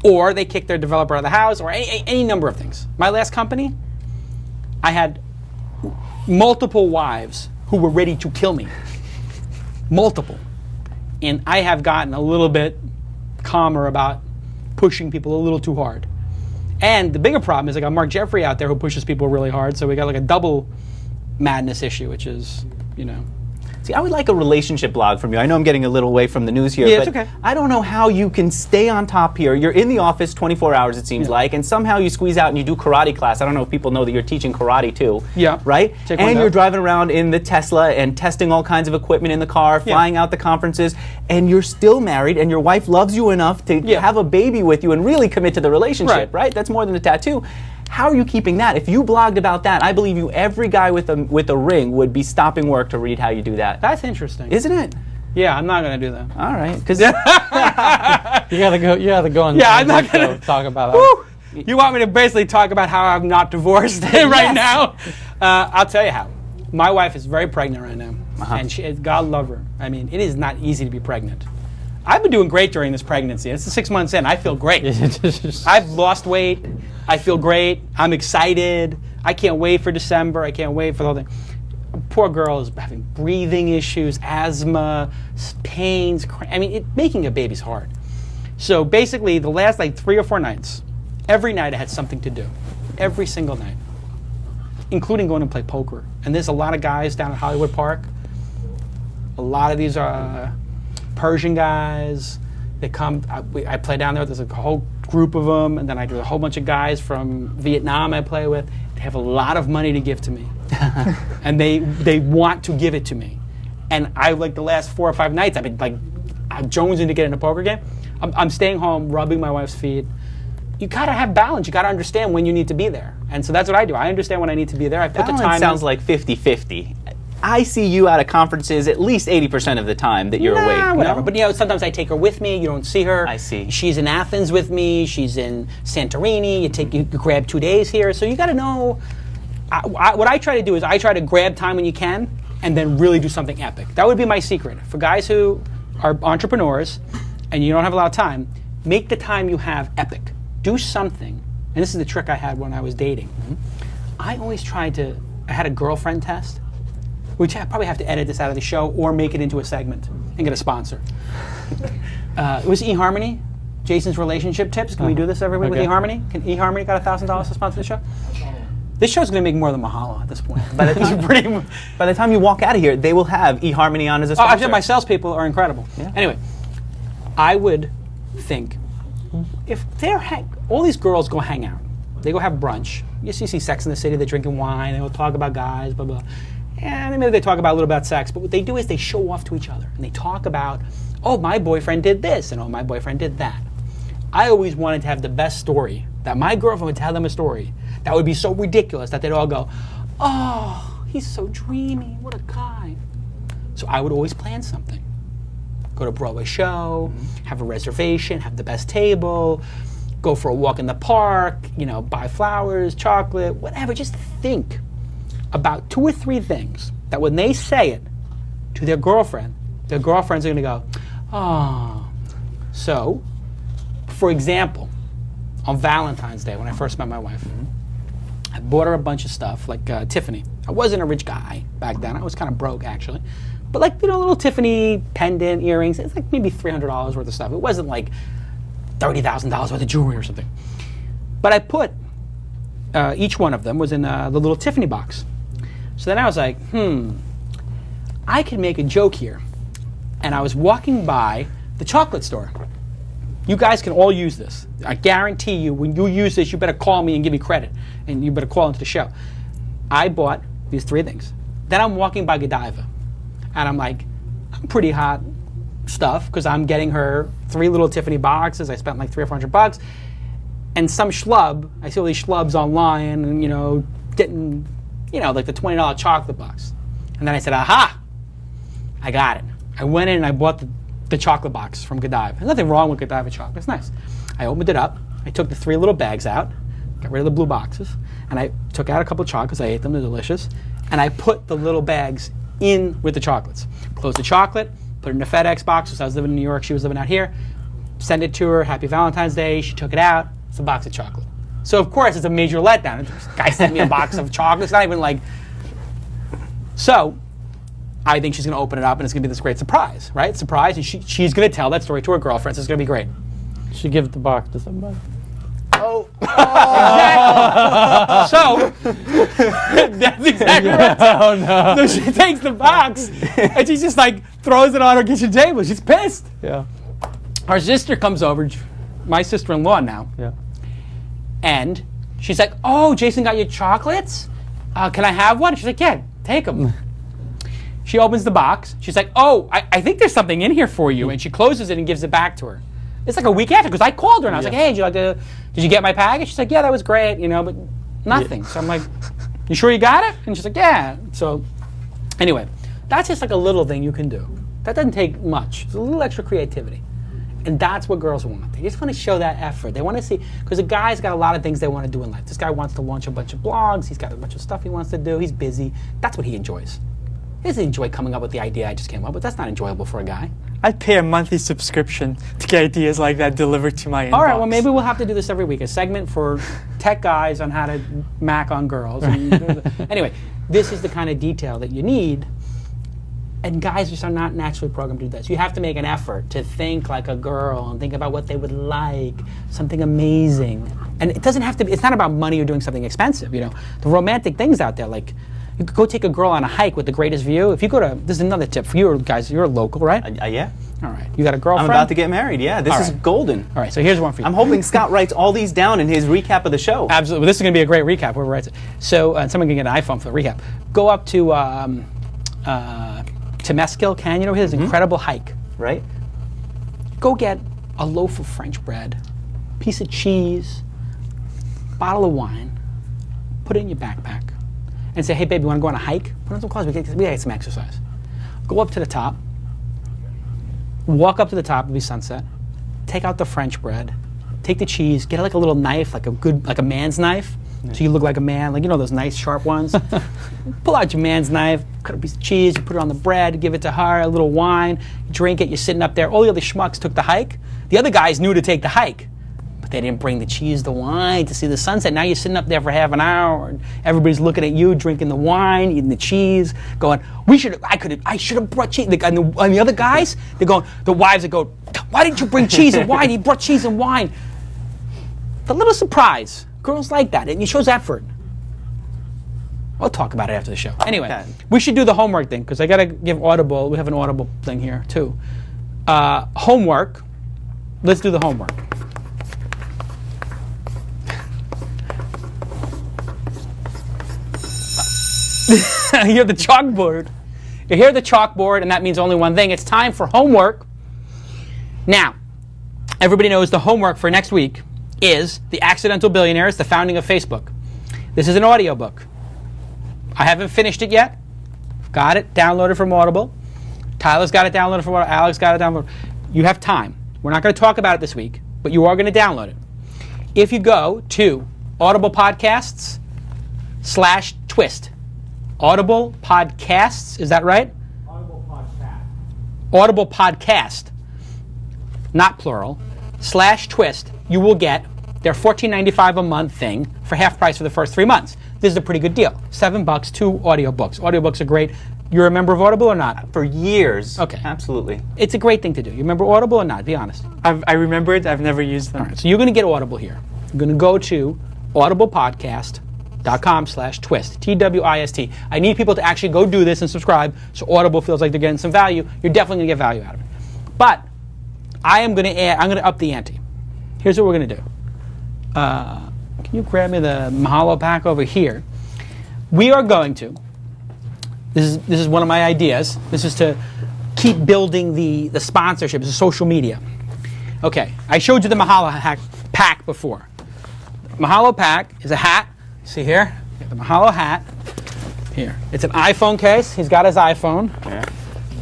or they kick their developer out of the house, or any number of things. My last company, I had multiple wives who were ready to kill me. Multiple. And I have gotten a little bit calmer about pushing people a little too hard. And the bigger problem is I got Mark Jeffrey out there who pushes people really hard, so we got like a double madness issue, which is, See, I would like a relationship blog from you. I know I'm getting a little away from the news here, Yeah, but it's okay. I don't know how you can stay on top here. You're in the office 24 hours, it seems like, and somehow you squeeze out and you do karate class. I don't know if people know that you're teaching karate too. Yeah. Right? Take one And down. you're driving around in the Tesla and testing all kinds of equipment in the car, flying out to conferences, and you're still married, and your wife loves you enough to have a baby with you and really commit to the relationship, right? That's more than a tattoo. How are you keeping that? If you blogged about that, I believe you, every guy with a ring would be stopping work to read how you do that. That's interesting. Isn't it? Yeah, I'm not going to do that. All right. Because You gotta go on. Yeah, I'm not going to talk about that. You want me to basically talk about how I'm not divorced right now? I'll tell you how. My wife is very pregnant right now, and God love her. I mean, it is not easy to be pregnant. I've been doing great during this pregnancy. It's 6 months in. I feel great. I've lost weight. I feel great. I'm excited. I can't wait for December. I can't wait for the whole thing. Poor girl is having breathing issues, asthma, pains. I mean, making a baby's hard. So basically, the last 3 or 4 nights, every night I had something to do. Every single night. Including going to play poker. And there's a lot of guys down at Hollywood Park. A lot of these are Persian guys. They come, I play down there, there's a whole group of them, and then I do a whole bunch of guys from Vietnam I play with. They have a lot of money to give to me. And they want to give it to me. And I, the last 4 or 5 nights, I've been jonesing to get in a poker game. I'm staying home, rubbing my wife's feet. You gotta have balance. You gotta understand when you need to be there. And so that's what I do. I understand when I need to be there. I put Balance the time sounds in. like 50-50. I see you at conferences at least 80% of the time that you're awake. Whatever. No? But you know, sometimes I take her with me. You don't see her. I see. She's in Athens with me. She's in Santorini. You grab 2 days here. So you got to know. What I try to do is I try to grab time when you can, and then really do something epic. That would be my secret for guys who are entrepreneurs, and you don't have a lot of time. Make the time you have epic. Do something. And this is the trick I had when I was dating. I always tried to. I had a girlfriend test. Which I probably have to edit this out of the show or make it into a segment and get a sponsor. It was eHarmony, Jason's relationship tips. Can we do this every week with eHarmony? Can eHarmony got $1,000 to sponsor the show? This show's going to make more than Mahalo at this point. By the time you walk out of here, they will have eHarmony on as a sponsor. Actually, my salespeople are incredible. Yeah. Anyway, I would think if all these girls go hang out, they go have brunch. You see Sex in the City, they're drinking wine, they will talk about guys, blah, blah. And maybe they talk about a little about sex, but what they do is they show off to each other. And they talk about, oh, my boyfriend did this, and oh, my boyfriend did that. I always wanted to have the best story, that my girlfriend would tell them a story that would be so ridiculous that they'd all go, oh, he's so dreamy, what a guy. So I would always plan something. Go to a Broadway show, have a reservation, have the best table, go for a walk in the park, buy flowers, chocolate, whatever. Just think about 2 or 3 things that when they say it to their girlfriends are going to go, oh. So, for example, on Valentine's Day, when I first met my wife, I bought her a bunch of stuff, like Tiffany. I wasn't a rich guy back then. I was kind of broke, actually. But like, little Tiffany pendant, earrings. It's like maybe $300 worth of stuff. It wasn't like $30,000 worth of jewelry or something. But I put, each one of them was in the little Tiffany box. So then I was like, I can make a joke here. And I was walking by the chocolate store. You guys can all use this. I guarantee you, when you use this, you better call me and give me credit. And you better call into the show. I bought these 3 things. Then I'm walking by Godiva. And I'm like, I'm pretty hot stuff, because I'm getting her 3 little Tiffany boxes. I spent like $300 or $400. And some schlub, I see all these schlubs online, and, getting, like the $20 chocolate box. And then I said, aha, I got it. I went in and I bought the chocolate box from Godiva. There's nothing wrong with Godiva chocolate. It's nice. I opened it up. I took the 3 little bags out, got rid of the blue boxes, and I took out a couple of chocolates. I ate them. They're delicious. And I put the little bags in with the chocolates. Closed the chocolate, put it in a FedEx box. So I was living in New York. She was living out here. Send it to her. Happy Valentine's Day. She took it out. It's a box of chocolate. So, of course, it's a major letdown. This guy sent me a box of chocolate. It's not even like... So, I think she's going to open it up, and it's going to be this great surprise, right? Surprise, and she's going to tell that story to her girlfriends. It's going to be great. She give the box to somebody. Oh. Exactly. So, that's exactly right. Oh, no. So she takes the box, and she just, throws it on her kitchen table. She's pissed. Yeah. Our sister comes over, my sister-in-law now. Yeah. And she's like, oh, Jason got you chocolates? Can I have one? She's like, yeah, take them. She opens the box. She's like, oh, I think there's something in here for you. And she closes it and gives it back to her. It's like a week after, because I called her and I was like, hey, did you get my package? She's like, yeah, that was great, but nothing. Yeah. So I'm like, you sure you got it? And she's like, yeah. So anyway, that's just like a little thing you can do. That doesn't take much. It's a little extra creativity. And that's what girls want. They just want to show that effort. They want to see, because a guy's got a lot of things they want to do in life. This guy wants to launch a bunch of blogs. He's got a bunch of stuff he wants to do. He's busy. That's what he enjoys. He doesn't enjoy coming up with the idea I just came up with. That's not enjoyable for a guy. I'd pay a monthly subscription to get ideas like that delivered to my inbox. All right, well, maybe we'll have to do this every week. A segment for tech guys on how to mac on girls. Anyway, this is the kind of detail that you need. And guys just are not naturally programmed to do that. So you have to make an effort to think like a girl and think about what they would like, something amazing. And it doesn't have to be, it's not about money or doing something expensive, The romantic things out there, like you could go take a girl on a hike with the greatest view. If you go to, this is another tip for you guys, you're local, right? Yeah. All right. You got a girlfriend? I'm about to get married, yeah. This is golden. All right, so here's one for you. I'm hoping Scott writes all these down in his recap of the show. Absolutely. This is going to be a great recap. Whoever writes it. So someone can get an iPhone for the recap. Go up to Temescal Canyon. His incredible hike. Right. Go get a loaf of French bread, piece of cheese, bottle of wine, put it in your backpack, and say, hey, baby, you want to go on a hike? Put on some clothes. We get some exercise. Go up to the top. Walk up to the top of the sunset. Take out the French bread. Take the cheese. Get like a little knife, like a man's knife, so you look like a man. Like, you know those nice sharp ones. Pull out your man's knife. Cut a piece of cheese. You put it on the bread. Give it to her. A little wine. You drink it. You're sitting up there. All the other schmucks took the hike. The other guys knew to take the hike, but they didn't bring the cheese, the wine to see the sunset. Now you're sitting up there for half an hour, and everybody's looking at you, drinking the wine, eating the cheese, going, I should have brought cheese. And the other guys, they're going, the wives are going, why didn't you bring cheese and wine? He brought cheese and wine. The little surprise. Girls like that, and it shows effort. We'll talk about it after the show. Anyway, we should do the homework thing, because I got to give Audible. We have an Audible thing here, too. Homework. Let's do the homework. You hear the chalkboard. You hear the chalkboard, and that means only one thing. It's time for homework. Now, everybody knows the homework for next week is The Accidental Billionaires, the Founding of Facebook. This is an audiobook. I haven't finished it yet. Got it downloaded from Audible. Tyler's got it downloaded from Audible. Alex got it downloaded. You have time. We're not going to talk about it this week, but you are going to download it. If you go to Audible Podcasts/twist. Audible Podcasts, is that right? Audible Podcast. Audible Podcast, not plural, /twist, you will get their $14.95 a month thing for half price for the first 3 months. This is a pretty good deal. $7, 2 audiobooks. Audiobooks are great. You're a member of Audible or not? For years. Okay. Absolutely. It's a great thing to do. You remember Audible or not? Be honest. I remember it. I've never used them. All right, so you're going to get Audible here. You're going to go to audiblepodcast.com/twist. TWIST. I need people to actually go do this and subscribe so Audible feels like they're getting some value. You're definitely going to get value out of it. But I'm going to up the ante. Here's what we're going to do. Can you grab me the Mahalo pack over here? We are going to. This is one of my ideas. This is to keep building the sponsorship. This is social media. Okay, I showed you the Mahalo pack before. Mahalo pack is a hat. See here? You got the Mahalo hat. Here. It's an iPhone case. He's got his iPhone. Yeah.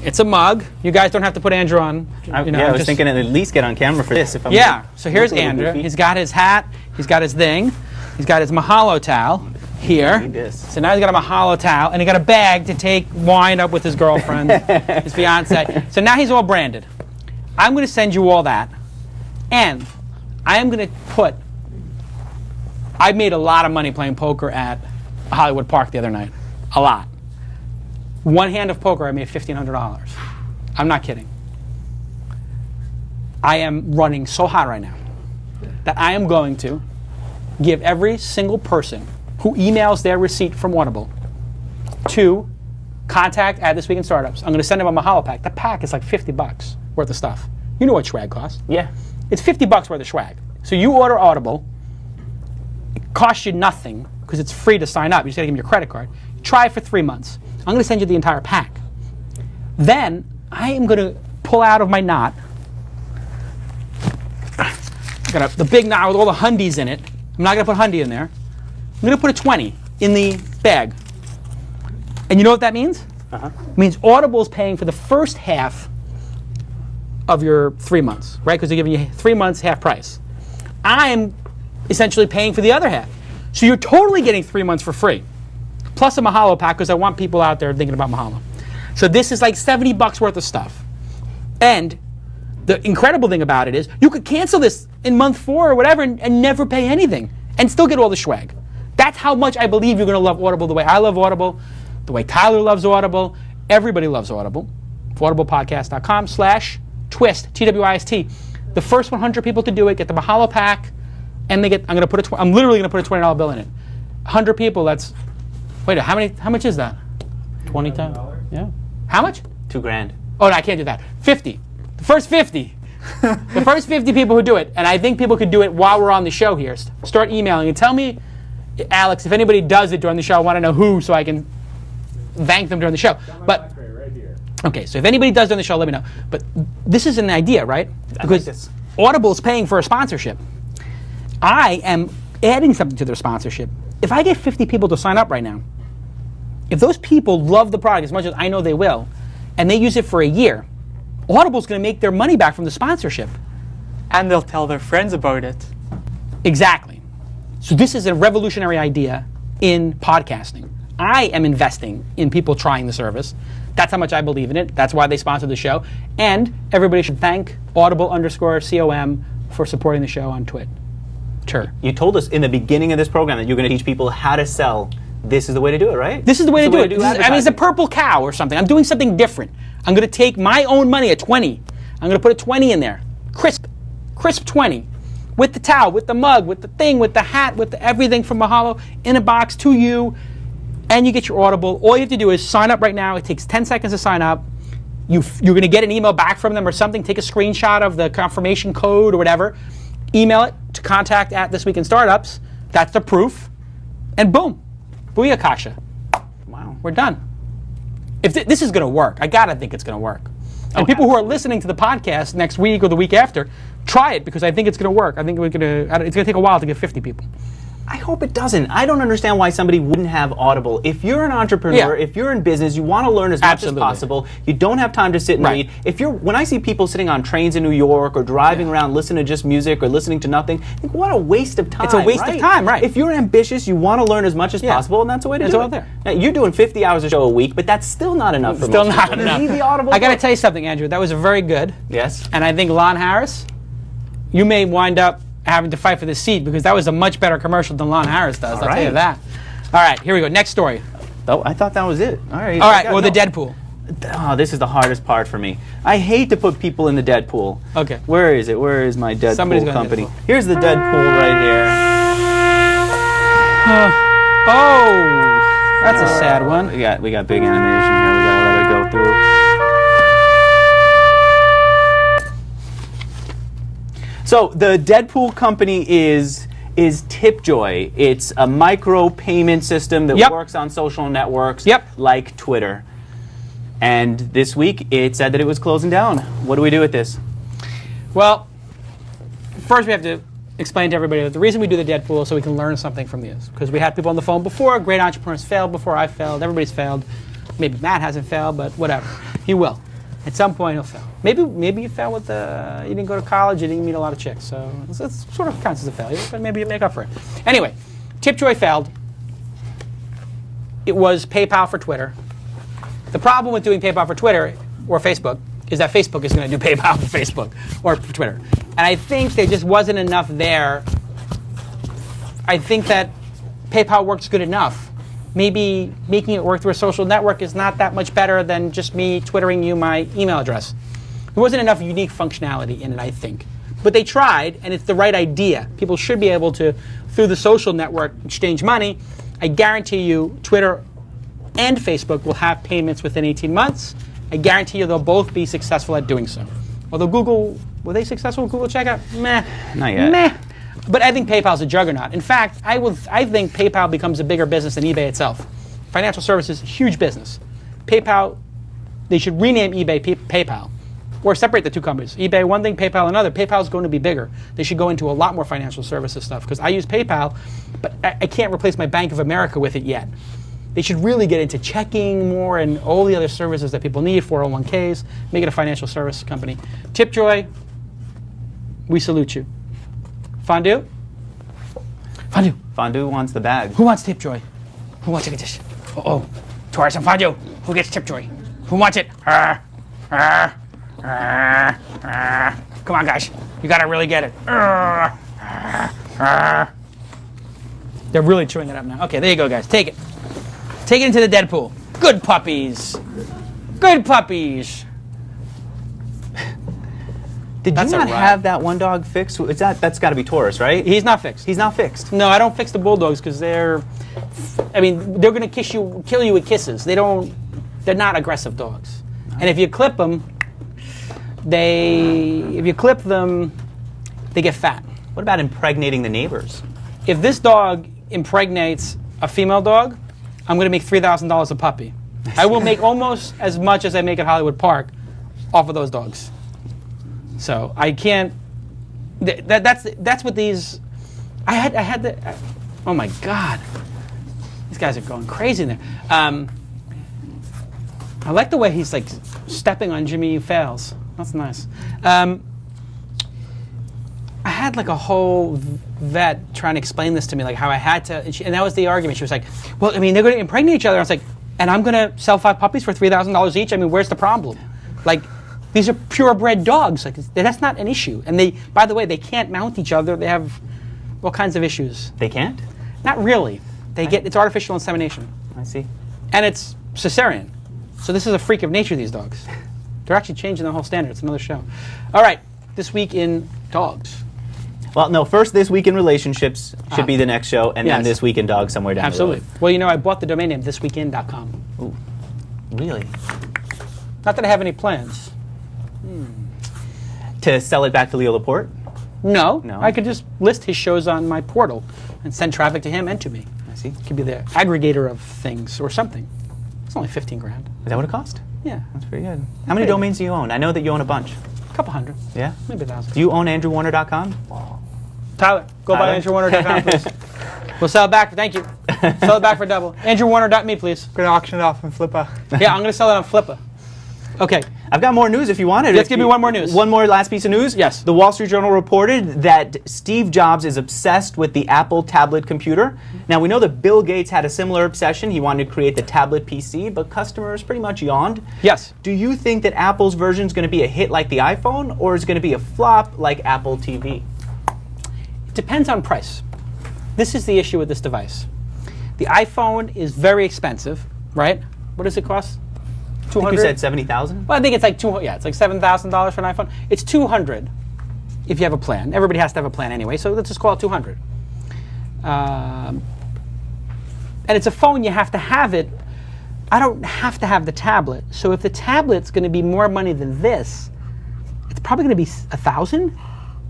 It's a mug. You guys don't have to put Andrew on. I was thinking I'd at least get on camera for this. If I'm so here's Andrew. He's got his hat. He's got his thing. He's got his Mahalo towel here. So now he's got a Mahalo towel, and he got a bag to take wine up with his girlfriend, his fiance. So now he's all branded. I'm going to send you all that, and I am going to put. I made a lot of money playing poker at Hollywood Park the other night. A lot. One hand of poker, I made $1,500. I'm not kidding. I am running so hot right now that I am going to give every single person who emails their receipt from Audible to contact at This Week in Startups. I'm going to send them a Mahalo pack. The pack is like $50 worth of stuff. You know what swag costs. Yeah. It's $50 worth of swag. So you order Audible. It costs you nothing because it's free to sign up. You just got to give them your credit card. Try it for 3 months. I'm going to send you the entire pack. Then I am going to pull out of my knot. Got the big knot with all the hundies in it. I'm not going to put hundy in there. I'm going to put a 20 in the bag. And you know what that means? It means Audible's paying for the first half of your 3 months, right? Because they're giving you 3 months half price. I'm essentially paying for the other half. So you're totally getting 3 months for free. Plus a Mahalo pack, because I want people out there thinking about Mahalo. So this is like $70 worth of stuff. And the incredible thing about it is you could cancel this in month 4 or whatever and never pay anything and still get all the swag. That's how much I believe you're going to love Audible the way I love Audible, the way Tyler loves Audible. Everybody loves Audible. audiblepodcast.com/twist, TWIST. The first 100 people to do it get the Mahalo pack, and they get. I'm literally going to put a $20 bill in it. 100 people. That's. Wait, how much is that? 20 times. Yeah. How much? $2,000. Oh, no, I can't do that. 50. The first 50. The first 50 people who do it, and I think people could do it while we're on the show here. Start emailing and tell me, Alex, if anybody does it during the show, I want to know who so I can thank them during the show. But okay, so if anybody does during the show, let me know. But this is an idea, right? Because Audible's paying for a sponsorship. I am adding something to their sponsorship. If I get 50 people to sign up right now, If those people love the product as much as I know they will, and they use it for a year, Audible's going to make their money back from the sponsorship. And they'll tell their friends about it. Exactly. So this is a revolutionary idea in podcasting. I am investing in people trying the service. That's how much I believe in it. That's why they sponsor the show. And everybody should thank Audible_COM for supporting the show on Twitter. You told us in the beginning of this program that you're going to teach people how to sell. This is the way to do it, right? This is the way to do it. It's a purple cow or something. I'm doing something different. I'm going to take my own money at 20. I'm going to put a 20 in there. Crisp 20. With the towel, with the mug, with the thing, with the hat, with everything from Mahalo in a box to you. And you get your Audible. All you have to do is sign up right now. It takes 10 seconds to sign up. You're going to get an email back from them or something. Take a screenshot of the confirmation code or whatever. Email it to contact@thisweekinstartups. That's the proof. And boom. Booyakasha. Wow. We're done. If this is going to work, I got to think it's going to work. And people who are listening to the podcast next week or the week after, try it because I think it's going to work. I think it's going to take a while to get 50 people. I hope it doesn't. I don't understand why somebody wouldn't have Audible. If you're an entrepreneur, if you're in business, you want to learn as much as possible. You don't have time to sit and read. When I see people sitting on trains in New York or driving around listening to just music or listening to nothing, I think, what a waste of time. It's a waste of time, right? If you're ambitious, you want to learn as much as possible, and that's the way to do it. There. Now, you're doing 50 hours a show a week, but that's still not enough for most people. Enough. The Audible I got to tell you something, Andrew. That was very good. Yes. And I think Lon Harris, you may wind up having to fight for the seat because that was a much better commercial than Lon Harris does. I'll tell you that. All right, here we go. Next story. Oh, I thought that was it. All right. The Deadpool. Oh, this is the hardest part for me. I hate to put people in the Deadpool. Okay. Where is it? Where is my Deadpool company? Deadpool. Here's the Deadpool right here. That's a sad one. We got big animation here. We gotta let it go through. So the Deadpool company is Tipjoy. It's a micro payment system that works on social networks like Twitter. And this week it said that it was closing down. What do we do with this? Well, first we have to explain to everybody that the reason we do the Deadpool is so we can learn something from this. Because we had people on the phone before, great entrepreneurs failed before I failed, everybody's failed. Maybe Matt hasn't failed, but whatever. He will. At some point he'll fail. Maybe you failed with you didn't go to college, you didn't meet a lot of chicks, so it sort of counts as a failure, but maybe you make up for it. Anyway, Tipjoy failed. It was PayPal for Twitter. The problem with doing PayPal for Twitter or Facebook is that Facebook is going to do PayPal for Facebook or for Twitter. And I think there just wasn't enough there. I think that PayPal works good enough. Maybe making it work through a social network is not that much better than just me twittering you my email address. There wasn't enough unique functionality in it, I think. But they tried, and it's the right idea. People should be able to, through the social network, exchange money. I guarantee you Twitter and Facebook will have payments within 18 months. I guarantee you they'll both be successful at doing so. Although Google, were they successful with Google Checkout? Meh. Not yet. Meh. But I think PayPal's a juggernaut. In fact, I think PayPal becomes a bigger business than eBay itself. Financial services, huge business. PayPal, they should rename eBay PayPal. Or separate the two companies. eBay one thing, PayPal another. PayPal's going to be bigger. They should go into a lot more financial services stuff because I use PayPal, but I can't replace my Bank of America with it yet. They should really get into checking more and all the other services that people need, 401ks, make it a financial service company. Tipjoy, we salute you. Fondue? Fondue. Fondue wants the bag. Who wants Tipjoy? Who wants to get this? Uh-oh. Tori, some fondue. Who gets Tipjoy? Who wants it? Come on, guys. You gotta really get it. They're really chewing it up now. Okay, there you go, guys. Take it. Take it into the Deadpool. Good puppies. Good puppies. Did you not have that one dog fixed? That's got to be Taurus, right? He's not fixed. He's not fixed. No, I don't fix the bulldogs because they're going to kill you with kisses. They're not aggressive dogs. No. And if you clip them, they get fat. What about impregnating the neighbors? If this dog impregnates a female dog, I'm going to make $3,000 a puppy. I will make almost as much as I make at Hollywood Park off of those dogs. So I can't. That's what these. Oh my God, these guys are going crazy in there. I like the way he's like stepping on Jimmy Fails. That's nice. I had like a whole vet trying to explain this to me, like how I had to, and that was the argument. She was like, well, I mean, they're going to impregnate each other. I was like, and I'm going to sell 5 puppies for $3,000 each? I mean, where's the problem? Like, these are purebred dogs. Like, that's not an issue. And they, by the way, they can't mount each other. They have all kinds of issues. They can't? Not really. It's artificial insemination. I see. And it's cesarean. So this is a freak of nature, these dogs. They're actually changing the whole standard. It's another show. All right, This Week in Dogs. Well, no, first This Week in Relationships should be the next show, and then This Week in Dogs somewhere down Absolutely. the road. Well, you know, I bought the domain name thisweekin.com. Ooh, really? Not that I have any plans. To sell it back to Leo Laporte? No. I could just list his shows on my portal and send traffic to him and to me. I see. It could be the aggregator of things or something. It's only $15,000. Is that what it cost? Yeah. That's pretty good. How many domains do you own? I know that you own a bunch. A couple hundred. Yeah? Maybe 1,000. Do you own AndrewWarner.com? Tyler, go buy AndrewWarner.com, please. We'll sell it back. Thank you. Sell it back for double. AndrewWarner.me, please. We're going to auction it off on Flippa. Yeah, I'm going to sell it on Flippa. Okay. I've got more news if you wanted. Let's give me one more news. One more last piece of news? Yes. The Wall Street Journal reported that Steve Jobs is obsessed with the Apple tablet computer. Now, we know that Bill Gates had a similar obsession. He wanted to create the tablet PC, but customers pretty much yawned. Yes. Do you think that Apple's version is going to be a hit like the iPhone, or is it going to be a flop like Apple TV? It depends on price. This is the issue with this device. The iPhone is very expensive, right? What does it cost? I think you said $70,000? Well, I think it's like it's like $7,000 for an iPhone. It's $200 if you have a plan. Everybody has to have a plan anyway, so let's just call it $200. And it's a phone, you have to have it. I don't have to have the tablet. So if the tablet's going to be more money than this, it's probably going to be $1,000,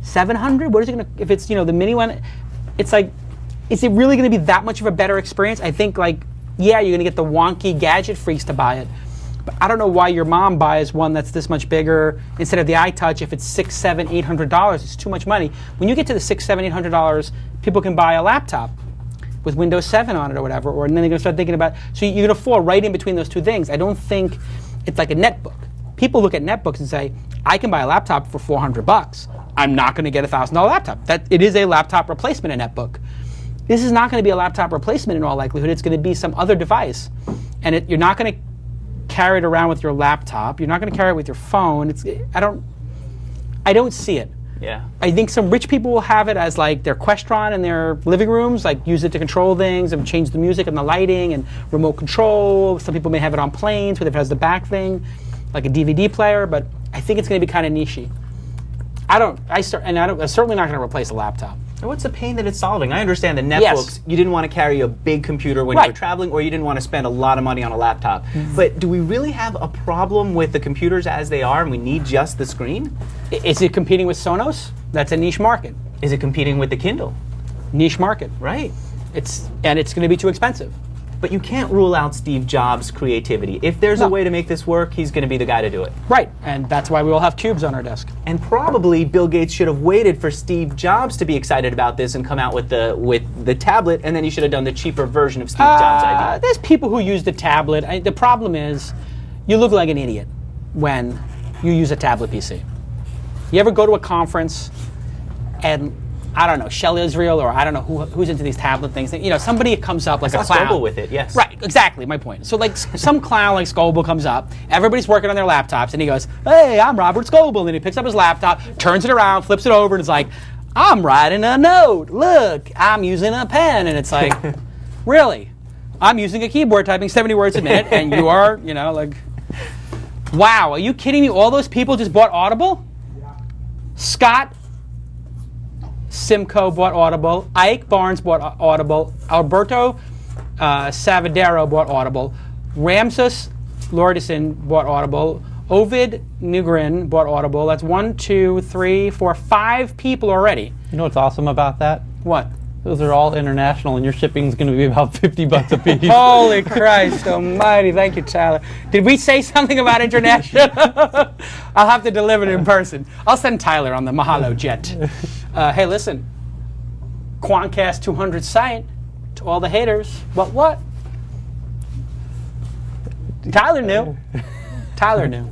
$700. What is it going to? If it's the mini one, it's like, is it really going to be that much of a better experience? I think you're going to get the wonky gadget freaks to buy it. But I don't know why your mom buys one that's this much bigger instead of the iTouch. If it's $600, $700, $800, it's too much money. When you get to the $600, $700, $800, people can buy a laptop with Windows 7 on it or whatever, and then they're going to start thinking about. So you're going to fall right in between those two things. I don't think it's like a netbook. People look at netbooks and say, I can buy a laptop for $400. I'm not going to get a $1,000 laptop. It is a laptop replacement, a netbook. This is not going to be a laptop replacement in all likelihood. It's going to be some other device, and you're not going to carry it around with your laptop. You're not going to carry it with your phone. I don't see it. Yeah. I think some rich people will have it as like their Questron in their living rooms, like use it to control things and change the music and the lighting and remote control. Some people may have it on planes where it has the back thing, like a DVD player, but I think it's going to be kind of nichey. I'm certainly not going to replace a laptop. And what's the pain that it's solving? I understand that netbooks, you didn't want to carry a big computer when you were traveling, or you didn't want to spend a lot of money on a laptop. But do we really have a problem with the computers as they are, and we need just the screen? Is it competing with Sonos? That's a niche market. Is it competing with the Kindle? Niche market. Right. It's going to be too expensive. But you can't rule out Steve Jobs' creativity. If there's a way to make this work, he's going to be the guy to do it. Right, and that's why we all have cubes on our desk. And probably Bill Gates should have waited for Steve Jobs to be excited about this and come out with the tablet, and then he should have done the cheaper version of Steve Jobs' idea. There's people who use the tablet. The problem is, you look like an idiot when you use a tablet PC. You ever go to a conference and I don't know, Shell Israel, or I don't know who's into these tablet things. Somebody comes up like a clown. Scoble with it, yes. Right, exactly, my point. So like some clown like Scoble comes up, everybody's working on their laptops, and he goes, hey, I'm Robert Scoble, and he picks up his laptop, turns it around, flips it over, and it's like, I'm writing a note, look, I'm using a pen, and it's like, really? I'm using a keyboard typing 70 words a minute, and you are, like, wow, are you kidding me? All those people just bought Audible? Yeah. Scott Simcoe bought Audible. Ike Barnes bought Audible. Alberto Savadero bought Audible. Ramses Lordison bought Audible. Ovid Nugrin bought Audible. That's 1, 2, 3, 4, 5 people already. You know what's awesome about that? What? Those are all international, and your shipping's going to be about $50 a piece. Holy Christ almighty. Thank you, Tyler. Did we say something about international? I'll have to deliver it in person. I'll send Tyler on the Mahalo jet. Hey, listen. Quantcast 200 site to all the haters. What? Tyler knew. Tyler knew.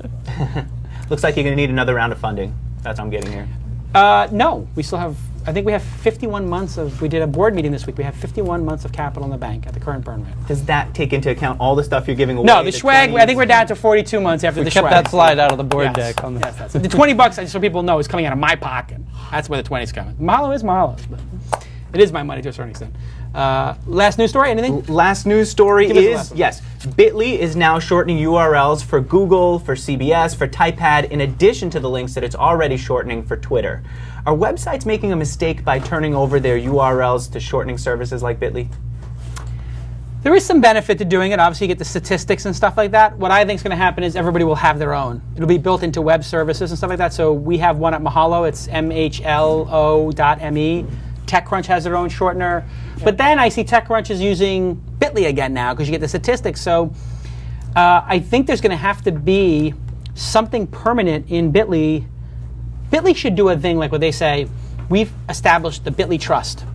Looks like you're going to need another round of funding. That's what I'm getting here. No, we still have. I think we have 51 months of. We did a board meeting this week. We have 51 months of capital in the bank at the current burn rate. Does that take into account all the stuff you're giving away? No, the swag. I think we're down to 42 months after we the kept swag. that slide out of the board deck. On the yes, that's it. The $20, just so people know, is coming out of my pocket. That's where the 20's coming. Mahalo is Mahalo's, but it is my money to a certain extent. Last news story, anything? Last news story is, yes, Bitly is now shortening URLs for Google, for CBS, for Typepad, in addition to the links that it's already shortening for Twitter. Are websites making a mistake by turning over their URLs to shortening services like Bitly? There is some benefit to doing it. Obviously, you get the statistics and stuff like that. What I think is going to happen is everybody will have their own. It'll be built into web services and stuff like that. So we have one at Mahalo. It's mhlo.me. TechCrunch has their own shortener. Yeah. But then I see TechCrunch is using Bitly again now because you get the statistics. So I think there's going to have to be something permanent in Bitly. Bitly should do a thing like what they say, we've established the Bitly Trust,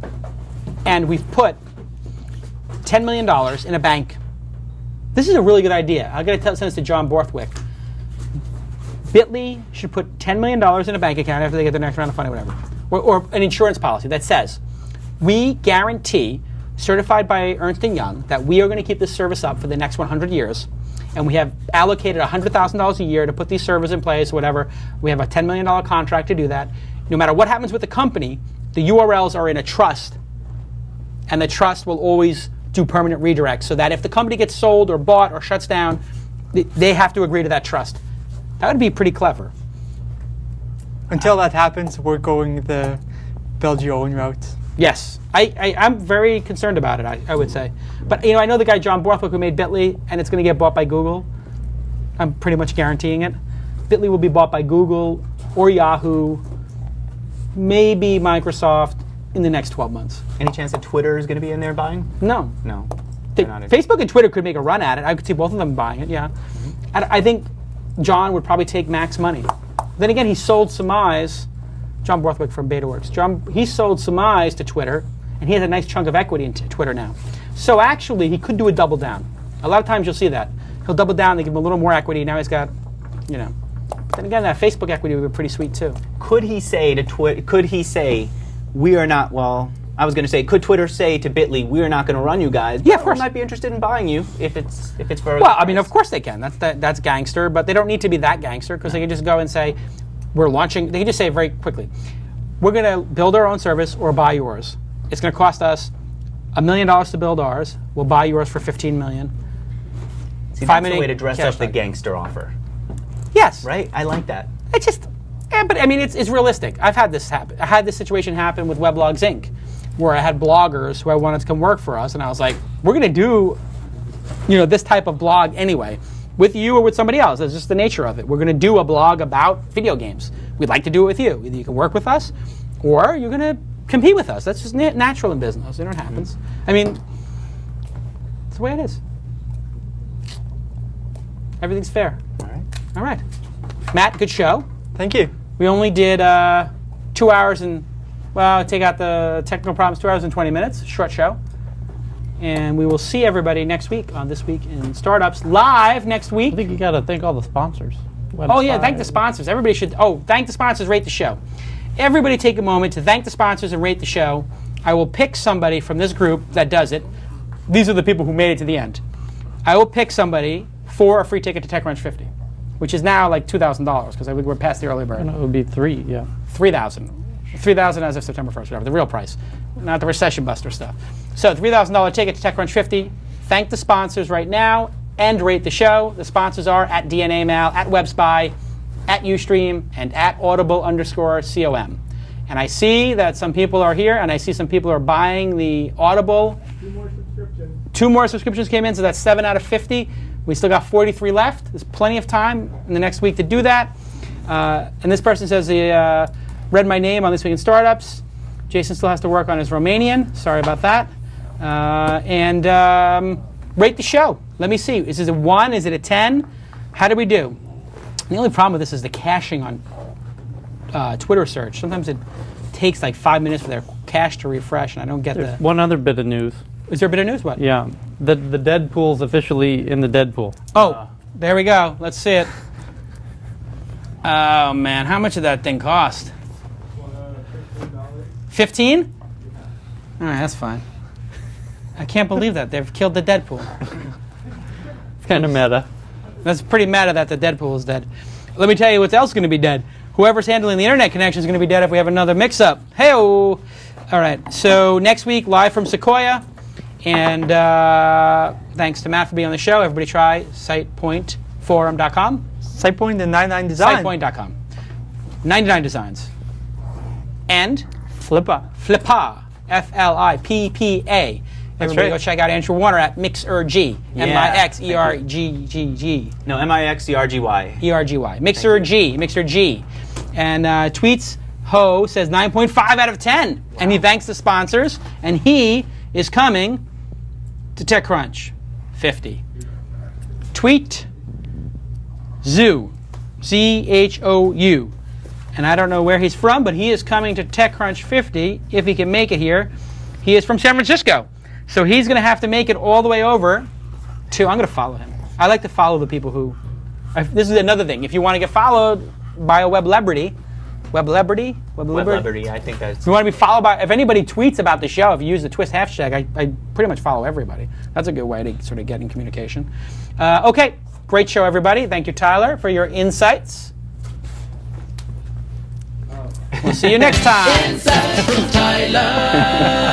and we've put $10 million in a bank. This is a really good idea. I'm going to send this to John Borthwick. Bitly should put $10 million in a bank account after they get their next round of funding, whatever. Or an insurance policy that says, we guarantee, certified by Ernst & Young, that we are going to keep this service up for the next 100 years. And we have allocated $100,000 a year to put these servers in place, whatever. We have a $10 million contract to do that. No matter what happens with the company, the URLs are in a trust, and the trust will always do permanent redirects, so that if the company gets sold or bought or shuts down, they have to agree to that trust. That would be pretty clever. Until that happens, we're going the build your own route. Yes, I'm very concerned about it, I would say. But I know the guy John Borthwick who made Bitly, and it's going to get bought by Google. I'm pretty much guaranteeing it. Bitly will be bought by Google or Yahoo, maybe Microsoft in the next 12 months. Any chance that Twitter is going to be in there buying? No. No. Facebook and Twitter could make a run at it. I could see both of them buying it, yeah. I think John would probably take max money. Then again, he sold Surmise, John Borthwick from BetaWorks. He sold Surmise to Twitter, and he has a nice chunk of equity in Twitter now. So actually, he could do a double down. A lot of times you'll see that. He'll double down, they give him a little more equity, now he's got, But then again, that Facebook equity would be pretty sweet too. Could he say we are not, I was going to say, could Twitter say to Bitly, we are not going to run you guys? Yeah, of course. We might be interested in buying you if it's for. Well, I mean, of course they can. That's gangster, but they don't need to be that gangster because they can just go and say, we're launching. They can just say very quickly, we're going to build our own service or buy yours. It's going to cost us $1 million to build ours. We'll buy yours for $15 million. See, that's the way to dress up the gangster offer. Yes. Right? I like that. It's just, but I mean, it's realistic. I've had this happen. I had this situation happen with Weblogs Inc., where I had bloggers who I wanted to come work for us, and I was like, we're going to do, this type of blog anyway, with you or with somebody else. That's just the nature of it. We're going to do a blog about video games. We'd like to do it with you. Either you can work with us, or you're going to compete with us. That's just natural in business. It happens. I mean, it's the way it is. Everything's fair. All right. Matt, good show. Thank you. We only did 2 hours and, take out the technical problems, 2 hours and 20 minutes. Short show. And we will see everybody next week on This Week in Startups live next week. I think you got to thank all the sponsors. Thank the sponsors. Everybody should. Thank the sponsors, rate the show. Everybody take a moment to thank the sponsors and rate the show. I will pick somebody from this group that does it. These are the people who made it to the end. I will pick somebody for a free ticket to TechCrunch 50, which is now like $2,000 because we're past the early bird. And it would be $3,000 as of September 1st, whatever, the real price, not the recession buster stuff. So $3,000 ticket to TechCrunch 50. Thank the sponsors right now and rate the show. The sponsors are at DNA Mail, at WebSpy, at Ustream, and at Audible_com. And I see that some people are here, and I see some people are buying the Audible. 2 more subscriptions. 2 more subscriptions came in, so that's 7 out of 50. We still got 43 left. There's plenty of time in the next week to do that. And this person says he read my name on This Week in Startups. Jason still has to work on his Romanian. Sorry about that. And rate the show. Let me see. Is it a 1? Is it a 10? How do we do? The only problem with this is the caching on Twitter search. Sometimes it takes like 5 minutes for their cache to refresh, and I don't get There's one other bit of news. Is there a bit of news? What? Yeah. The Deadpool's officially in the Deadpool. Oh, there we go. Let's see it. Oh, man. How much did that thing cost? $15? All right, that's fine. I can't believe that. They've killed the Deadpool. It's kind of meta. That's pretty meta that the Deadpool is dead. Let me tell you what's else going to be dead. Whoever's handling the internet connection is going to be dead if we have another mix-up. Hey-oh! All right, so next week, live from Sequoia. And thanks to Matt for being on the show. Everybody try sitepointforum.com. Sitepoint and 99 Design. Sitepoint.com. 99 Designs. And Flippa. Flippa. F-L-I-P-P-A. Everybody go check out Andrew Warner at Mixerg. M-I-X-E-R-G-G-G. No, M-I-X-E-R-G-Y. E-R-G-Y. Mixerg. Mixerg. And tweets, Ho says 9.5 out of 10. Wow. And he thanks the sponsors. And he is coming to TechCrunch 50. Tweet Zoo. Z-H-O-U. And I don't know where he's from, but he is coming to TechCrunch 50 if he can make it here. He is from San Francisco. So he's going to have to make it all the way over to... I'm going to follow him. I like to follow the people who... This is another thing. If you want to get followed by a web-lebrity... Web-lebrity? Web-lebrity, I think that's... If you want to be followed by... If anybody tweets about the show, if you use the twist hashtag, I pretty much follow everybody. That's a good way to sort of get in communication. Okay. Great show, everybody. Thank you, Tyler, for your insights. We'll see you next time. Insights from Tyler.